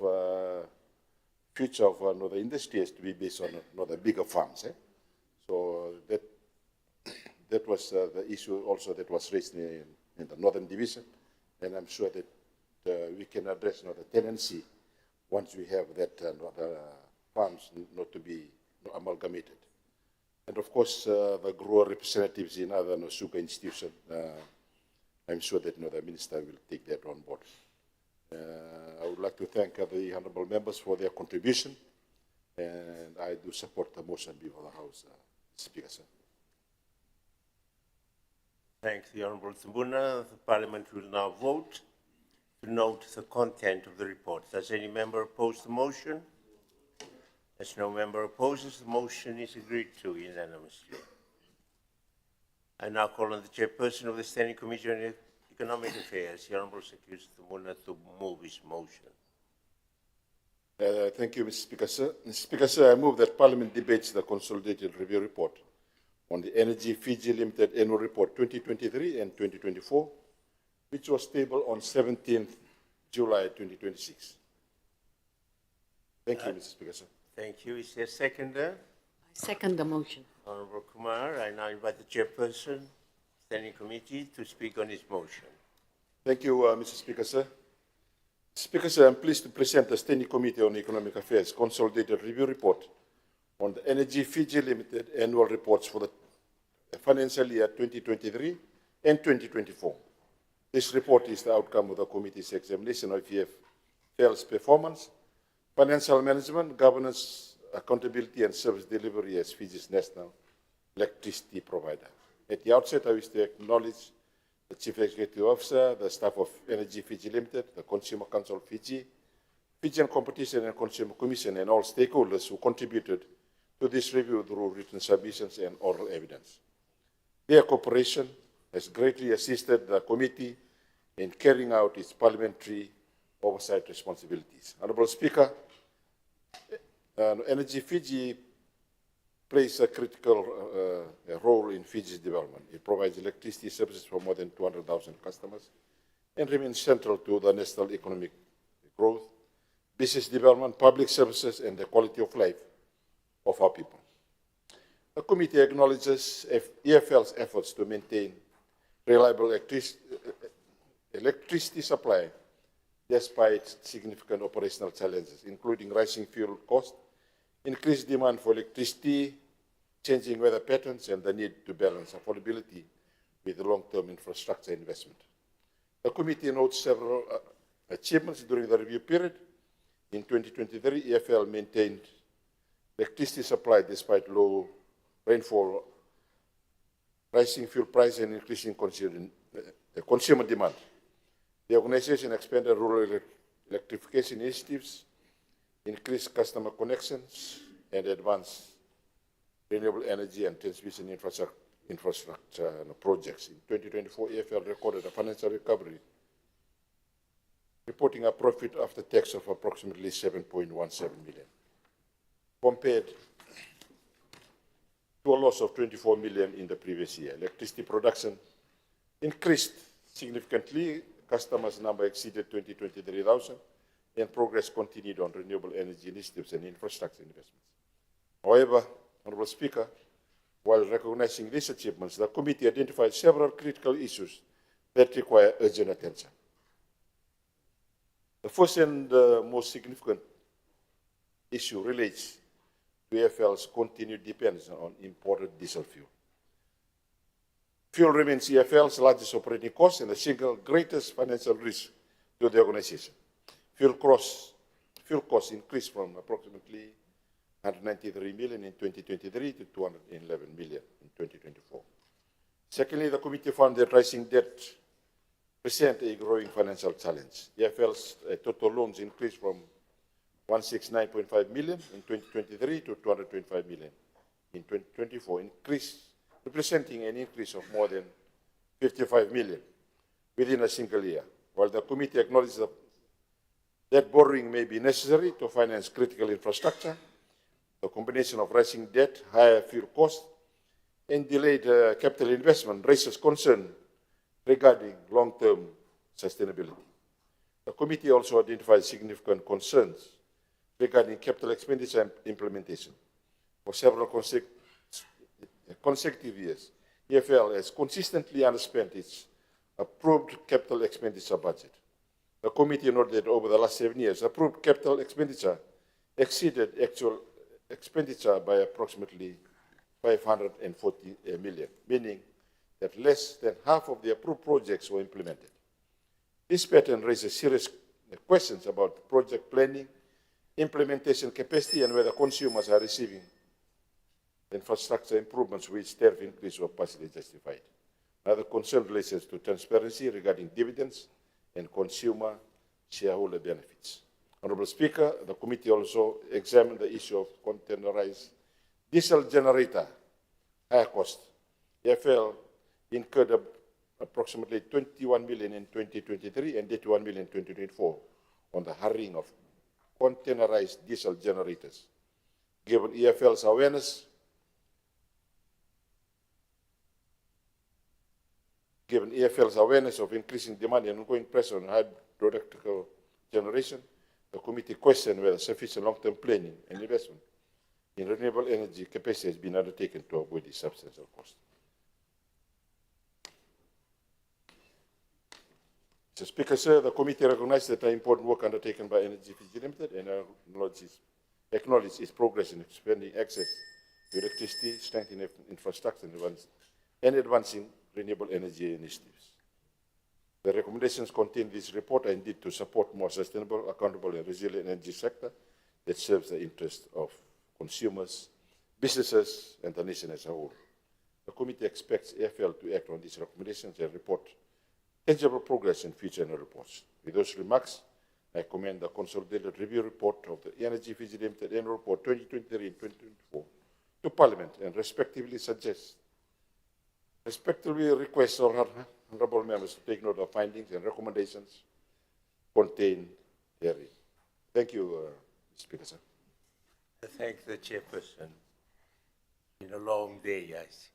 future of the industry has to be based on the bigger farms. So that was the issue also that was raised in the Northern Division, and I'm sure that we can address the tenancy once we have that the farms not to be amalgamated. And of course, the grower representatives in other sugar institutions, I'm sure that the Minister will take that on board. I would like to thank the honourable members for their contribution, and I do support the motion before the House, Speaker, sir. Thanks, the Honourable Tambuna. The Parliament will now vote to note the content of the report. Does any member oppose the motion? As no member opposes, the motion is agreed to unanimously. I now call on the chairperson of the Standing Committee on Economic Affairs, the Honourable Secretary Tambuna, to move his motion. Thank you, Mr. Speaker, sir. Mr. Speaker, sir, I move that Parliament debates the Consolidated Review Report on the Energy Fiji Limited Annual Report 2023 and 2024, which was tabled on 17th July 2026. Thank you, Mr. Speaker, sir. Thank you. Is there a seconder? I second the motion. Honourable Kumar, I now invite the chairperson, Standing Committee, to speak on his motion. Thank you, Mr. Speaker, sir. Speaker, sir, I'm pleased to present the Standing Committee on Economic Affairs Consolidated Review Report on the Energy Fiji Limited Annual Reports for the financial year 2023 and 2024. This report is the outcome of the committee's examination of EFL's performance, financial management, governance, accountability, and service delivery as Fiji's national electricity provider. At the outset, I wish to acknowledge the Chief Executive Officer, the staff of Energy Fiji Limited, the Consumer Council of Fiji, Fijian Competition and Consumer Commission, and all stakeholders who contributed to this review through written submissions and oral evidence. Their cooperation has greatly assisted the committee in carrying out its parliamentary oversight responsibilities. Honourable Speaker, Energy Fiji plays a critical role in Fiji's development. It provides electricity services for more than 200,000 customers and remains central to the national economic growth, business development, public services, and the quality of life of our people. The committee acknowledges EFL's efforts to maintain reliable electricity supply despite significant operational challenges, including rising fuel costs, increased demand for electricity, changing weather patterns, and the need to balance affordability with long-term infrastructure investment. The committee notes several achievements during the review period. In 2023, EFL maintained electricity supply despite low rainfall, rising fuel price, and increasing consumer demand. The organization expanded rural electrification initiatives, increased customer connections, and advanced renewable energy and transmission infrastructure projects. In 2024, EFL recorded a financial recovery, reporting a profit after tax of approximately 7.17 million, compared to a loss of 24 million in the previous year. Electricity production increased significantly. Customers' number exceeded 23,000, and progress continued on renewable energy initiatives and infrastructure investments. However, Honourable Speaker, while recognizing these achievements, the committee identified several critical issues that require urgent attention. The first and most significant issue relates to EFL's continued dependence on imported diesel fuel. Fuel remains EFL's largest operating cost and the single greatest financial risk to the organization. Fuel costs increased from approximately 193 million in 2023 to 211 million in 2024. Secondly, the committee found that rising debt present a growing financial challenge. EFL's total loans increased from 169.5 million in 2023 to 225 million in 2024, representing an increase of more than 55 million within a single year. While the committee acknowledges that borrowing may be necessary to finance critical infrastructure, the combination of rising debt, higher fuel costs, and delayed capital investment raises concern regarding long-term sustainability. The committee also identified significant concerns regarding capital expenditure implementation. For several consecutive years, EFL has consistently underspent its approved capital expenditure budget. The committee noted that over the last 7 years, approved capital expenditure exceeded actual expenditure by approximately 540 million, meaning that less than half of the approved projects were implemented. This pattern raises serious questions about project planning, implementation capacity, and whether consumers are receiving infrastructure improvements which tariff increase were partially justified. Another concern relates to transparency regarding dividends and consumer shareholder benefits. Honorable Speaker, the committee also examined the issue of containerized diesel generator higher cost. EFL incurred approximately 21 million in 2023 and 81 million in 2024 on the hiring of containerized diesel generators. Given EFL's awareness of increasing demand and ongoing pressure on hydroelectrical generation, the committee questioned whether sufficient long-term planning and investment in renewable energy capacity has been undertaken to avoid this substantial cost. Mr. Speaker, sir, the committee recognizes the important work undertaken by Energy Fiji Limited and acknowledges its progress in expanding access to electricity, strengthening infrastructure, and advancing renewable energy initiatives. The recommendations contained in this report are indeed to support more sustainable, accountable, and resilient energy sector that serves the interests of consumers, businesses, and the nation as a whole. The committee expects EFL to act on these recommendations and report tangible progress in future annual reports. With those remarks, I commend the consolidated review report of the Energy Fiji Limited Annual Report 2023 and 2024 to Parliament and respectively request our honourable members to take note of findings and recommendations contained therein. Thank you, Mr. Speaker, sir. I thank the chairperson. It's been a long day, guys.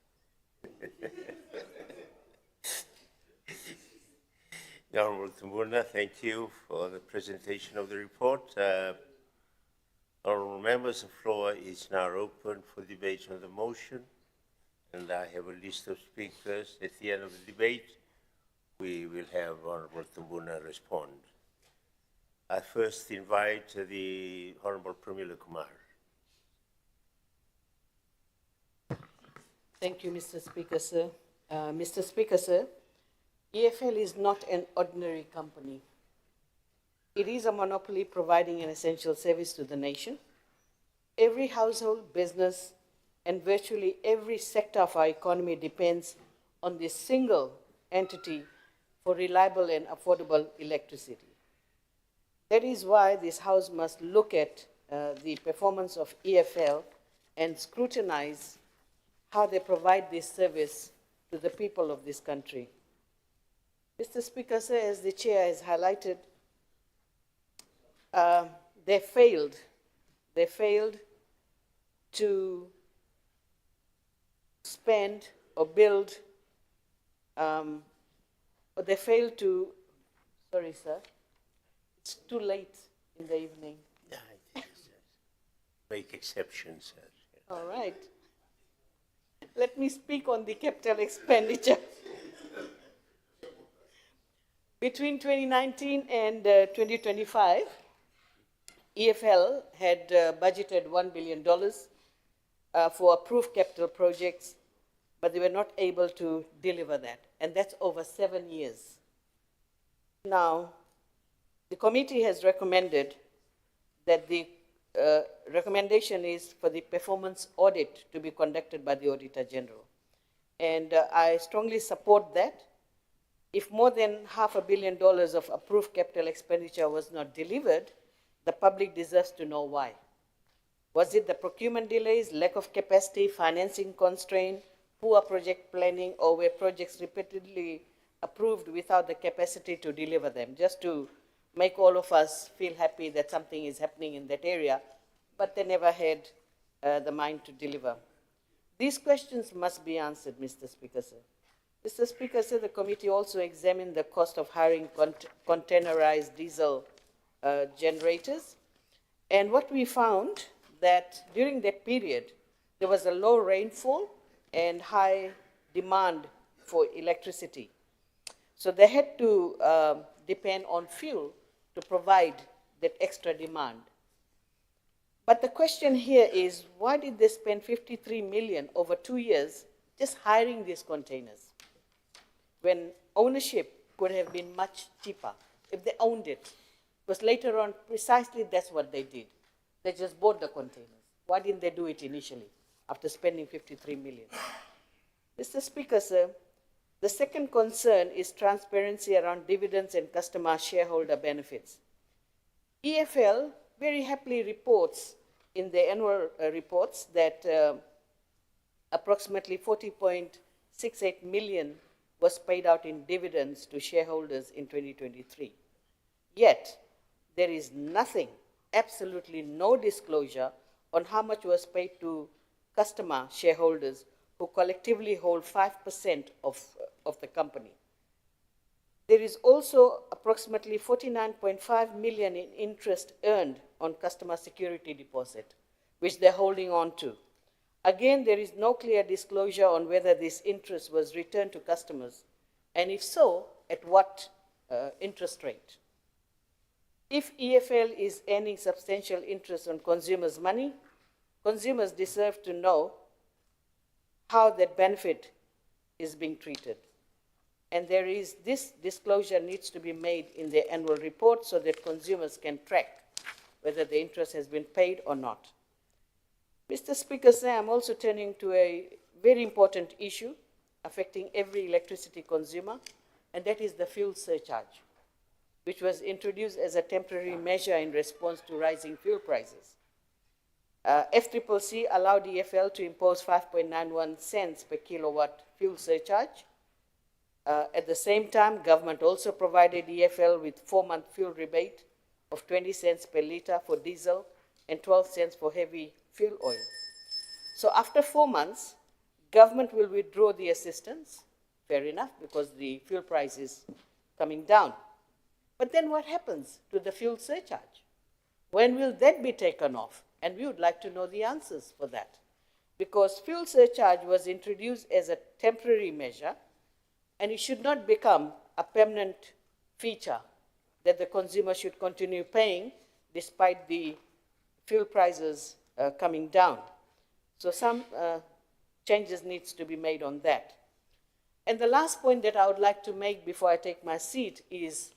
Honourable Tambuna, thank you for the presentation of the report. Honourable members, the floor is now open for debate on the motion, and I have a list of speakers. At the end of the debate, we will have Honourable Tambuna respond. I first invite the Honourable Pramila Kumar. Thank you, Mr. Speaker, sir. Mr. Speaker, sir, EFL is not an ordinary company. It is a monopoly providing an essential service to the nation. Every household, business, and virtually every sector of our economy depends on this single entity for reliable and affordable electricity. That is why this House must look at the performance of EFL and scrutinize how they provide this service to the people of this country. Mr. Speaker, sir, as the chair has highlighted, they failed to spend or build, or they failed to, sorry, sir, it's too late in the evening. Make exceptions, sir. All right. Let me speak on the capital expenditure. Between 2019 and 2025, EFL had budgeted $1 billion for approved capital projects, but they were not able to deliver that, and that's over 7 years. Now, the committee has recommended that the recommendation is for the performance audit to be conducted by the Auditor General. And I strongly support that. If more than $500 million of approved capital expenditure was not delivered, the public deserves to know why. Was it the procurement delays, lack of capacity, financing constraint, poor project planning, or were projects repeatedly approved without the capacity to deliver them? Just to make all of us feel happy that something is happening in that area, but they never had the mind to deliver. These questions must be answered, Mr. Speaker, sir. Mr. Speaker, sir, the committee also examined the cost of hiring containerized diesel generators. And what we found that during that period, there was a low rainfall and high demand for electricity. So they had to depend on fuel to provide that extra demand. But the question here is, why did they spend 53 million over 2 years just hiring these containers, when ownership could have been much cheaper if they owned it? Because later on, precisely that's what they did. They just bought the containers. Why didn't they do it initially, after spending 53 million? Mr. Speaker, sir, the second concern is transparency around dividends and customer shareholder benefits. EFL very happily reports in their annual reports that approximately 40.68 million was paid out in dividends to shareholders in 2023. Yet, there is nothing, absolutely no disclosure on how much was paid to customer shareholders who collectively hold 5% of the company. There is also approximately 49.5 million in interest earned on customer security deposit, which they're holding on to. Again, there is no clear disclosure on whether this interest was returned to customers, and if so, at what interest rate. If EFL is earning substantial interest on consumers' money, consumers deserve to know how that benefit is being treated. And this disclosure needs to be made in the annual report so that consumers can track whether the interest has been paid or not. Mr. Speaker, sir, I'm also turning to a very important issue affecting every electricity consumer, and that is the fuel surcharge, which was introduced as a temporary measure in response to rising fuel prices. FCCC allowed EFL to impose 5.91 cents per kilowatt fuel surcharge. At the same time, government also provided EFL with 4-month fuel rebate of 20 cents per litre for diesel and 12 cents for heavy fuel oil. So after 4 months, government will withdraw the assistance, fair enough, because the fuel price is coming down. But then what happens to the fuel surcharge? When will that be taken off? And we would like to know the answers for that. Because fuel surcharge was introduced as a temporary measure, and it should not become a permanent feature that the consumer should continue paying despite the fuel prices coming down. So some changes needs to be made on that. And the last point that I would like to make before I take my seat is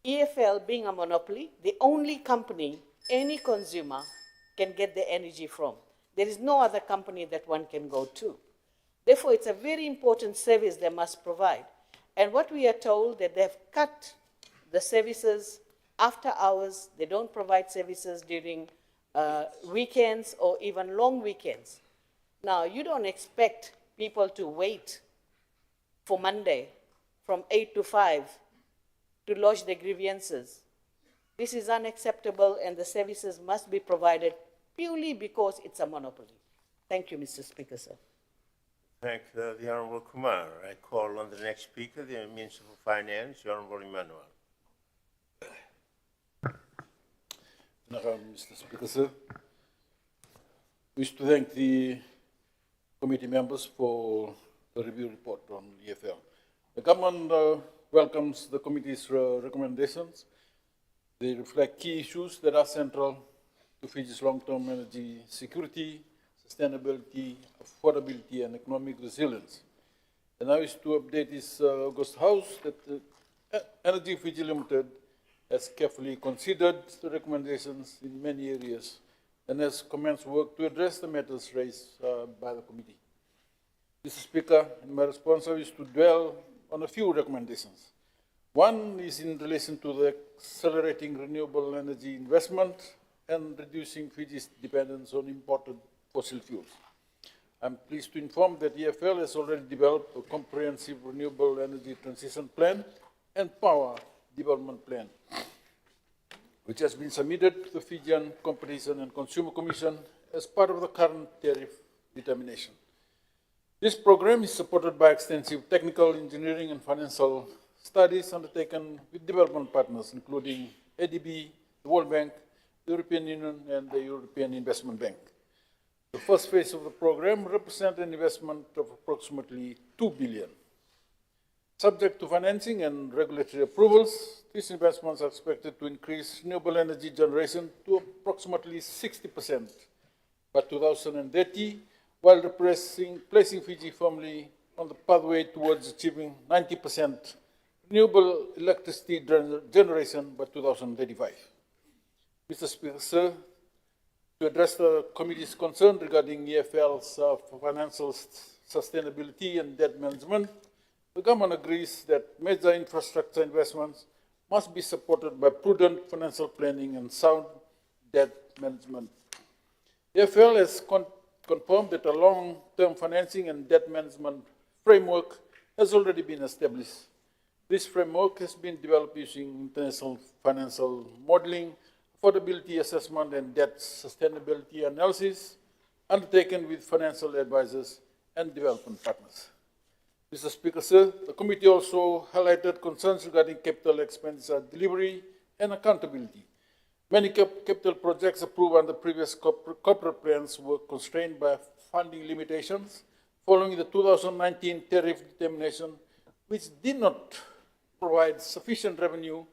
EFL, being a monopoly, the only company any consumer can get the energy from. There is no other company that one can go to. Therefore, it's a very important service they must provide. And what we are told that they've cut the services after hours. They don't provide services during weekends or even long weekends. Now, you don't expect people to wait for Monday from 8 to 5 to lodge their grievances. This is unacceptable, and the services must be provided purely because it's a monopoly. Thank you, Mr. Speaker, sir. Thank the Honourable Kumar. I call on the next speaker, the Minister for Finance, the Honourable Emmanuel. Mr. Speaker, sir. Wish to thank the committee members for the review report on EFL. The government welcomes the committee's recommendations. They reflect key issues that are central to Fiji's long-term energy security, sustainability, affordability, and economic resilience. And I wish to update this August House that Energy Fiji Limited has carefully considered the recommendations in many areas and has commenced work to address the matters raised by the committee. Mr. Speaker, in my response, I wish to dwell on a few recommendations. One is in relation to the accelerating renewable energy investment and reducing Fiji's dependence on imported fossil fuels. I'm pleased to inform that EFL has already developed a comprehensive renewable energy transition plan and power development plan, which has been submitted to the Fijian Competition and Consumer Commission as part of the current tariff determination. This program is supported by extensive technical, engineering, and financial studies undertaken with development partners, including ADB, the World Bank, the European Union, and the European Investment Bank. The first phase of the program represents an investment of approximately $2 billion. Subject to financing and regulatory approvals, these investments are expected to increase renewable energy generation to approximately 60% by 2030, while placing Fiji firmly on the pathway towards achieving 90% renewable electricity generation by 2035. Mr. Speaker, sir, to address the committee's concern regarding EFL's financial sustainability and debt management, the government agrees that major infrastructure investments must be supported by prudent financial planning and sound debt management. EFL has confirmed that a long-term financing and debt management framework has already been established. This framework has been developed using international financial modeling, affordability assessment, and debt sustainability analysis undertaken with financial advisors and development partners. Mr. Speaker, sir, the committee also highlighted concerns regarding capital expenditure delivery and accountability. Many capital projects approved under previous corporate plans were constrained by funding limitations following the 2019 tariff determination, which did not provide sufficient revenue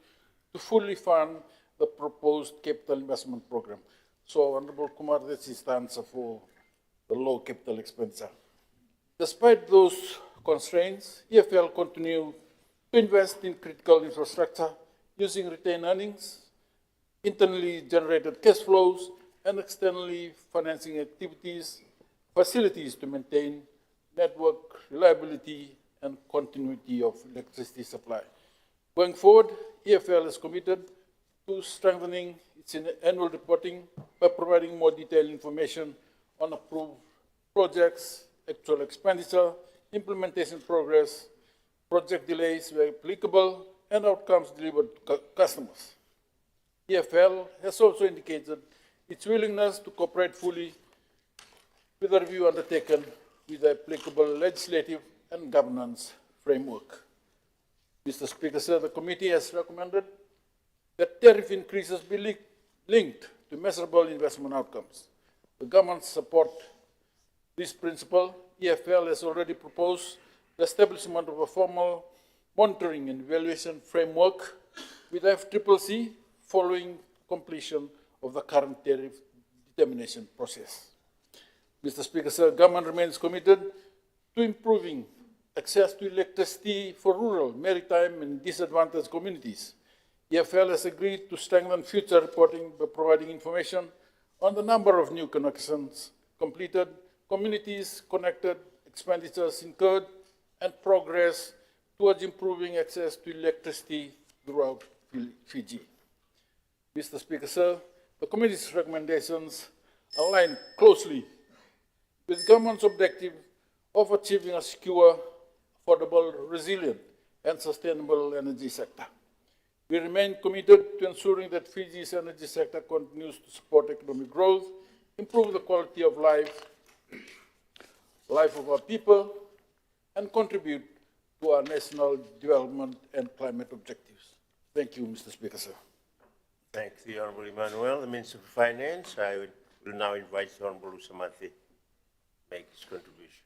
to fully fund the proposed capital investment program. So, Honorable Kumar, this is the answer for the low capital expenditure. Despite those constraints, EFL continued to invest in critical infrastructure using retained earnings, internally generated cash flows, and externally financing facilities to maintain network reliability and continuity of electricity supply. Going forward, EFL is committed to strengthening its annual reporting by providing more detailed information on approved projects, actual expenditure, implementation progress, project delays where applicable, and outcomes delivered to customers. EFL has also indicated its willingness to cooperate fully with the review undertaken with the applicable legislative and governance framework. Mr. Speaker, sir, the committee has recommended that tariff increases be linked to measurable investment outcomes. The government support this principle. EFL has already proposed the establishment of a formal monitoring and evaluation framework with FCCC following completion of the current tariff determination process. Mr. Speaker, sir, government remains committed to improving access to electricity for rural, maritime, and disadvantaged communities. EFL has agreed to strengthen future reporting by providing information on the number of new connections completed, communities connected, expenditures incurred, and progress towards improving access to electricity throughout Fiji. Mr. Speaker, sir, the committee's recommendations align closely with government's objective of achieving a secure, affordable, resilient, and sustainable energy sector. We remain committed to ensuring that Fiji's energy sector continues to support economic growth, improve the quality of life of our people, and contribute to our national development and climate objectives. Thank you, Mr. Speaker, sir. Thank the Honorable Emmanuel, the Minister of Finance. I will now invite the Honorable Usamati to make his contribution.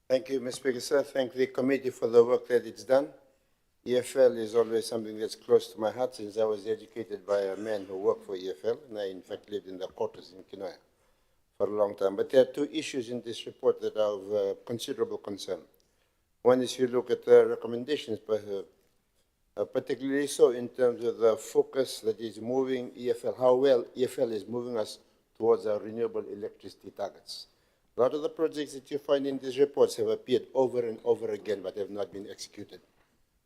Thank you, Mr. Speaker, sir. Thank the committee for the work that it's done. EFL is always something that's close to my heart since I was educated by a man who worked for EFL, and I in fact lived in the quarters in Kinoya for a long time. But there are two issues in this report that are of considerable concern. One is you look at the recommendations, but particularly so in terms of the focus that is moving EFL, how well EFL is moving us towards our renewable electricity targets. A lot of the projects that you find in these reports have appeared over and over again, but have not been executed.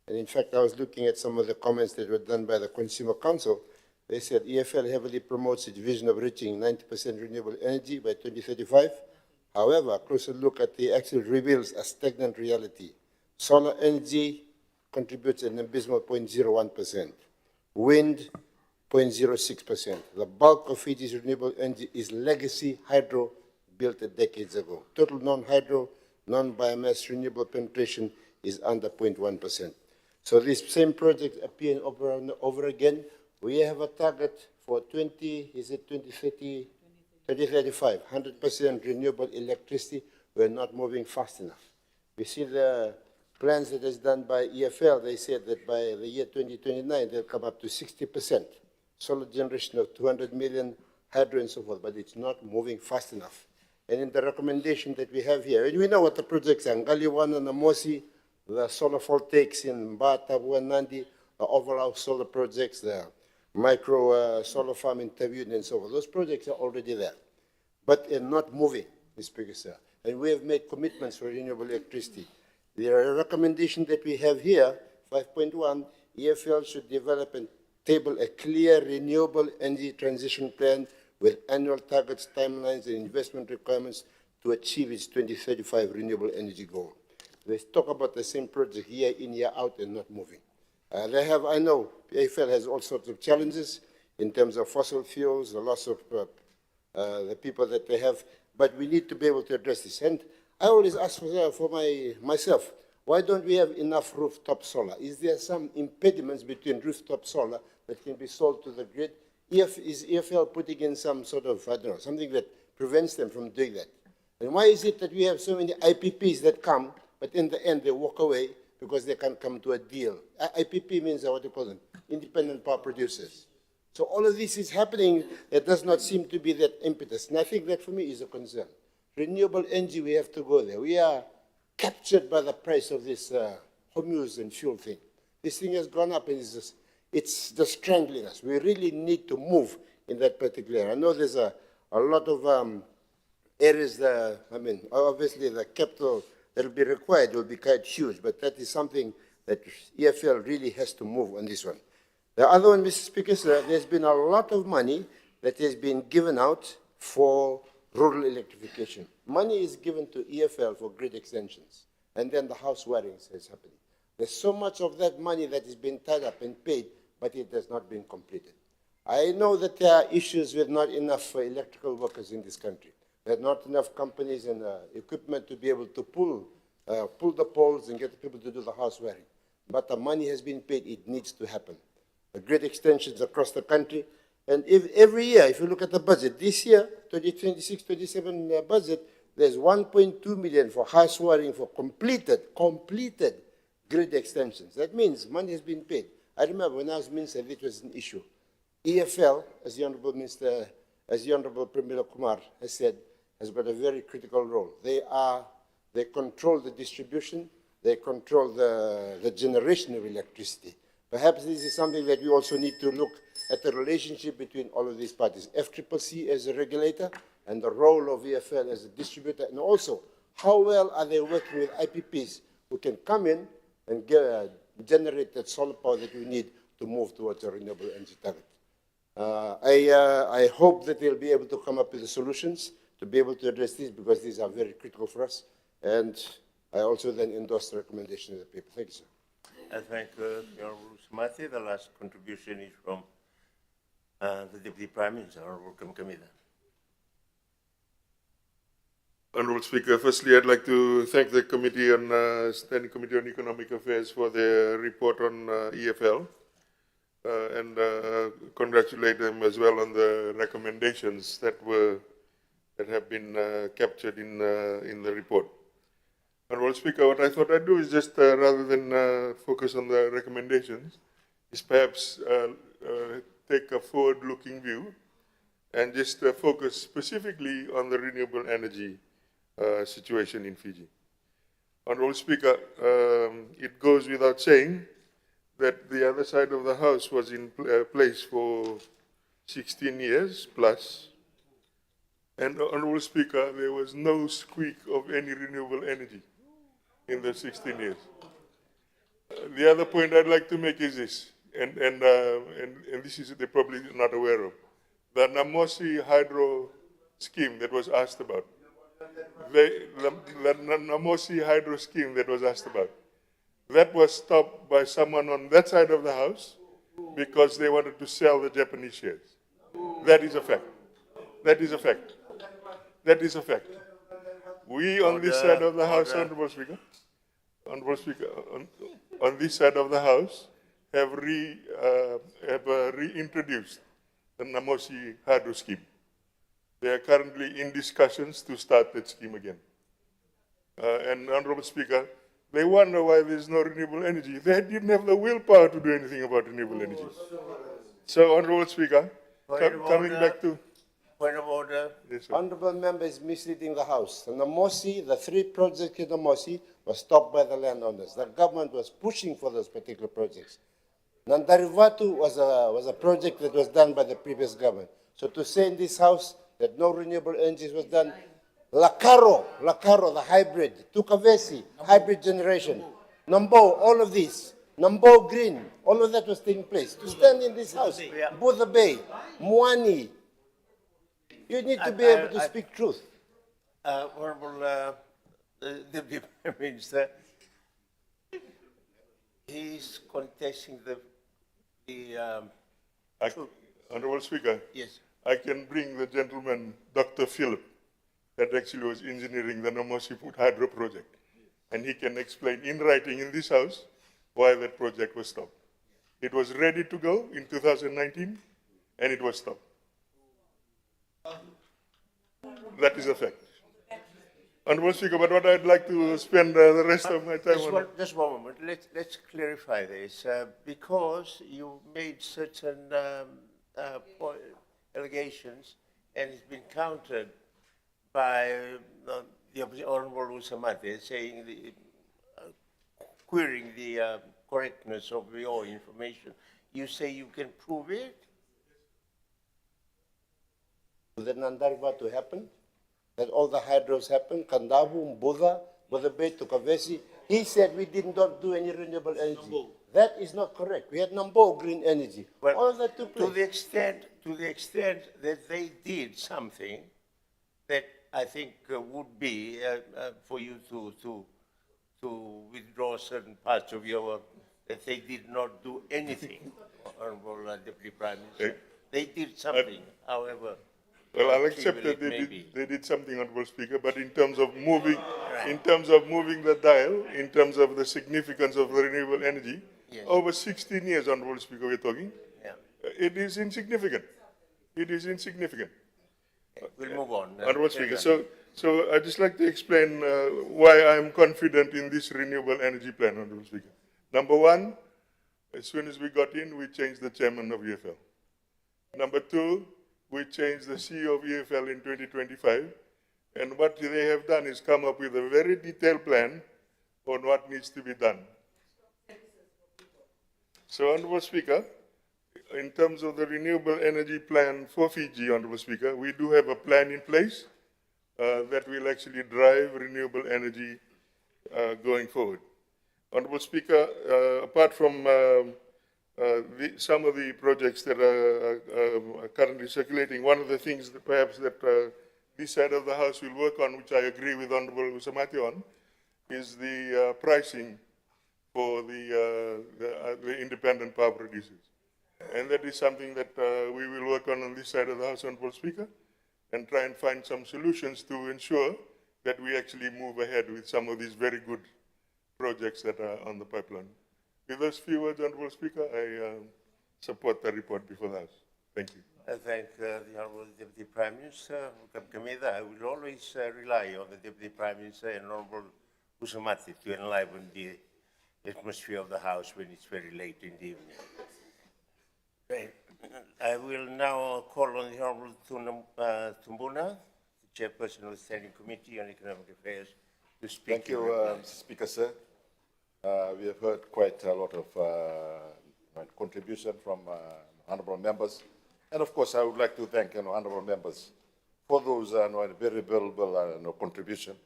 And in fact, I was looking at some of the comments that were done by the Consumer Council. They said EFL heavily promotes its vision of reaching 90% renewable energy by 2035. However, a closer look at the actual reveals a stagnant reality. Solar energy contributes an abysmal 0.01%. Wind, 0.06%. The bulk of Fiji's renewable energy is legacy hydro built decades ago. Total non-hydro, non-biomass renewable penetration is under 0.1%. So these same projects appear over and over again. We have a target for 2035, 100% renewable electricity. We're not moving fast enough. We see the plans that is done by EFL. They said that by the year 2029, they'll come up to 60%. Solar generation of 200 million, hydro and so forth, but it's not moving fast enough. And in the recommendation that we have here, and we know what the projects are, Ngaliwana, Namosi, the solar voltaics in Mbata, Nandi, the overall solar projects, the micro solar farm in Taviun and so forth. Those projects are already there, but they're not moving, Mr. Speaker, sir. And we have made commitments for renewable electricity. The recommendation that we have here, 5.1, EFL should develop and table a clear renewable energy transition plan with annual targets, timelines, and investment requirements to achieve its 2035 renewable energy goal. They talk about the same project year in, year out, and not moving. They have, I know, EFL has all sorts of challenges in terms of fossil fuels, the loss of the people that they have, but we need to be able to address this. And I always ask for myself, why don't we have enough rooftop solar? Is there some impediments between rooftop solar that can be sold to the grid? Is EFL putting in some sort of, I don't know, something that prevents them from doing that? And why is it that we have so many IPPs that come, but in the end they walk away because they can't come to a deal? IPP means what do you call them? Independent power producers. So all of this is happening. There does not seem to be that impetus. And I think that for me is a concern. Renewable energy, we have to go there. We are captured by the price of this hormuz and fuel thing. This thing has gone up and it's just strangling us. We really need to move in that particular area. I know there's a lot of areas that, I mean, obviously the capital that will be required will be quite huge, but that is something that EFL really has to move on this one. The other one, Mr. Speaker, sir, there's been a lot of money that has been given out for rural electrification. Money is given to EFL for grid extensions, and then the house wiring is happening. There's so much of that money that is being tied up and paid, but it has not been completed. I know that there are issues with not enough electrical workers in this country. There are not enough companies and equipment to be able to pull the poles and get people to do the house wiring. But the money has been paid, it needs to happen. The grid extensions across the country. And if every year, if you look at the budget, this year, 2026-27 budget, there's 1.2 million for house wiring for completed grid extensions. That means money has been paid. I remember when I was minister, it was an issue. EFL, as the Honorable Minister, as the Honorable Premier Kumar has said, has got a very critical role. They control the distribution, they control the generation of electricity. Perhaps this is something that we also need to look at the relationship between all of these parties. FCCC as a regulator and the role of EFL as a distributor, and also how well are they working with IPPs who can come in and generate that solar power that we need to move towards a renewable energy target. I hope that they'll be able to come up with the solutions to be able to address these, because these are very critical for us. And I also then endorse the recommendation of the paper. Thank you, sir. I thank the Honorable Samathi. The last contribution is from the Deputy Prime Minister, Honorable Kamkamida. Honorable Speaker, firstly, I'd like to thank the Committee on Standing Committee on Economic Affairs for their report on EFL, and congratulate them as well on the recommendations that have been captured in the report. Honorable Speaker, what I thought I'd do is just rather than focus on the recommendations, is perhaps take a forward-looking view and just focus specifically on the renewable energy situation in Fiji. Honorable Speaker, it goes without saying that the other side of the house was in place for 16 years plus, and Honorable Speaker, there was no squeak of any renewable energy in the 16 years. The other point I'd like to make is this. and this is they're probably not aware of, the Namosi hydro scheme that was asked about. The Namosi hydro scheme that was asked about, that was stopped by someone on that side of the house because they wanted to sell the Japanese shares. That is a fact. That is a fact. That is a fact. We on this side of the house, Honorable Speaker, on this side of the house have reintroduced the Namosi hydro scheme. They are currently in discussions to start that scheme again. And Honorable Speaker, they wonder why there's no renewable energy. They didn't have the willpower to do anything about renewable energy. So, Honorable Speaker, coming back to... Point of order. Yes, sir. Honorable member is misleading the House. The Namosi, the 3 projects in Namosi were stopped by the landowners. The government was pushing for those particular projects. Nandarivatu was a project that was done by the previous government. So to say in this House that no renewable energy was done, Lakaro, the hybrid, Tukavesi, hybrid generation, Nambo, all of this, Nambo Green, all of that was taking place. To stand in this House, Buddha Bay, Mwani, you need to be able to speak truth. Honorable Deputy Prime Minister, he's contesting Honorable Speaker, yes. I can bring the gentleman, Dr. Philip, that actually was engineering the Namosi hydro project. And he can explain in writing in this House why that project was stopped. It was ready to go in 2019, and it was stopped. That is a fact. Honorable Speaker, but what I'd like to spend the rest of my time on... Just one moment. Let's clarify this. Because you made certain allegations, and it's been countered by the Honorable Usamate saying, querying the correctness of your information. You say you can prove it? The Nandarva to happen, that all the hydros happened, Kandavu, Buddha, Buddha Bay, Tukavesi. He said we did not do any renewable energy. That is not correct. We had Nambo green energy. Well, all of that took place. To the extent that they did something that I think would be for you to withdraw certain parts of your work, that they did not do anything, Honorable Deputy Prime Minister. They did something, however. Well, I'll accept that they did something, Honorable Speaker, but in terms of moving, the dial, in terms of the significance of renewable energy, over 16 years, Honorable Speaker, we're talking, it is insignificant. It is insignificant. We'll move on. Honorable Speaker, so I'd just like to explain why I'm confident in this renewable energy plan, Honorable Speaker. Number one, as soon as we got in, we changed the chairman of EFL. Number two, we changed the CEO of EFL in 2025, and what they have done is come up with a very detailed plan on what needs to be done. So, Honorable Speaker, in terms of the renewable energy plan for Fiji, Honorable Speaker, we do have a plan in place that will actually drive renewable energy going forward. Honorable Speaker, apart from some of the projects that are currently circulating, one of the things that perhaps that this side of the House will work on, which I agree with Honorable Usamati on, is the pricing for the independent power producers. And that is something that we will work on this side of the House, Honorable Speaker, and try and find some solutions to ensure that we actually move ahead with some of these very good projects that are on the pipeline. With those few words, Honorable Speaker, I support the report before the House. Thank you. I thank the Honorable Deputy Prime Minister, Kameda. I will always rely on the Deputy Prime Minister and Honorable Usamati to enliven the atmosphere of the House when it's very late in the evening. Right. I will now call on the Honorable Tumbuna, the Chairperson of the Standing Committee on Economic Affairs, to speak. Thank you, Mr. Speaker, sir. We have heard quite a lot of contribution from honourable members. And of course, I would like to thank honourable members for those very valuable contribution,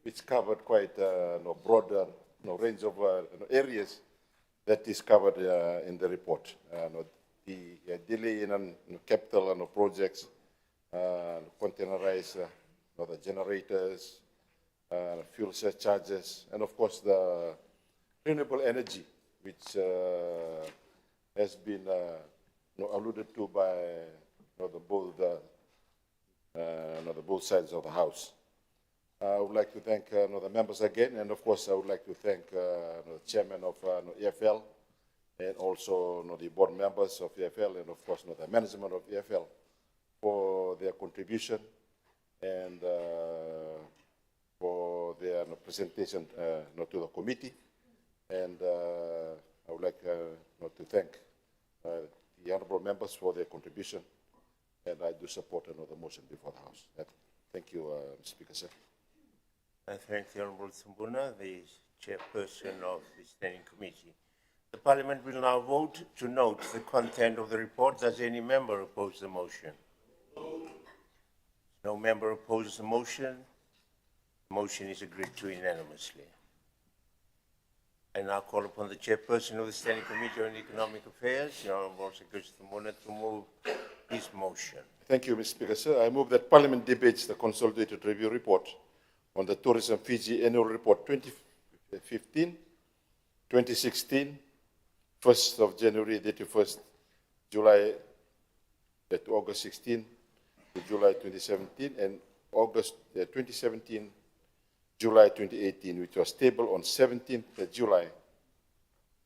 which covered quite a broader range of areas that is covered in the report. The delay in capital and projects, containerize the generators, fuel surcharges, and of course the renewable energy, which has been alluded to by both sides of the House. I would like to thank the members again, and of course I would like to thank the chairman of EFL, and also the board members of EFL, and of course the management of EFL for their contribution and for their presentation to the committee. And I would like to thank the honourable members for their contribution, and I do support another motion before the House. Thank you, Mr. Speaker, sir. I thank the Honourable Sambuna, the chairperson of the Standing Committee. The Parliament will now vote to note the content of the report. Does any member oppose the motion? No member opposes the motion. The motion is agreed to unanimously. I now call upon the chairperson of the Standing Committee on Economic Affairs, the Honourable Secretary Sambuna, to move his motion. Thank you, Mr. Speaker, sir. I move that Parliament debates the Consolidated Review Report on the Tourism Fiji Annual Report 2015, 2016, 1st of January, 31st July to August 16 to July 2017, and August 2017, July 2018, which was tabled on 17th July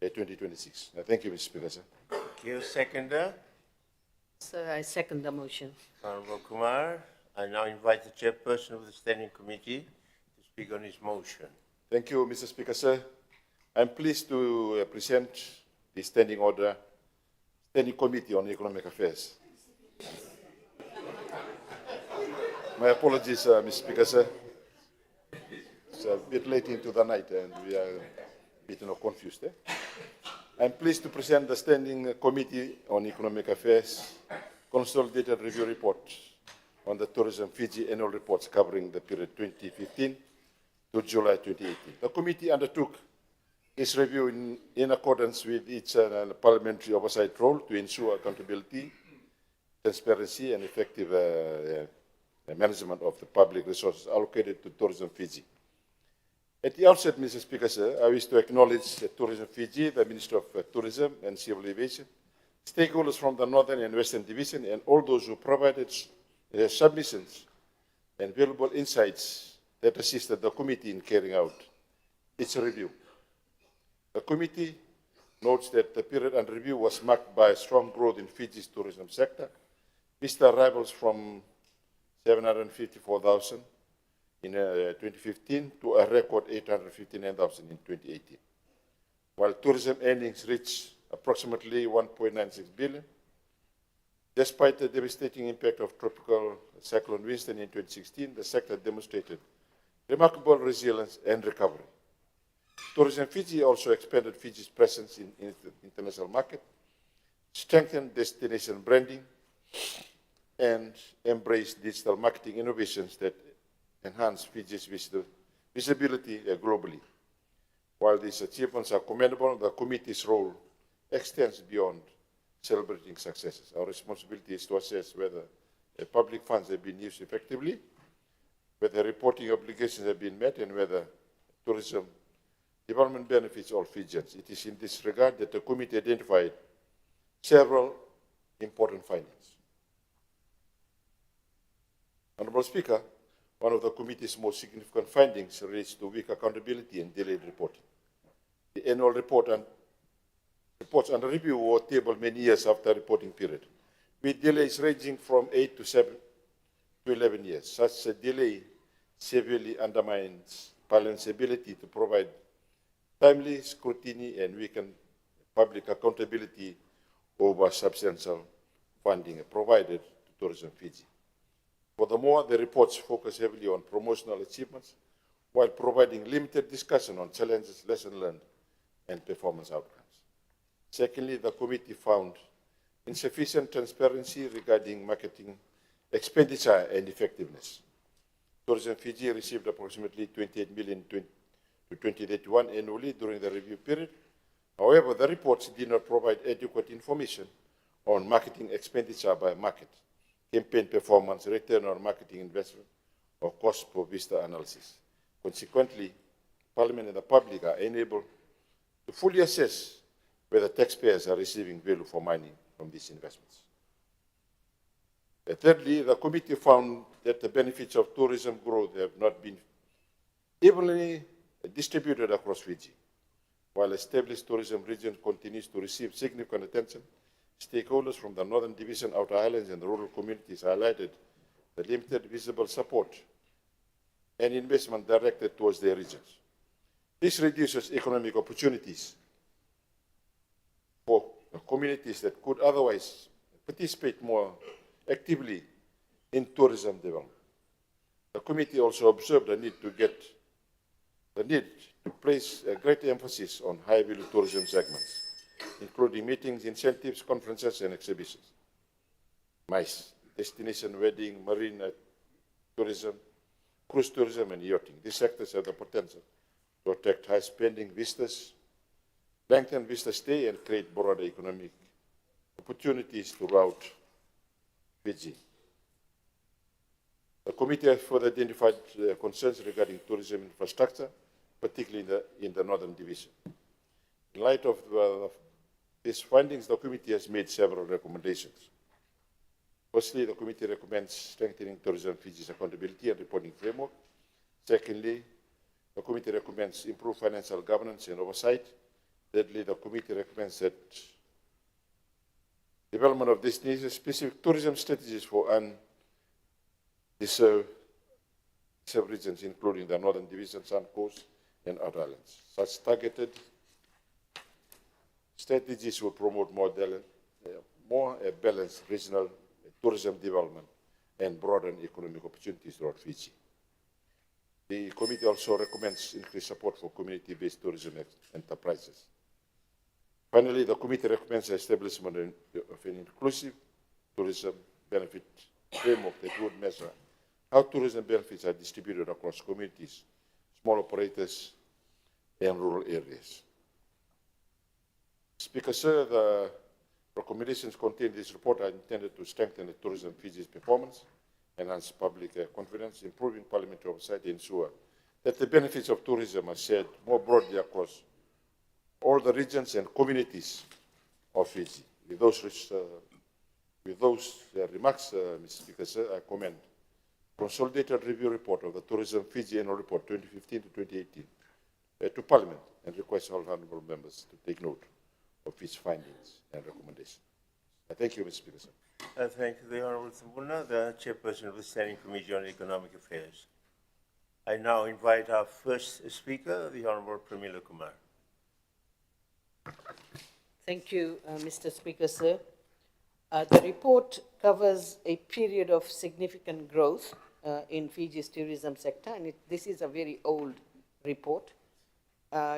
2026. Thank you, Mr. Speaker, sir. Thank you. Seconder? Sir, I second the motion. Honourable Kumar, I now invite the chairperson of the Standing Committee to speak on his motion. Thank you, Mr. Speaker, sir. I'm pleased to present the Standing Order, Standing Committee on Economic Affairs. My apologies, Mr. Speaker, sir. It's a bit late into the night and we are a bit confused. I'm pleased to present the Standing Committee on Economic Affairs Consolidated Review Report on the Tourism Fiji Annual Reports covering the period 2015 to July 2018. The committee undertook its review in accordance with its parliamentary oversight role to ensure accountability, transparency, and effective management of the public resources allocated to Tourism Fiji. At the outset, Mr. Speaker, sir, I wish to acknowledge Tourism Fiji, the Minister of Tourism and Civil Aviation, stakeholders from the Northern and Western Division, and all those who provided submissions and valuable insights that assisted the committee in carrying out its review. The committee notes that the period under review was marked by strong growth in Fiji's tourism sector, visitor arrivals from 754,000 in 2015 to a record 859,000 in 2018, while tourism earnings reached approximately 1.96 billion. Despite the devastating impact of Tropical Cyclone Winston in 2016, the sector demonstrated remarkable resilience and recovery. Tourism Fiji also expanded Fiji's presence in the international market, strengthened destination branding, and embraced digital marketing innovations that enhance Fiji's visibility globally. While these achievements are commendable, the committee's role extends beyond celebrating successes. Our responsibility is to assess whether public funds have been used effectively, whether reporting obligations have been met, and whether tourism development benefits all Fijians. It is in this regard that the committee identified several important findings. Honourable Speaker, one of the committee's most significant findings relates to weak accountability and delayed reporting. The annual reports under review were tabled many years after the reporting period, with delays ranging from 8 to 7 to 11 years. Such a delay severely undermines Parliament's ability to provide timely scrutiny and weaken public accountability over substantial funding provided to Tourism Fiji. Furthermore, the reports focus heavily on promotional achievements while providing limited discussion on challenges, lessons learned, and performance outcomes. Secondly, the committee found insufficient transparency regarding marketing expenditure and effectiveness. Tourism Fiji received approximately 28 million to 2031 annually during the review period. However, the reports did not provide adequate information on marketing expenditure by market, campaign performance, return on marketing investment, or cost per vista analysis. Consequently, Parliament and the public are unable to fully assess whether taxpayers are receiving value for money from these investments. Thirdly, the committee found that the benefits of tourism growth have not been evenly distributed across Fiji. While established tourism region continues to receive significant attention, stakeholders from the Northern Division, Outer Islands, and the rural communities highlighted the limited visible support and investment directed towards their regions. This reduces economic opportunities for communities that could otherwise participate more actively in tourism development. The committee also observed the need to place a great emphasis on high-value tourism segments, including meetings, incentives, conferences, and exhibitions. MICE, destination wedding, marine tourism, cruise tourism, and yachting. These sectors have the potential to attract high-spending visitors, lengthen visitor stay, and create broader economic opportunities throughout Fiji. The committee has further identified concerns regarding tourism infrastructure, particularly in the Northern Division. In light of these findings, the committee has made several recommendations. Firstly, the committee recommends strengthening Tourism Fiji's accountability and reporting framework. Secondly, the committee recommends improved financial governance and oversight. Thirdly, the committee recommends that development of destinations specific tourism strategies for undeserved regions, including the Northern Division, Sun Coast, and Outer Islands. Such targeted strategies will promote more balanced regional tourism development and broaden economic opportunities throughout Fiji. The committee also recommends increased support for community-based tourism enterprises. Finally, the committee recommends the establishment of an inclusive tourism benefit framework that would measure how tourism benefits are distributed across communities, small operators, and rural areas. Speaker, sir, the recommendations contained in this report are intended to strengthen the tourism Fiji's performance, enhance public confidence, improving parliamentary oversight, and ensure that the benefits of tourism are shared more broadly across all the regions and communities of Fiji. With those remarks, Mr. Speaker, sir, I commend Consolidated Review Report of the Tourism Fiji Annual Report 2015 to 2018 to Parliament and request all honourable members to take note of its findings and recommendations. I thank you, Mr. Speaker, sir. I thank the Honourable Sabuna, the Chairperson of the Standing Committee on Economic Affairs. I now invite our first speaker, the Honourable Pramila Kumar. Thank you, Mr. Speaker, sir. The report covers a period of significant growth in Fiji's tourism sector, and this is a very old report,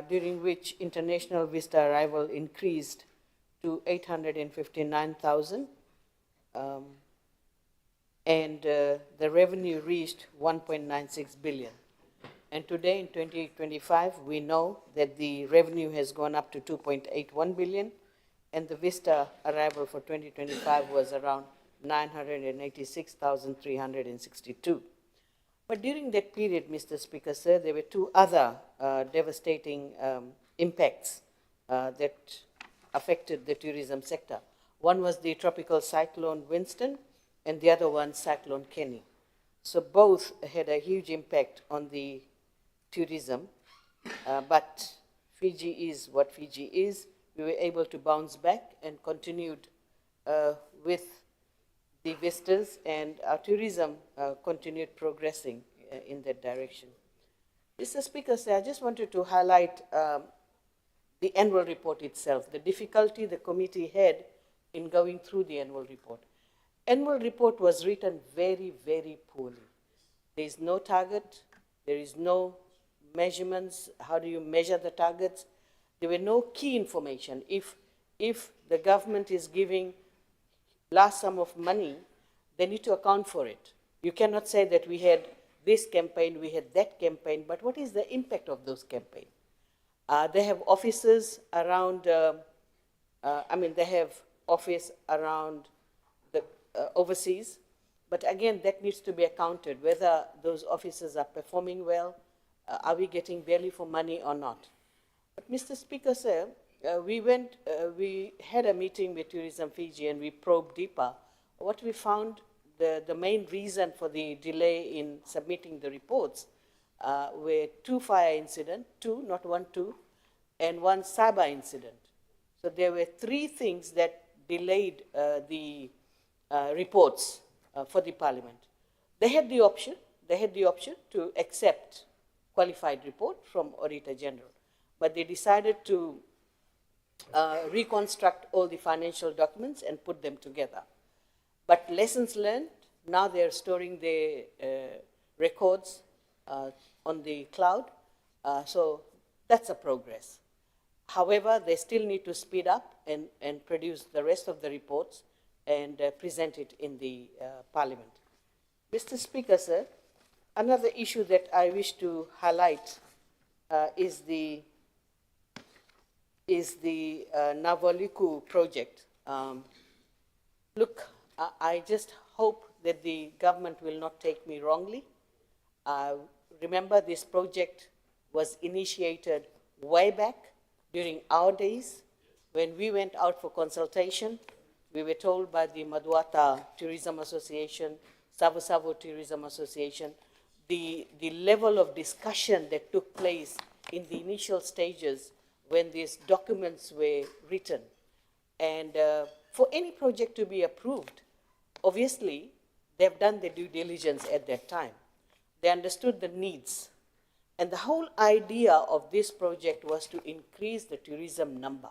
during which international visitor arrival increased to 859,000, and the revenue reached 1.96 billion. And today, in 2025, we know that the revenue has gone up to 2.81 billion, and the visitor arrival for 2025 was around 986,362. But during that period, Mr. Speaker, sir, there were two other devastating impacts that affected the tourism sector. One was the tropical cyclone Winston, and the other one, Cyclone Kenny. So both had a huge impact on the tourism, but Fiji is what Fiji is. We were able to bounce back and continued with the visitors, and our tourism continued progressing in that direction. Mr. Speaker, sir, I just wanted to highlight the annual report itself, the difficulty the committee had in going through the annual report. Annual report was written very, very poorly. There is no target, there is no measurements. How do you measure the targets? There were no key information. If the government is giving large sum of money, they need to account for it. You cannot say that we had this campaign, we had that campaign, but what is the impact of those campaigns? They have offices around, they have office around the overseas, but again, that needs to be accounted, whether those offices are performing well, are we getting value for money or not. But Mr. Speaker, sir, we had a meeting with Tourism Fiji and we probed deeper. What we found, the main reason for the delay in submitting the reports were 2 fire incidents, 2, not 1, 2, and 1 cyber incident. So there were 3 things that delayed the reports for the Parliament. They had the option to accept qualified report from Auditor General, but they decided to reconstruct all the financial documents and put them together. But lessons learned, now they're storing their records on the cloud, so that's a progress. However, they still need to speed up and produce the rest of the reports and present it in the Parliament. Mr. Speaker, sir, another issue that I wish to highlight is the Navoliku project. Look, I just hope that the government will not take me wrongly. Remember, this project was initiated way back during our days. When we went out for consultation, we were told by the Maduata Tourism Association, Savu Tourism Association, the level of discussion that took place in the initial stages when these documents were written. And for any project to be approved, obviously, they've done the due diligence at that time. They understood the needs. And the whole idea of this project was to increase the tourism number.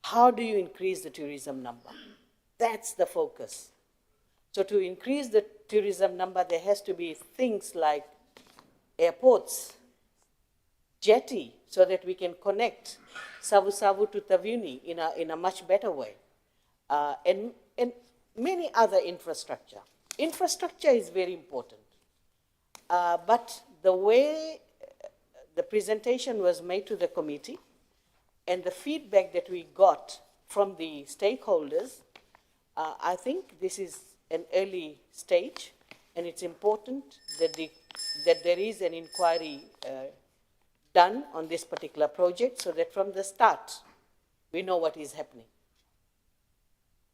How do you increase the tourism number? That's the focus. So to increase the tourism number, there has to be things like airports, jetty, so that we can connect Savu to Taveuni in a much better way, and many other infrastructure. Infrastructure is very important, but the way the presentation was made to the committee and the feedback that we got from the stakeholders, I think this is an early stage, and it's important that there is an inquiry done on this particular project so that from the start we know what is happening,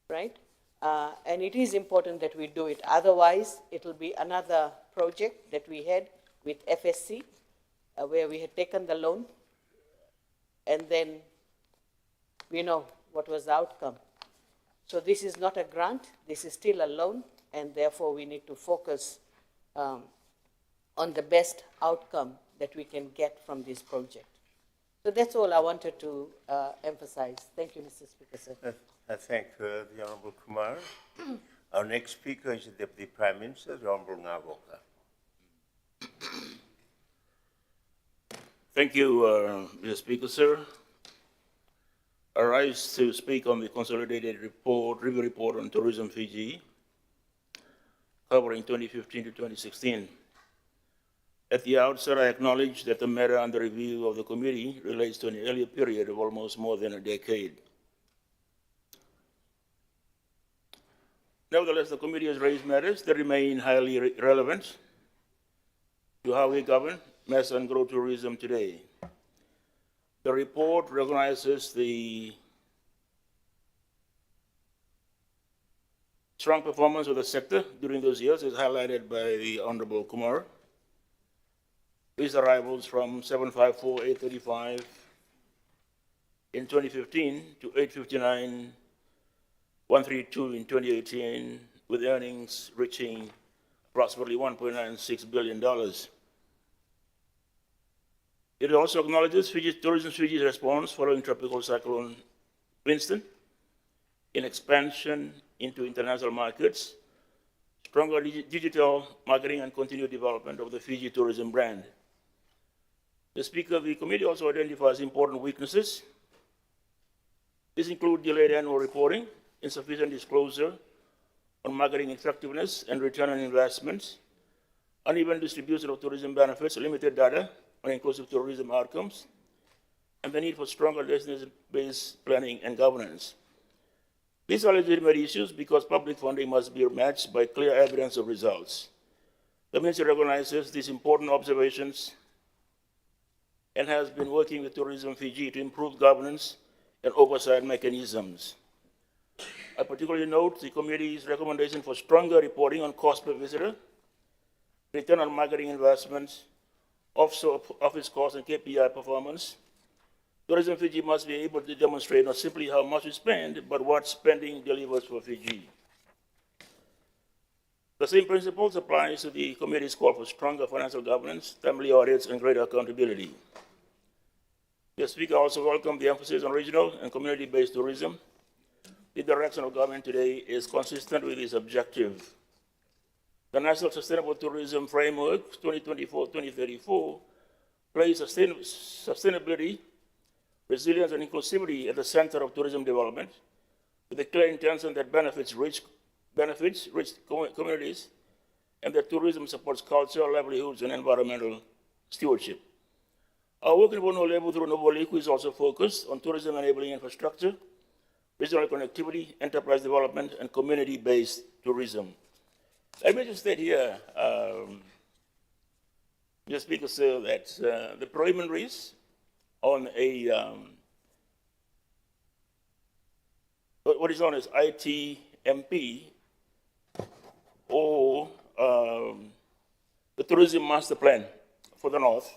right? And it is important that we do it. Otherwise, it will be another project that we had with FSC, where we had taken the loan, and then we know what was the outcome. So this is not a grant, this is still a loan, and therefore we need to focus on the best outcome that we can get from this project. So that's all I wanted to emphasize. Thank you, Mr. Speaker, sir. I thank the Honourable Kumar. Our next speaker is the Deputy Prime Minister, the Honourable Ngavoka. Thank you, Mr. Speaker, sir. I rise to speak on the consolidated review report on Tourism Fiji, covering 2015 to 2016. At the outset, I acknowledge that the matter under review of the committee relates to an earlier period of almost more than a decade. Nevertheless, the committee has raised matters that remain highly relevant to how we govern mass and grow tourism today. The report recognizes the strong performance of the sector during those years, as highlighted by the Honourable Kumar, with arrivals from 754,835 in 2015 to 859,132 in 2018, with earnings reaching approximately $1.96 billion. It also acknowledges Tourism Fiji's response following Tropical Cyclone Winston in expansion into international markets, stronger digital marketing, and continued development of the Fiji tourism brand. The Speaker of the committee also identifies important weaknesses. These include delayed annual reporting, insufficient disclosure on marketing effectiveness and return on investments, uneven distribution of tourism benefits, limited data on inclusive tourism outcomes, and the need for stronger destination-based planning and governance. These are legitimate issues because public funding must be matched by clear evidence of results. The Ministry recognizes these important observations and has been working with Tourism Fiji to improve governance and oversight mechanisms. I particularly note the committee's recommendation for stronger reporting on cost per visitor, return on marketing investments, offshore office costs and KPI performance. Tourism Fiji must be able to demonstrate not simply how much we spend, but what spending delivers for Fiji. The same principles applies to the committee's call for stronger financial governance, timely audits, and greater accountability. The Speaker also welcomed the emphasis on regional and community-based tourism. The direction of government today is consistent with this objective. The National Sustainable Tourism Framework 2024-2034 places sustainability, resilience, and inclusivity at the center of tourism development, with a clear intention that benefits rich communities, and that tourism supports culture, livelihoods, and environmental stewardship. Our work in Bono Levu through Novo Liku is also focused on tourism enabling infrastructure, regional connectivity, enterprise development, and community-based tourism. Let me just state here, Mr. Speaker, sir, that the preliminaries on a what is known as ITMP or the Tourism Master Plan for the North.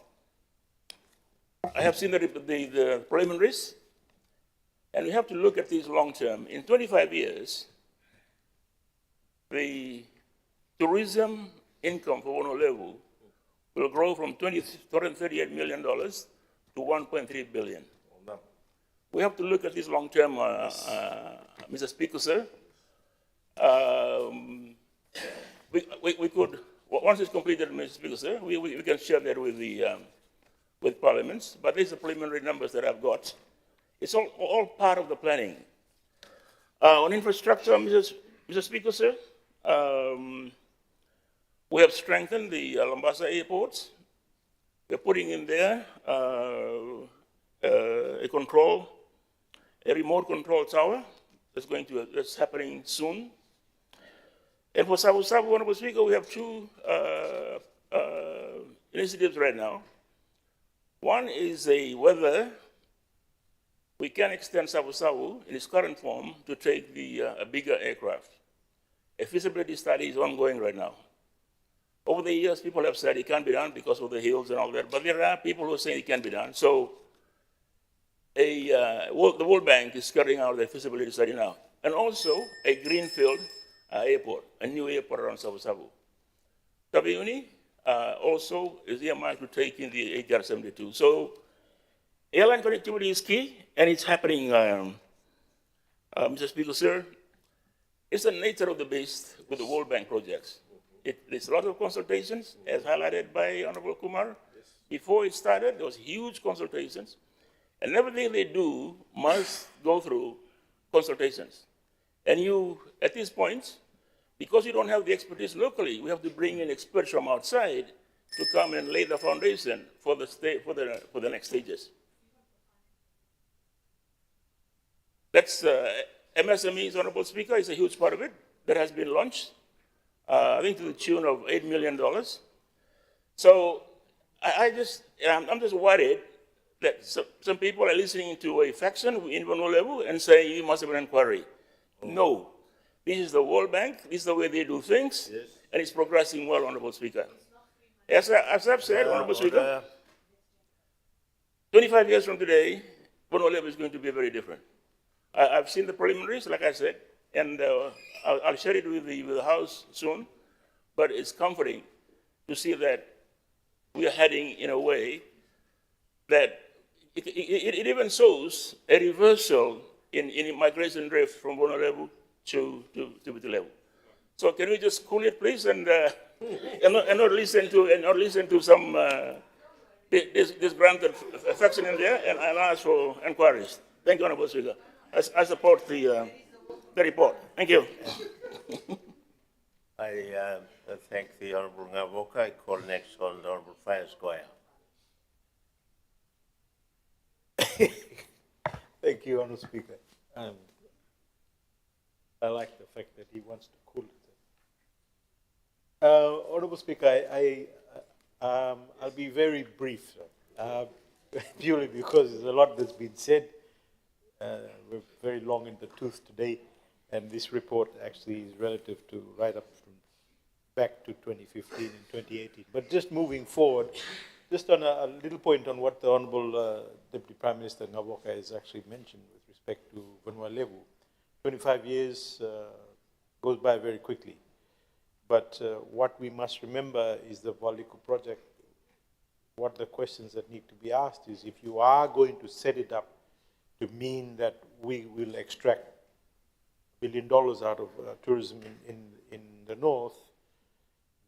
I have seen the preliminaries, and we have to look at these long term. In 25 years, the tourism income for Bono Levu will grow from $238 million to $1.3 billion. We have to look at this long term, Mr. Speaker, sir. We could, once it's completed, Mr. Speaker, sir, we can share that with the with parliaments, but these are preliminary numbers that I've got. It's all part of the planning. On infrastructure, Mr. Speaker, sir, we have strengthened the Lambasa airports. We're putting in there a remote control tower that's happening soon. And for Sabu Sabu, Honorable Speaker, we have two initiatives right now. One is whether we can extend Sabu Sabu in its current form to take a bigger aircraft. A feasibility study is ongoing right now. Over the years, people have said it can't be done because of the hills and all that, but there are people who are saying it can be done. So the World Bank is carrying out the feasibility study now. And also a greenfield airport, a new airport around Sabu Sabu. Tabiuni also is earmarked to take in the ATR-72. So airline connectivity is key, and it's happening, Mr. Speaker, sir. It's the nature of the beast with the World Bank projects. There's a lot of consultations, as highlighted by Honorable Kumar. Yes. Before it started, there was huge consultations, and everything they do must go through consultations. And you, at this point, because you don't have the expertise locally, we have to bring in experts from outside to come and lay the foundation for the next stages. That's MSMEs, Honorable Speaker, is a huge part of it that has been launched. I think to the tune of $8 million. So I'm just worried that some people are listening to a faction in Bono Levu and saying you must have an inquiry. No, this is the World Bank, this is the way they do things, yes. And it's progressing well, Honorable Speaker. As I've said, Honorable Speaker, 25 years from today, Bono Levu is going to be very different. I've seen the preliminaries, like I said, and I'll share it with the House soon, but it's comforting to see that we are heading in a way that it even shows a reversal in migration drift from Bono Levu to Biti Levu. So can we just cool it, please, and not listen to some disgruntled faction in there, and ask for inquiries. Thank you, Honorable Speaker. I support the report. Thank you. I thank the Honorable Ngavoka. I call next on the Honorable Fire Squire. Thank you, Honourable Speaker. I like the fact that he wants to cool it. Honourable Speaker, I'll be very brief, purely because there's a lot that's been said. We're very long in the tooth today, and this report actually is relative to right up from back to 2015 and 2018. But just moving forward, just on a little point on what the Honourable Deputy Prime Minister Ngaboka has actually mentioned with respect to Vanua Levu. 25 years goes by very quickly. But what we must remember is the Valiku project. What the questions that need to be asked is, if you are going to set it up to mean that we will extract $1 billion out of tourism in the north,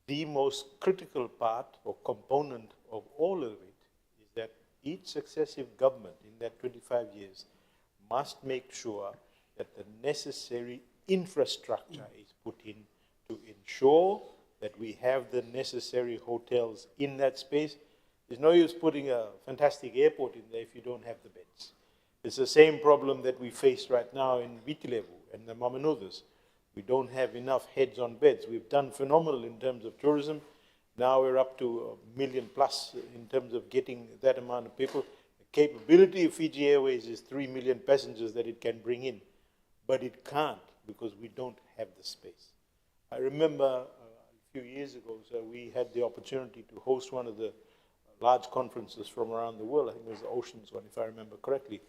the most critical part or component of all of it is that each successive government in that 25 years must make sure that the necessary infrastructure is put in to ensure that we have the necessary hotels in that space. There's no use putting a fantastic airport in there if you don't have the beds. It's the same problem that we face right now in Vitilevu and the Mamanudas. We don't have enough heads on beds. We've done phenomenal in terms of tourism. Now we're up to 1 million plus in terms of getting that amount of people. The capability of Fiji Airways is 3 million passengers that it can bring in, but it can't because we don't have the space. I remember a few years ago, we had the opportunity to host one of the large conferences from around the world. I think it was the Oceans one, if I remember correctly.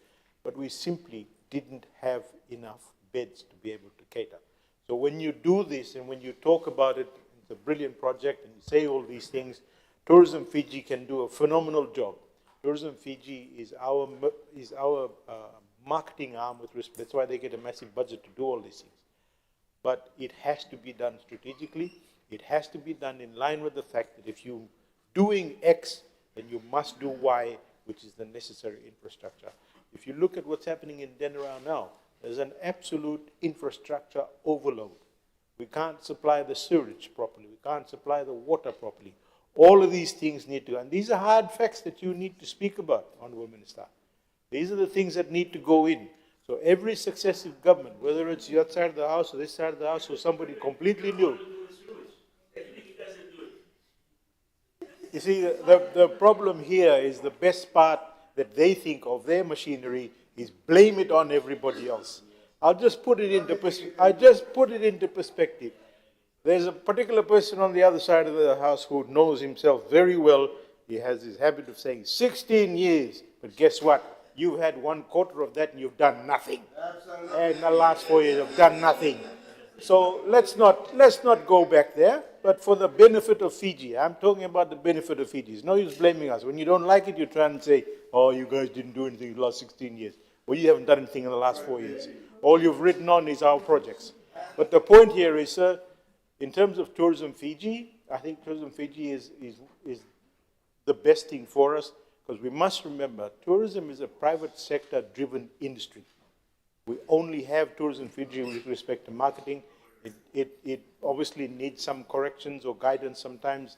But we simply didn't have enough beds to be able to cater. So when you do this and when you talk about it, it's a brilliant project and you say all these things, Tourism Fiji can do a phenomenal job. Tourism Fiji is our marketing arm with respect. That's why they get a massive budget to do all these things. But it has to be done strategically. It has to be done in line with the fact that if you're doing X, then you must do Y, which is the necessary infrastructure. If you look at what's happening in Denarau now, there's an absolute infrastructure overload. We can't supply the sewage properly. We can't supply the water properly. All of these things need to, and these are hard facts that you need to speak about, Honourable Minister. These are the things that need to go in. So every successive government, whether it's your side of the house or this side of the house or somebody completely new. You see, the problem here is the best part that they think of their machinery is blame it on everybody else. I'll just put it into perspective. There's a particular person on the other side of the house who knows himself very well. He has this habit of saying 16 years, but guess what? You've had 1/4 of that and you've done nothing. And the last 4 years you've done nothing. So let's not go back there, but for the benefit of Fiji. I'm talking about the benefit of Fiji. It's no use blaming us. When you don't like it, you try and say, oh, you guys didn't do anything in the last 16 years. Well, you haven't done anything in the last 4 years. All you've written on is our projects. But the point here is, sir, in terms of Tourism Fiji, I think Tourism Fiji is the best thing for us, because we must remember, tourism is a private sector driven industry. We only have Tourism Fiji with respect to marketing. It obviously needs some corrections or guidance sometimes.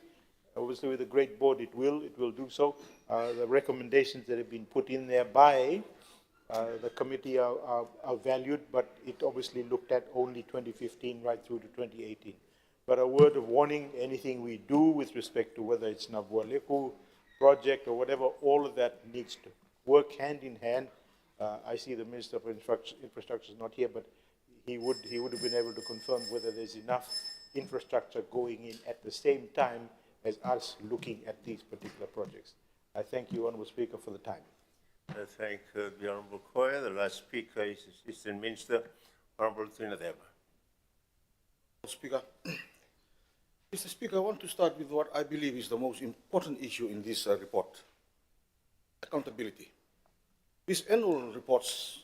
Obviously with the Great Board it will do so. The recommendations that have been put in there by the committee are valued, but it obviously looked at only 2015 right through to 2018. But a word of warning, anything we do with respect to whether it's Navualeku project or whatever, all of that needs to work hand in hand. I see the Minister for Infrastructure is not here, but he would have been able to confirm whether there's enough infrastructure going in at the same time as us looking at these particular projects. I thank you, Honourable Speaker, for the time. I thank the Honourable Koya. The last speaker is Assistant Minister, Honourable Trinadeva. Speaker. Mr. Speaker, I want to start with what I believe is the most important issue in this report, accountability. These annual reports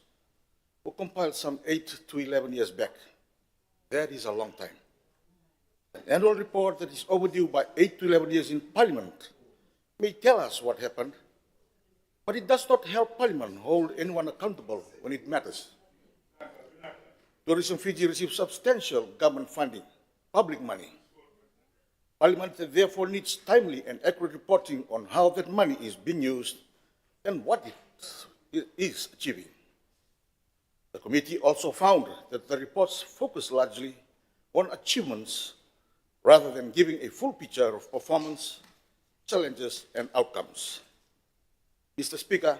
were compiled some 8 to 11 years back. That is a long time. An annual report that is overdue by 8 to 11 years in Parliament may tell us what happened, but it does not help Parliament hold anyone accountable when it matters. Tourism Fiji receives substantial government funding, public money. Parliament therefore needs timely and accurate reporting on how that money is being used and what it is achieving. The committee also found that the reports focus largely on achievements rather than giving a full picture of performance, challenges, and outcomes. Mr. Speaker,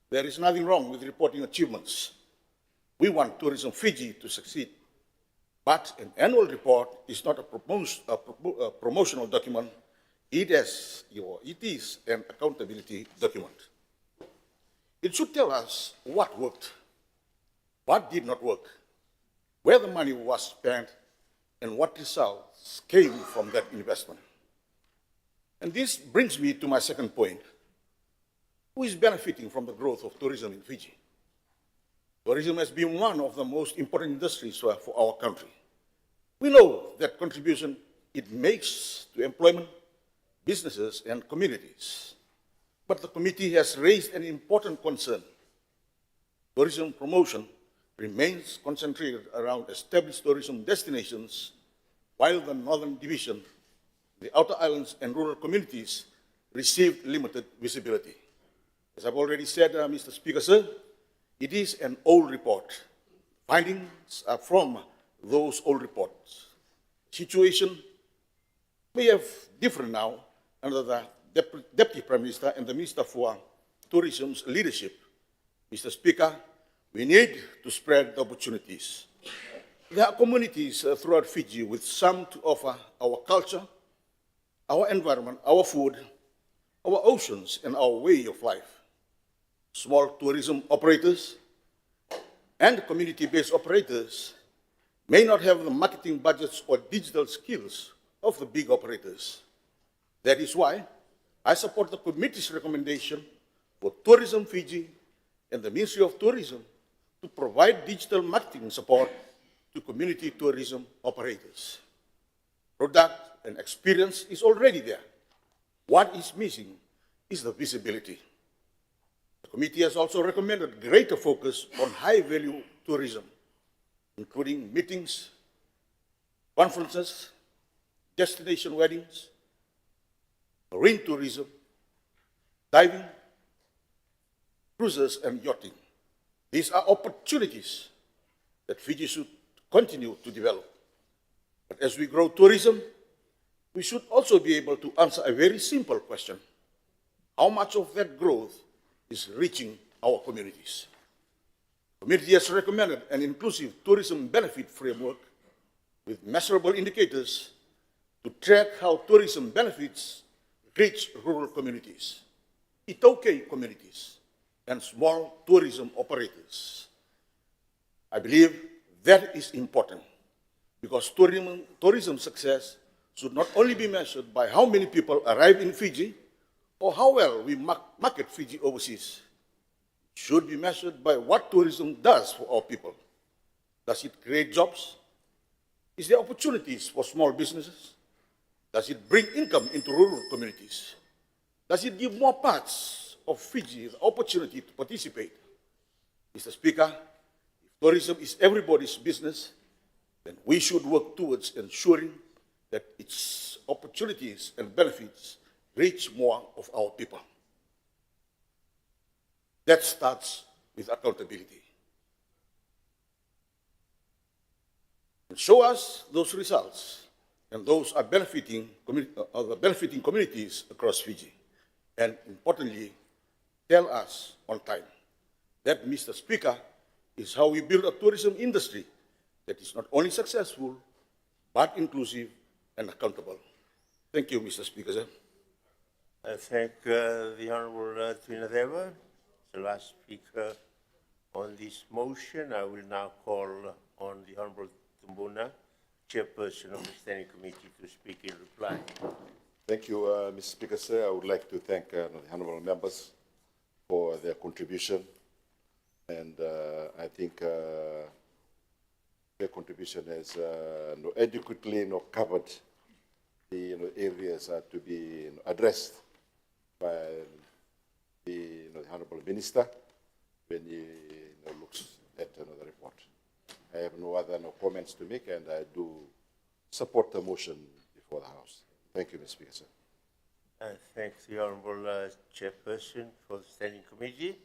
there is nothing wrong with reporting achievements. We want Tourism Fiji to succeed. But an annual report is not a promotional document. It is an accountability document. It should tell us what worked, what did not work, where the money was spent, and what results came from that investment. And this brings me to my second point. Who is benefiting from the growth of tourism in Fiji? Tourism has been one of the most important industries for our country. We know that contribution it makes to employment, businesses, and communities. But the committee has raised an important concern. Tourism promotion remains concentrated around established tourism destinations, while the Northern Division, the outer islands, and rural communities received limited visibility. As I've already said, Mr. Speaker, sir, it is an old report. Findings are from those old reports. Situation may have different now under the Deputy Prime Minister and the Minister for Tourism's leadership. Mr. Speaker, we need to spread the opportunities. There are communities throughout Fiji with some to offer our culture, our environment, our food, our oceans, and our way of life. Small tourism operators and community-based operators may not have the marketing budgets or digital skills of the big operators. That is why I support the committee's recommendation for Tourism Fiji and the Ministry of Tourism to provide digital marketing support to community tourism operators. Product and experience is already there. What is missing is the visibility. The committee has also recommended greater focus on high-value tourism, including meetings, conferences, destination weddings, marine tourism, diving, cruises, and yachting. These are opportunities that Fiji should continue to develop. But as we grow tourism, we should also be able to answer a very simple question. How much of that growth is reaching our communities? The committee has recommended an inclusive tourism benefit framework with measurable indicators to track how tourism benefits reach rural communities, Itoke communities, and small tourism operators. I believe that is important because tourism success should not only be measured by how many people arrive in Fiji or how well we market Fiji overseas. It should be measured by what tourism does for our people. Does it create jobs? Is there opportunities for small businesses? Does it bring income into rural communities? Does it give more parts of Fiji the opportunity to participate? Mr. Speaker, if tourism is everybody's business, then we should work towards ensuring that its opportunities and benefits reach more of our people. That starts with accountability. And show us those results, and those are benefiting communities across Fiji. And importantly, tell us on time. That, Mr. Speaker, is how we build a tourism industry that is not only successful, but inclusive and accountable. Thank you, Mr. Speaker, sir. I thank the Honourable Trinadeva, the last speaker on this motion. I will now call on the Honourable Tumbuna, Chairperson of the Standing Committee, to speak in reply. Thank you, Mr. Speaker, sir. I would like to thank the honourable members for their contribution. And I think their contribution has adequately covered the areas to be addressed by the Honourable Minister when he looks at the report. I have no other comments to make, and I do support the motion before the House. Thank you, Mr. Speaker, sir. I thank the Honourable Chairperson for the Standing Committee.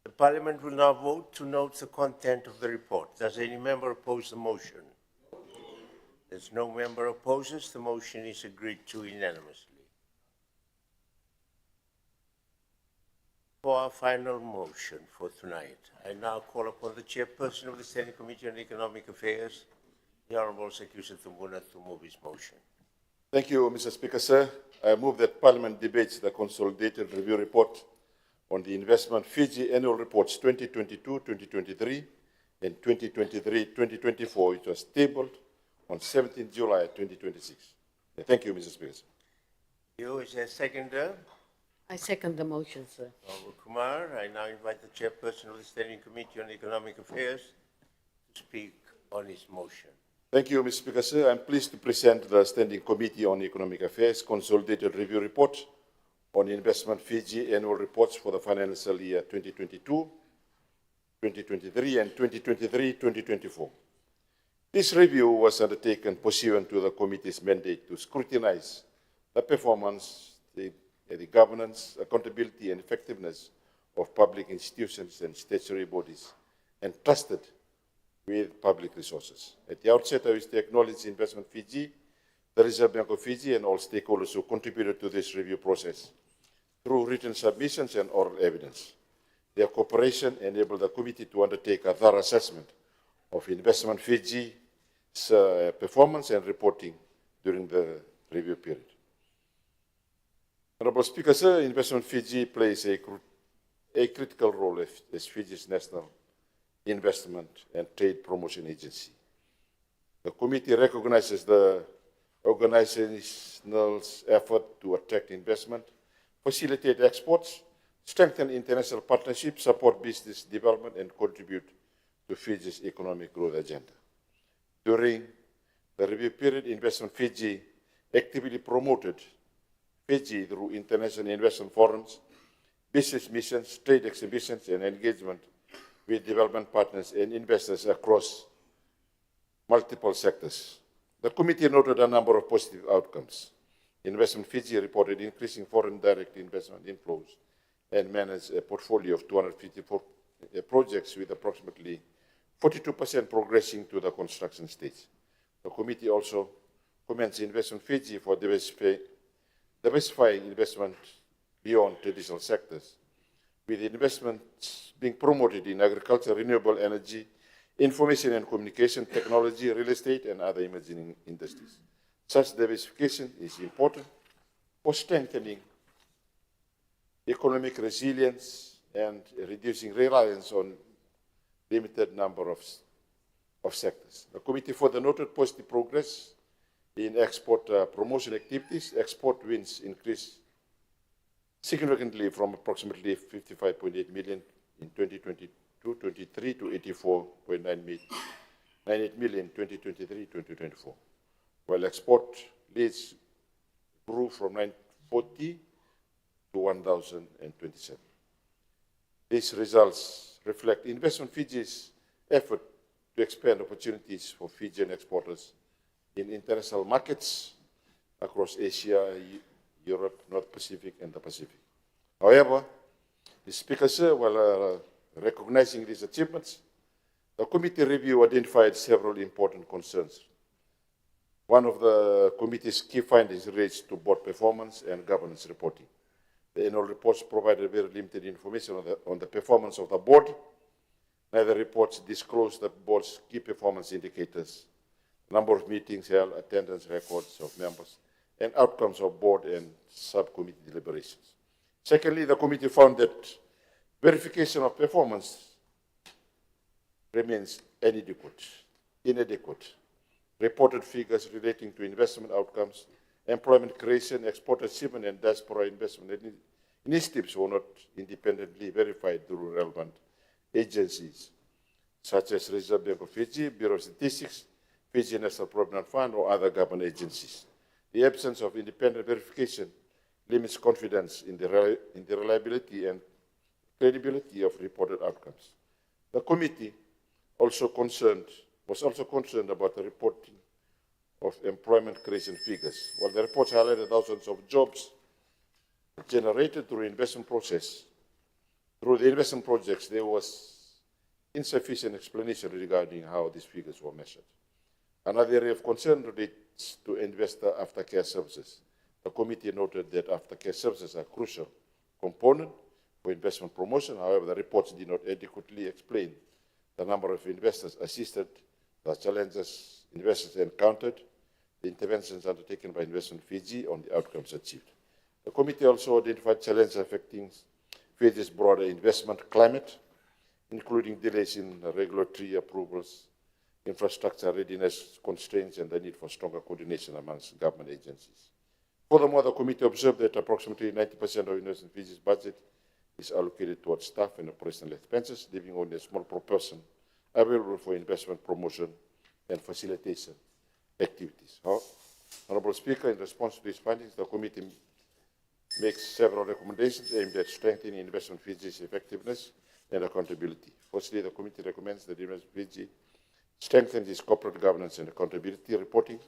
The Parliament will now vote to note the content of the report. Does any member oppose the motion? There's no member opposes. The motion is agreed to unanimously. For our final motion for tonight, I now call upon the chairperson of the Standing Committee on Economic Affairs, the Honourable Sekusha Tumbuna, to move his motion. Thank you, Mr. Speaker, sir. I move that Parliament debates the consolidated review report on the Investment Fiji Annual Reports 2022-2023 and 2023-2024, which was tabled on 17 July 2026. Thank you, Mr. Speaker. You, is there a seconder? I second the motion, sir. Honourable Kumar, I now invite the chairperson of the Standing Committee on Economic Affairs to speak on his motion. Thank you, Mr. Speaker, sir. I'm pleased to present the Standing Committee on Economic Affairs Consolidated Review Report on Investment Fiji Annual Reports for the financial year 2022, 2023, and 2023-2024. This review was undertaken pursuant to the committee's mandate to scrutinize the performance, the governance, accountability, and effectiveness of public institutions and statutory bodies entrusted with public resources. At the outset, I wish to acknowledge Investment Fiji, the Reserve Bank of Fiji, and all stakeholders who contributed to this review process through written submissions and oral evidence. Their cooperation enabled the committee to undertake a thorough assessment of Investment Fiji's performance and reporting during the review period. Honourable Speaker, sir, Investment Fiji plays a critical role as Fiji's national investment and trade promotion agency. The committee recognizes the organization's effort to attract investment, facilitate exports, strengthen international partnerships, support business development, and contribute to Fiji's economic growth agenda. During the review period, Investment Fiji actively promoted Fiji through international investment forums, business missions, trade exhibitions, and engagement with development partners and investors across multiple sectors. The committee noted a number of positive outcomes. Investment Fiji reported increasing foreign direct investment inflows and managed a portfolio of 254 projects with approximately 42% progressing to the construction stage. The committee also commends Investment Fiji for diversifying investment beyond traditional sectors, with investments being promoted in agriculture, renewable energy, information and communication technology, real estate, and other emerging industries. Such diversification is important for strengthening economic resilience and reducing reliance on limited number of sectors. The committee further noted positive progress in export promotion activities. Export wins increased significantly from approximately 55.8 million in 2022-23 to 84.98 million in 2023-2024, while export leads grew from 940 to 1,027. These results reflect Investment Fiji's effort to expand opportunities for Fijian exporters in international markets across Asia, Europe, North Pacific, and the Pacific. However, the Speaker, sir, while recognizing these achievements, the committee review identified several important concerns. One of the committee's key findings relates to board performance and governance reporting. The annual reports provided very limited information on the performance of the board. Neither reports disclose the board's key performance indicators, number of meetings held, attendance records of members, and outcomes of board and subcommittee deliberations. Secondly, the committee found that verification of performance remains inadequate. Reported figures relating to investment outcomes, employment creation, export achievement, and diaspora investment initiatives were not independently verified through relevant agencies, such as Reserve Bank of Fiji, Bureau of Statistics, Fiji National Provident Fund, or other government agencies. The absence of independent verification limits confidence in the reliability and credibility of reported outcomes. The committee was also concerned about the reporting of employment creation figures. While the reports highlighted thousands of jobs generated through investment process, through the investment projects, there was insufficient explanation regarding how these figures were measured. Another area of concern relates to investor aftercare services. The committee noted that aftercare services are a crucial component for investment promotion. However, the reports did not adequately explain the number of investors assisted, the challenges investors encountered, the interventions undertaken by Investment Fiji on the outcomes achieved. The committee also identified challenges affecting Fiji's broader investment climate, including delays in regulatory approvals, infrastructure readiness constraints, and the need for stronger coordination amongst government agencies. Furthermore, the committee observed that approximately 90% of Investment Fiji's budget is allocated towards staff and operational expenses, leaving only a small proportion available for investment promotion and facilitation activities. Honourable Speaker, in response to these findings, the committee makes several recommendations aimed at strengthening Investment Fiji's effectiveness and accountability. Firstly, the committee recommends that Investment Fiji strengthen its corporate governance and accountability reporting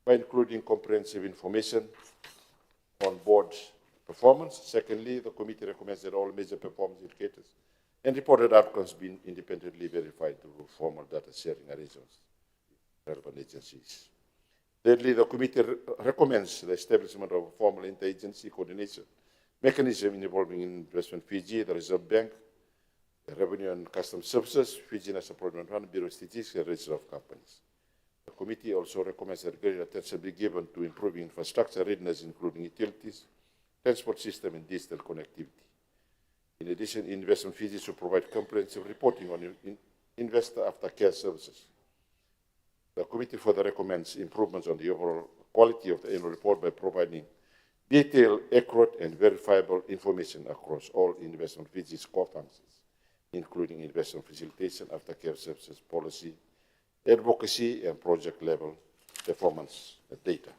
by including comprehensive information on board performance. Secondly, the committee recommends that all major performance indicators and reported outcomes be independently verified through formal data sharing arrangements with relevant agencies. Thirdly, the committee recommends the establishment of a formal interagency coordination mechanism involving Investment Fiji, the Reserve Bank, the Revenue and Customs Services, Fiji National Employment Fund, Bureau of Statistics, and Register of Companies. The committee also recommends that greater attention be given to improving infrastructure readiness, including utilities, transport system, and digital connectivity. In addition, Investment Fiji should provide comprehensive reporting on investor aftercare services. The committee further recommends improvements on the overall quality of the annual report by providing detailed, accurate, and verifiable information across all Investment Fiji's core functions, including investment facilitation, aftercare services, policy, advocacy, and project-level performance data.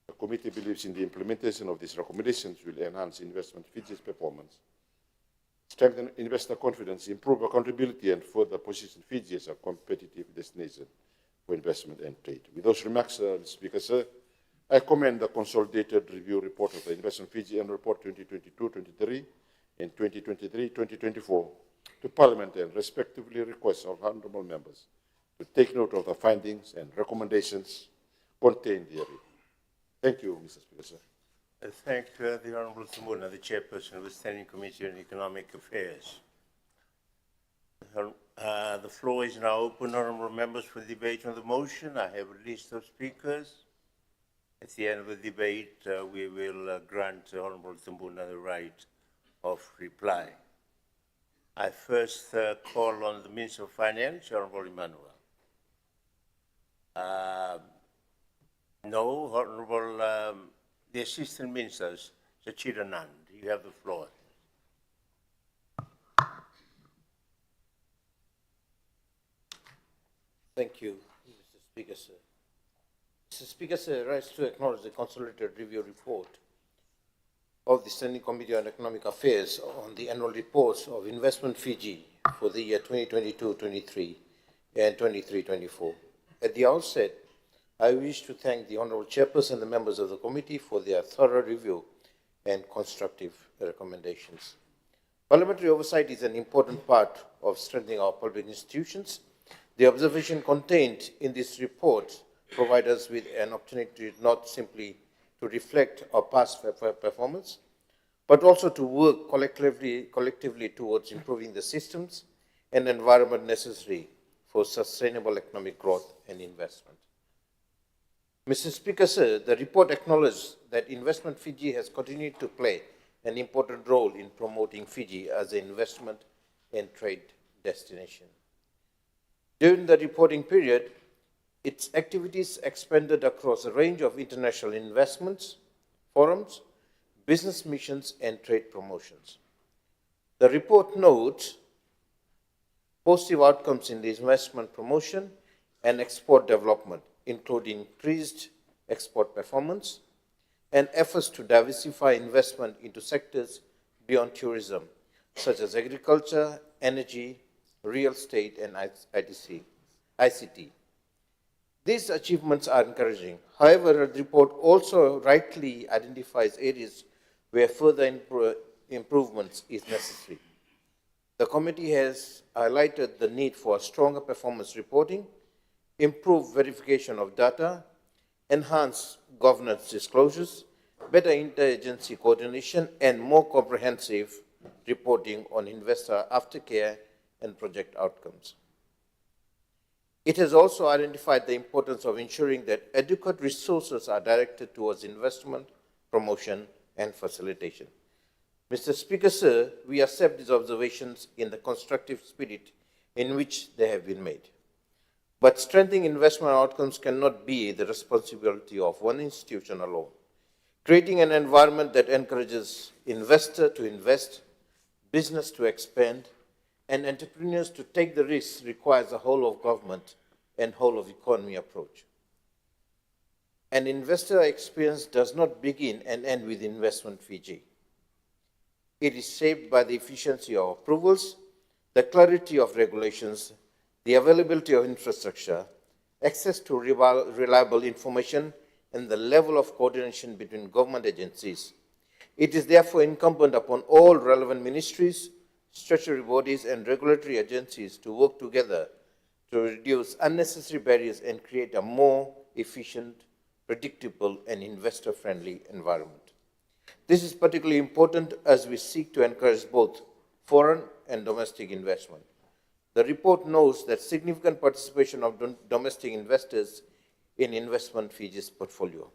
The committee believes in the implementation of these recommendations will enhance Investment Fiji's performance, strengthen investor confidence, improve accountability, and further position Fiji as a competitive destination for investment and trade. With those remarks, Mr. Speaker, sir, I commend the consolidated review report of the Investment Fiji Annual Report 2022-23 and 2023-2024 to Parliament and respectively request our honourable members to take note of the findings and recommendations contained therein. Thank you, Mr. Speaker, sir. I thank the Honourable Thumbuna, the Chairperson of the Standing Committee on Economic Affairs. The floor is now open, honourable members, for debate on the motion. I have a list of speakers. At the end of the debate, we will grant Honourable Thumbuna the right of reply. I first call on the Minister of Finance, Honourable Emmanuel. No, Honourable the Assistant Ministers, Sachira Nand, you have the floor. Thank you, Mr. Speaker, sir. Mr. Speaker, sir, I rise to acknowledge the consolidated review report of the Standing Committee on Economic Affairs on the annual reports of Investment Fiji for the year 2022-23 and 23-24. At the outset, I wish to thank the Honourable Chairperson and the members of the committee for their thorough review and constructive recommendations. Parliamentary oversight is an important part of strengthening our public institutions. The observation contained in this report provide us with an opportunity not simply to reflect our past performance, but also to work collectively towards improving the systems and environment necessary for sustainable economic growth and investment. Mr. Speaker, sir, the report acknowledges that Investment Fiji has continued to play an important role in promoting Fiji as an investment and trade destination. During the reporting period, its activities expanded across a range of international investments, forums, business missions, and trade promotions. The report notes positive outcomes in the investment promotion and export development, including increased export performance and efforts to diversify investment into sectors beyond tourism, such as agriculture, energy, real estate, and ICT. These achievements are encouraging. However, the report also rightly identifies areas where further improvements is necessary. The committee has highlighted the need for stronger performance reporting, improved verification of data, enhanced governance disclosures, better interagency coordination, and more comprehensive reporting on investor aftercare and project outcomes. It has also identified the importance of ensuring that adequate resources are directed towards investment, promotion, and facilitation. Mr. Speaker, sir, we accept these observations in the constructive spirit in which they have been made. But strengthening investment outcomes cannot be the responsibility of one institution alone. Creating an environment that encourages investor to invest, business to expand, and entrepreneurs to take the risks requires a whole of government and whole of economy approach. An investor experience does not begin and end with Investment Fiji. It is shaped by the efficiency of approvals, the clarity of regulations, the availability of infrastructure, access to reliable information, and the level of coordination between government agencies. It is therefore incumbent upon all relevant ministries, statutory bodies, and regulatory agencies to work together to reduce unnecessary barriers and create a more efficient, predictable, and investor-friendly environment. This is particularly important as we seek to encourage both foreign and domestic investment. The report notes that significant participation of domestic investors in Investment Fiji's portfolio.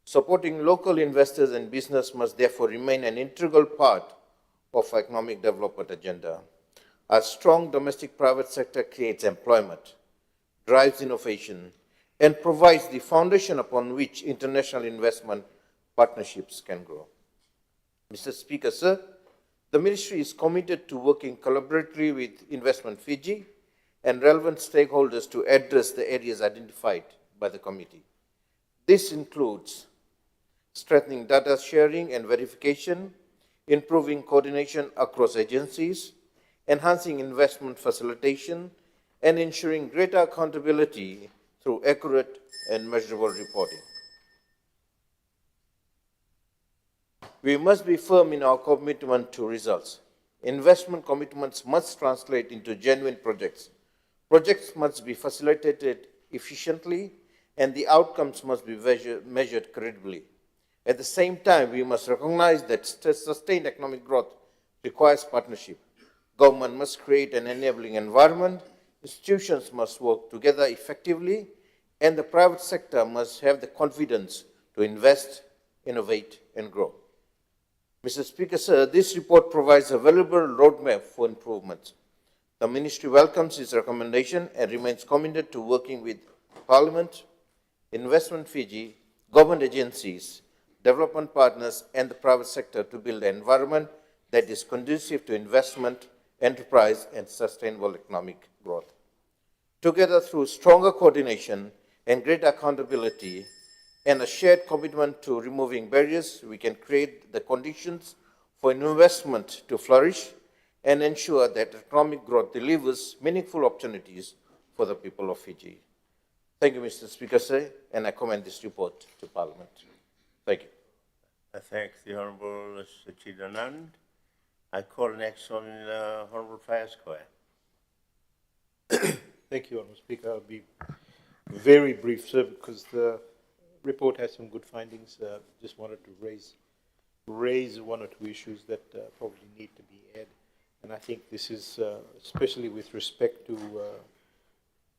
Supporting local investors and business must therefore remain an integral part of our economic development agenda. A strong domestic private sector creates employment, drives innovation, and provides the foundation upon which international investment partnerships can grow. Mr. Speaker, sir, the Ministry is committed to working collaboratively with Investment Fiji and relevant stakeholders to address the areas identified by the committee. This includes strengthening data sharing and verification, improving coordination across agencies, enhancing investment facilitation, and ensuring greater accountability through accurate and measurable reporting. We must be firm in our commitment to results. Investment commitments must translate into genuine projects. Projects must be facilitated efficiently, and the outcomes must be measured credibly. At the same time, we must recognize that sustained economic growth requires partnership. Government must create an enabling environment, institutions must work together effectively, and the private sector must have the confidence to invest, innovate, and grow. Mr. Speaker, sir, this report provides a valuable roadmap for improvements. The Ministry welcomes its recommendation and remains committed to working with Parliament, Investment Fiji, government agencies, development partners, and the private sector to build an environment that is conducive to investment, enterprise, and sustainable economic growth. Together, through stronger coordination and greater accountability, and a shared commitment to removing barriers, we can create the conditions for investment to flourish and ensure that economic growth delivers meaningful opportunities for the people of Fiji. Thank you, Mr. Speaker, sir, and I commend this report to Parliament. Thank you. I thank the Honourable Sachidanand. I call next on Honourable Fayasquare. Thank you, Honourable Speaker. I'll be very brief, sir, because the report has some good findings. Just wanted to raise one or two issues that probably need to be added. And I think this is especially with respect to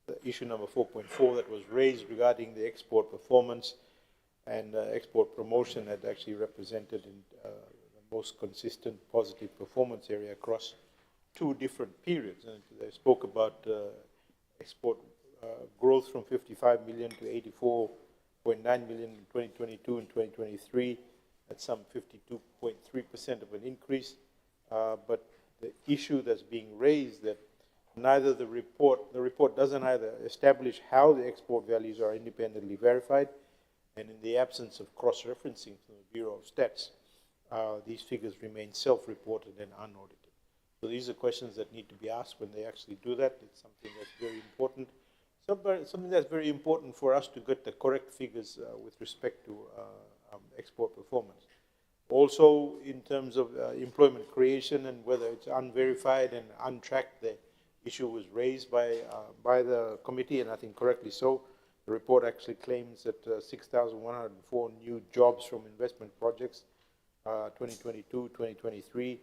the issue number 4.4 that was raised regarding the export performance and export promotion had actually represented in the most consistent positive performance area across two different periods. And they spoke about export growth from 55 million to 84.9 million in 2022 and 2023. That's some 52.3% of an increase. But the issue that's being raised that neither the report doesn't either establish how the export values are independently verified, and in the absence of cross-referencing from the Bureau of Stats, these figures remain self-reported and unaudited. So these are questions that need to be asked when they actually do that. It's something that's very important. Something that's very important for us to get the correct figures with respect to export performance. Also, in terms of employment creation and whether it's unverified and untracked, the issue was raised by the committee, and I think correctly so. The report actually claims that 6,104 new jobs from investment projects, 2022, 2023,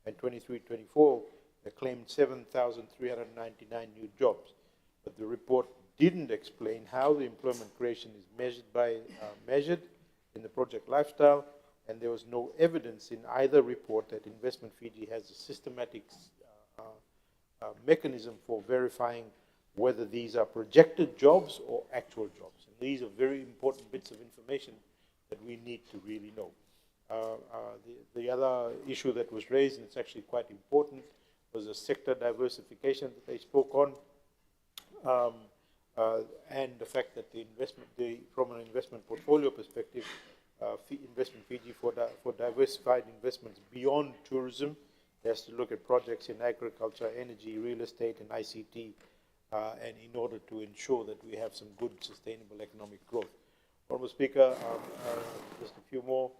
and 23-24, they claimed 7,399 new jobs. But the report didn't explain how the employment creation is measured in the project lifestyle, and there was no evidence in either report that Investment Fiji has a systematic mechanism for verifying whether these are projected jobs or actual jobs. And these are very important bits of information that we need to really know. The other issue that was raised, and it's actually quite important, was the sector diversification that they spoke on, and the fact that from an investment portfolio perspective, Investment Fiji for diversified investments beyond tourism has to look at projects in agriculture, energy, real estate, and ICT, and in order to ensure that we have some good sustainable economic growth. Honourable Speaker, just a few more.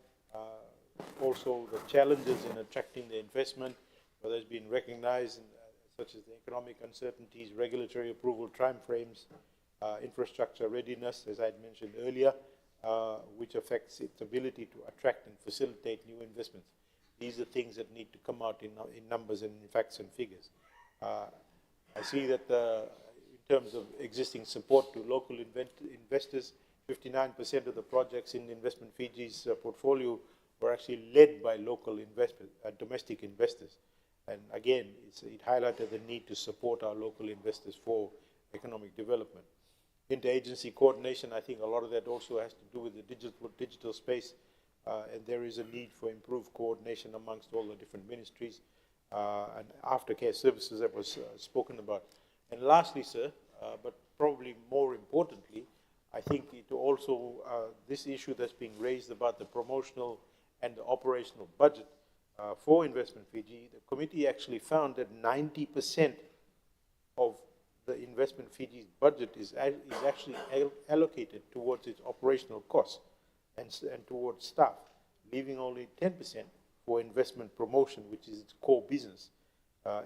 Also, the challenges in attracting the investment, whether it's been recognized, such as the economic uncertainties, regulatory approval timeframes, infrastructure readiness, as I had mentioned earlier, which affects its ability to attract and facilitate new investments. These are things that need to come out in numbers and in facts and figures. I see that in terms of existing support to local investors, 59% of the projects in Investment Fiji's portfolio were actually led by local domestic investors. And again, it highlighted the need to support our local investors for economic development. Interagency coordination, I think a lot of that also has to do with the digital space, and there is a need for improved coordination amongst all the different ministries, and aftercare services that was spoken about. And lastly, sir, but probably more importantly, I think it also, this issue that's being raised about the promotional and the operational budget for Investment Fiji, the committee actually found that 90% of the Investment Fiji's budget is actually allocated towards its operational costs and towards staff, leaving only 10% for investment promotion, which is its core business,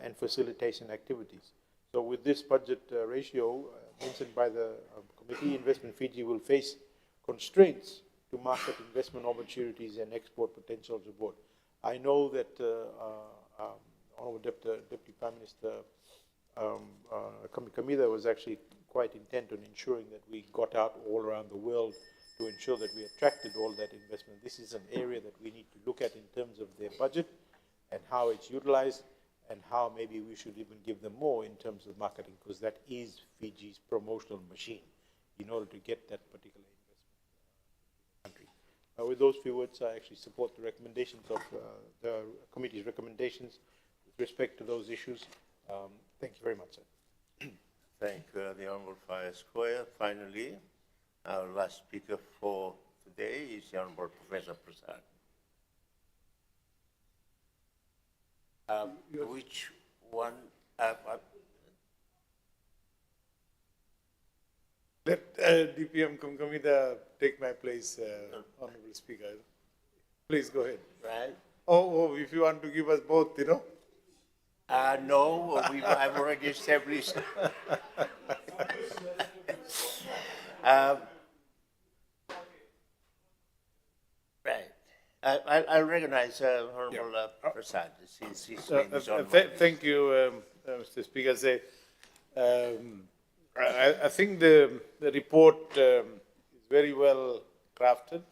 and facilitation activities. So with this budget ratio mentioned by the committee, Investment Fiji will face constraints to market investment opportunities and export potentials abroad. I know that Honourable Deputy Prime Minister Kamida was actually quite intent on ensuring that we got out all around the world to ensure that we attracted all that investment. This is an area that we need to look at in terms of their budget and how it's utilized, and how maybe we should even give them more in terms of marketing, because that is Fiji's promotional machine in order to get that particular investment country. With those few words, I actually support the recommendations of the committee's recommendations with respect to those issues. Thank you very much, sir. Thank the Honourable Faiz Koya. Finally, our last speaker for today is the Honourable Professor Prasad. Which one? Let DPM Kamida take my place, Honourable Speaker. Please go ahead. Right. Oh, if you want to give us both, you know. No, I've already established. Right. I'll recognize Honourable Prasad since his name is on. Thank you, Mr. Speaker. I think the report is very well crafted.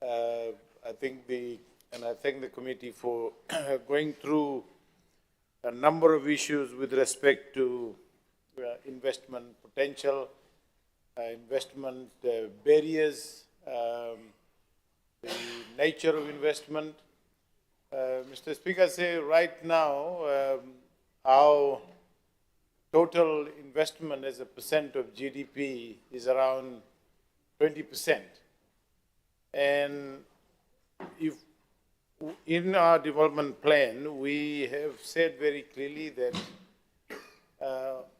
I thank the committee for going through a number of issues with respect to investment potential, investment barriers, the nature of investment. Mr. Speaker, right now, our total investment as a percent of GDP is around 20%. And if in our development plan, we have said very clearly that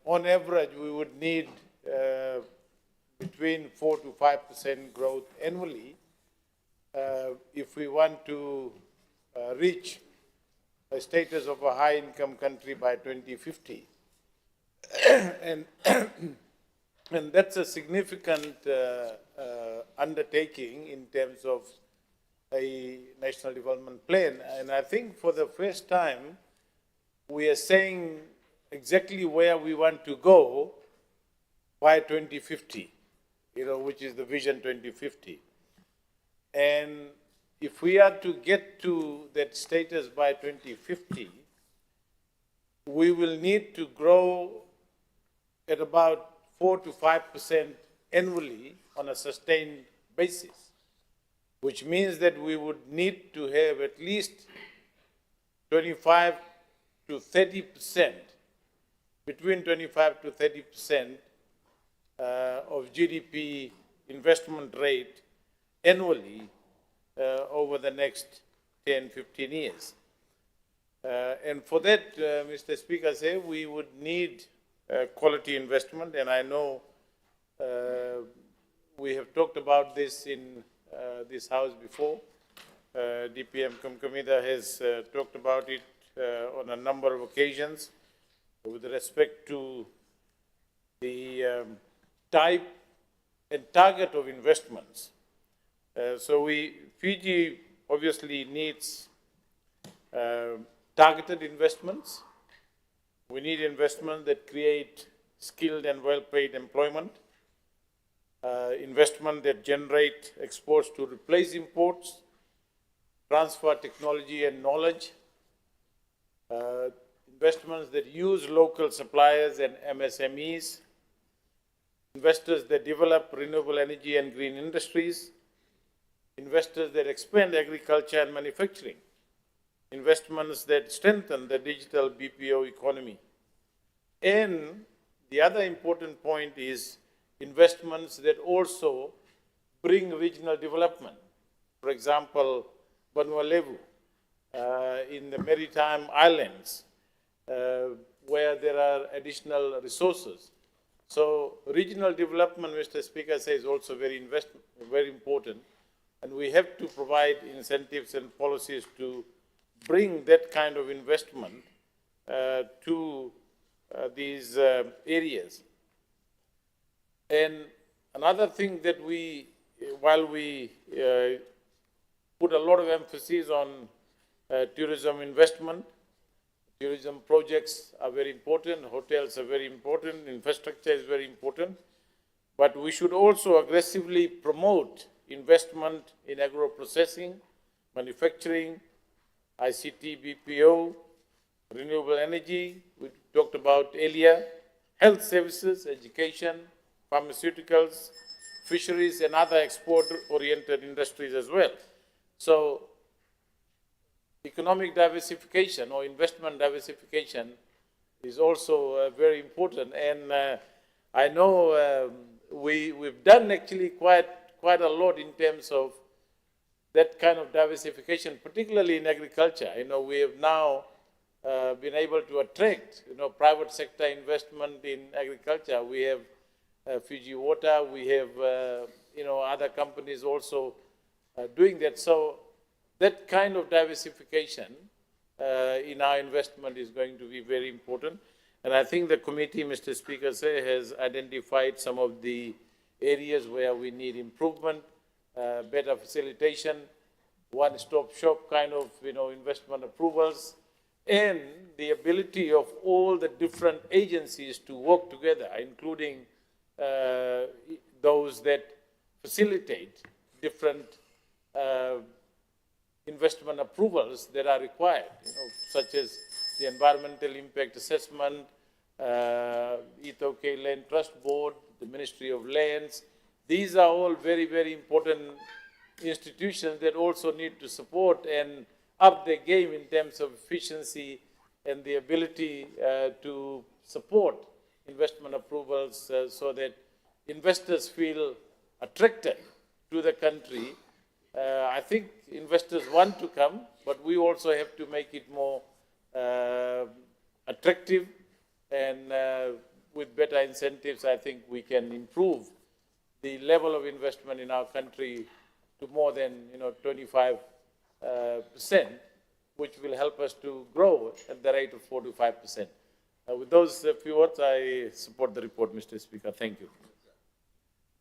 on average, we would need between 4 to 5% growth annually if we want to reach a status of a high-income country by 2050. and, and that's a significant undertaking in terms of a national development plan. And I think for the first time, we are saying exactly where we want to go by 2050, which is the Vision 2050. And if we are to get to that status by 2050, we will need to grow at about 4 to 5% annually on a sustained basis, which means that we would need to have at least 25 to 30%, between 25 to 30% of GDP investment rate annually over the next 10, 15 years. And for that, Mr. Speaker, we would need quality investment, and I know we have talked about this in this House before. DPM Kumkumida has talked about it on a number of occasions with respect to the type and target of investments. So Fiji obviously needs targeted investments. We need investments that create skilled and well-paid employment, investment that generate exports to replace imports, transfer technology and knowledge, investments that use local suppliers and MSMEs, investors that develop renewable energy and green industries, investors that expand agriculture and manufacturing, investments that strengthen the digital BPO economy. And the other important point is investments that also bring regional development. For example, Vanua Levu, in the maritime islands, where there are additional resources. So regional development, Mr. Speaker, is also very important. And we have to provide incentives and policies to bring that kind of investment to these areas. And another thing that while we put a lot of emphasis on tourism investment, tourism projects are very important, hotels are very important, infrastructure is very important, but we should also aggressively promote investment in agro-processing, manufacturing, ICT, BPO, renewable energy, we talked about earlier, health services, education, pharmaceuticals, fisheries, and other export-oriented industries as well. So economic diversification or investment diversification is also very important. And I know we've done actually quite a lot in terms of that kind of diversification, particularly in agriculture. We have now been able to attract, private sector investment in agriculture. We have Fiji Water, we have, other companies also doing that. So that kind of diversification in our investment is going to be very important. And I think the committee, Mr. Speaker, has identified some of the areas where we need improvement, better facilitation, one-stop shop kind of, investment approvals, and the ability of all the different agencies to work together, including those that facilitate different investment approvals that are required, such as the environmental impact assessment, Ethiopia Land Trust Board, the Ministry of Lands. These are all very, very important institutions that also need to support and up their game in terms of efficiency and the ability to support investment approvals so that investors feel attracted to the country. I think investors want to come, but we also have to make it more attractive, and with better incentives, I think we can improve the level of investment in our country to more than 25%, which will help us to grow at the rate of 4 to 5%. With those few words, I support the report, Mr. Speaker. Thank you.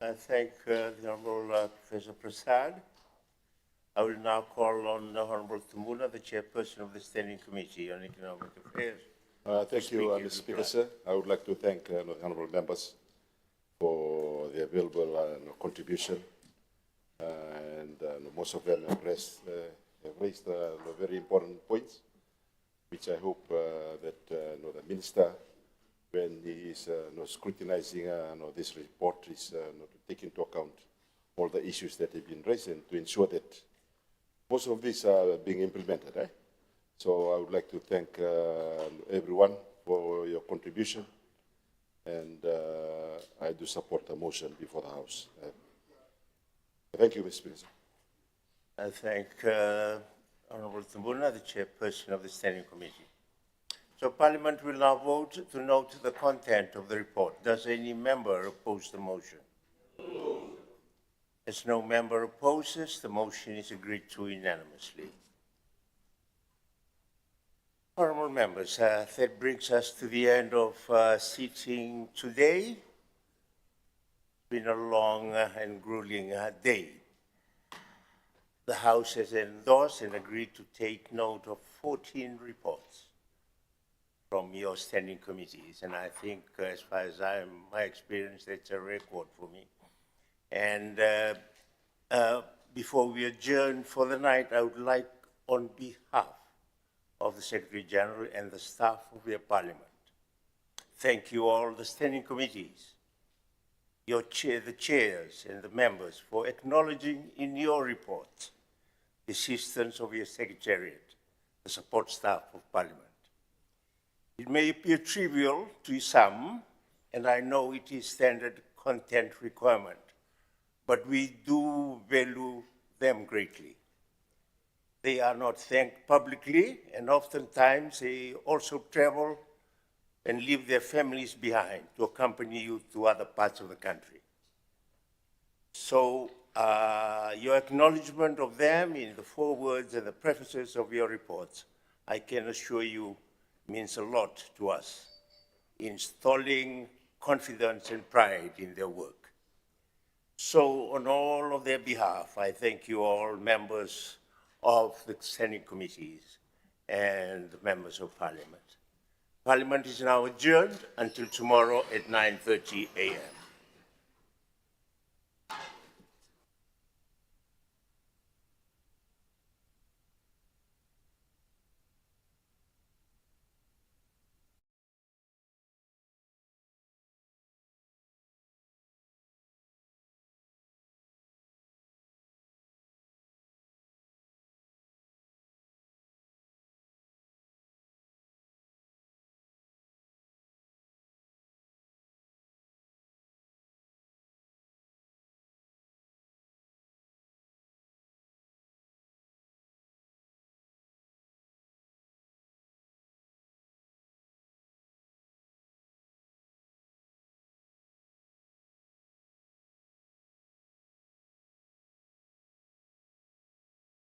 I thank the Honorable Professor Prasad. I will now call on the Honorable Tumuna, the Chairperson of the Standing Committee on Economic Affairs. Thank you, Mr. Speaker, sir. I would like to thank the honourable members for the available contribution. Most of them have raised very important points, which I hope that the Minister, when he is scrutinizing this report, is to take into account all the issues that have been raised and to ensure that most of these are being implemented. So I would like to thank everyone for your contribution, and I do support the motion before the House. Thank you, Mr. Speaker. I thank Honorable Tumuna, the Chairperson of the Standing Committee. So Parliament will now vote to note the content of the report. Does any member oppose the motion? As no member opposes, the motion is agreed to unanimously. Honourable members, that brings us to the end of sitting today. It's been a long and grueling day. The House has endorsed and agreed to take note of 14 reports from your standing committees, and I think, as far as my experience, that's a record for me. And before we adjourn for the night, I would like, on behalf of the Secretary General and the staff of your Parliament, thank you all, the standing committees, the chairs and the members, for acknowledging in your reports the assistance of your Secretariat, the support staff of Parliament. It may appear trivial to some, and I know it is standard content requirement, but we do value them greatly. They are not thanked publicly, and oftentimes they also travel and leave their families behind to accompany you to other parts of the country. So your acknowledgement of them in the forewords and the prefaces of your reports, I can assure you, means a lot to us, installing confidence and pride in their work. So on all of their behalf, I thank you all, members of the standing committees and the members of Parliament. Parliament is now adjourned until tomorrow at 9:30 a.m.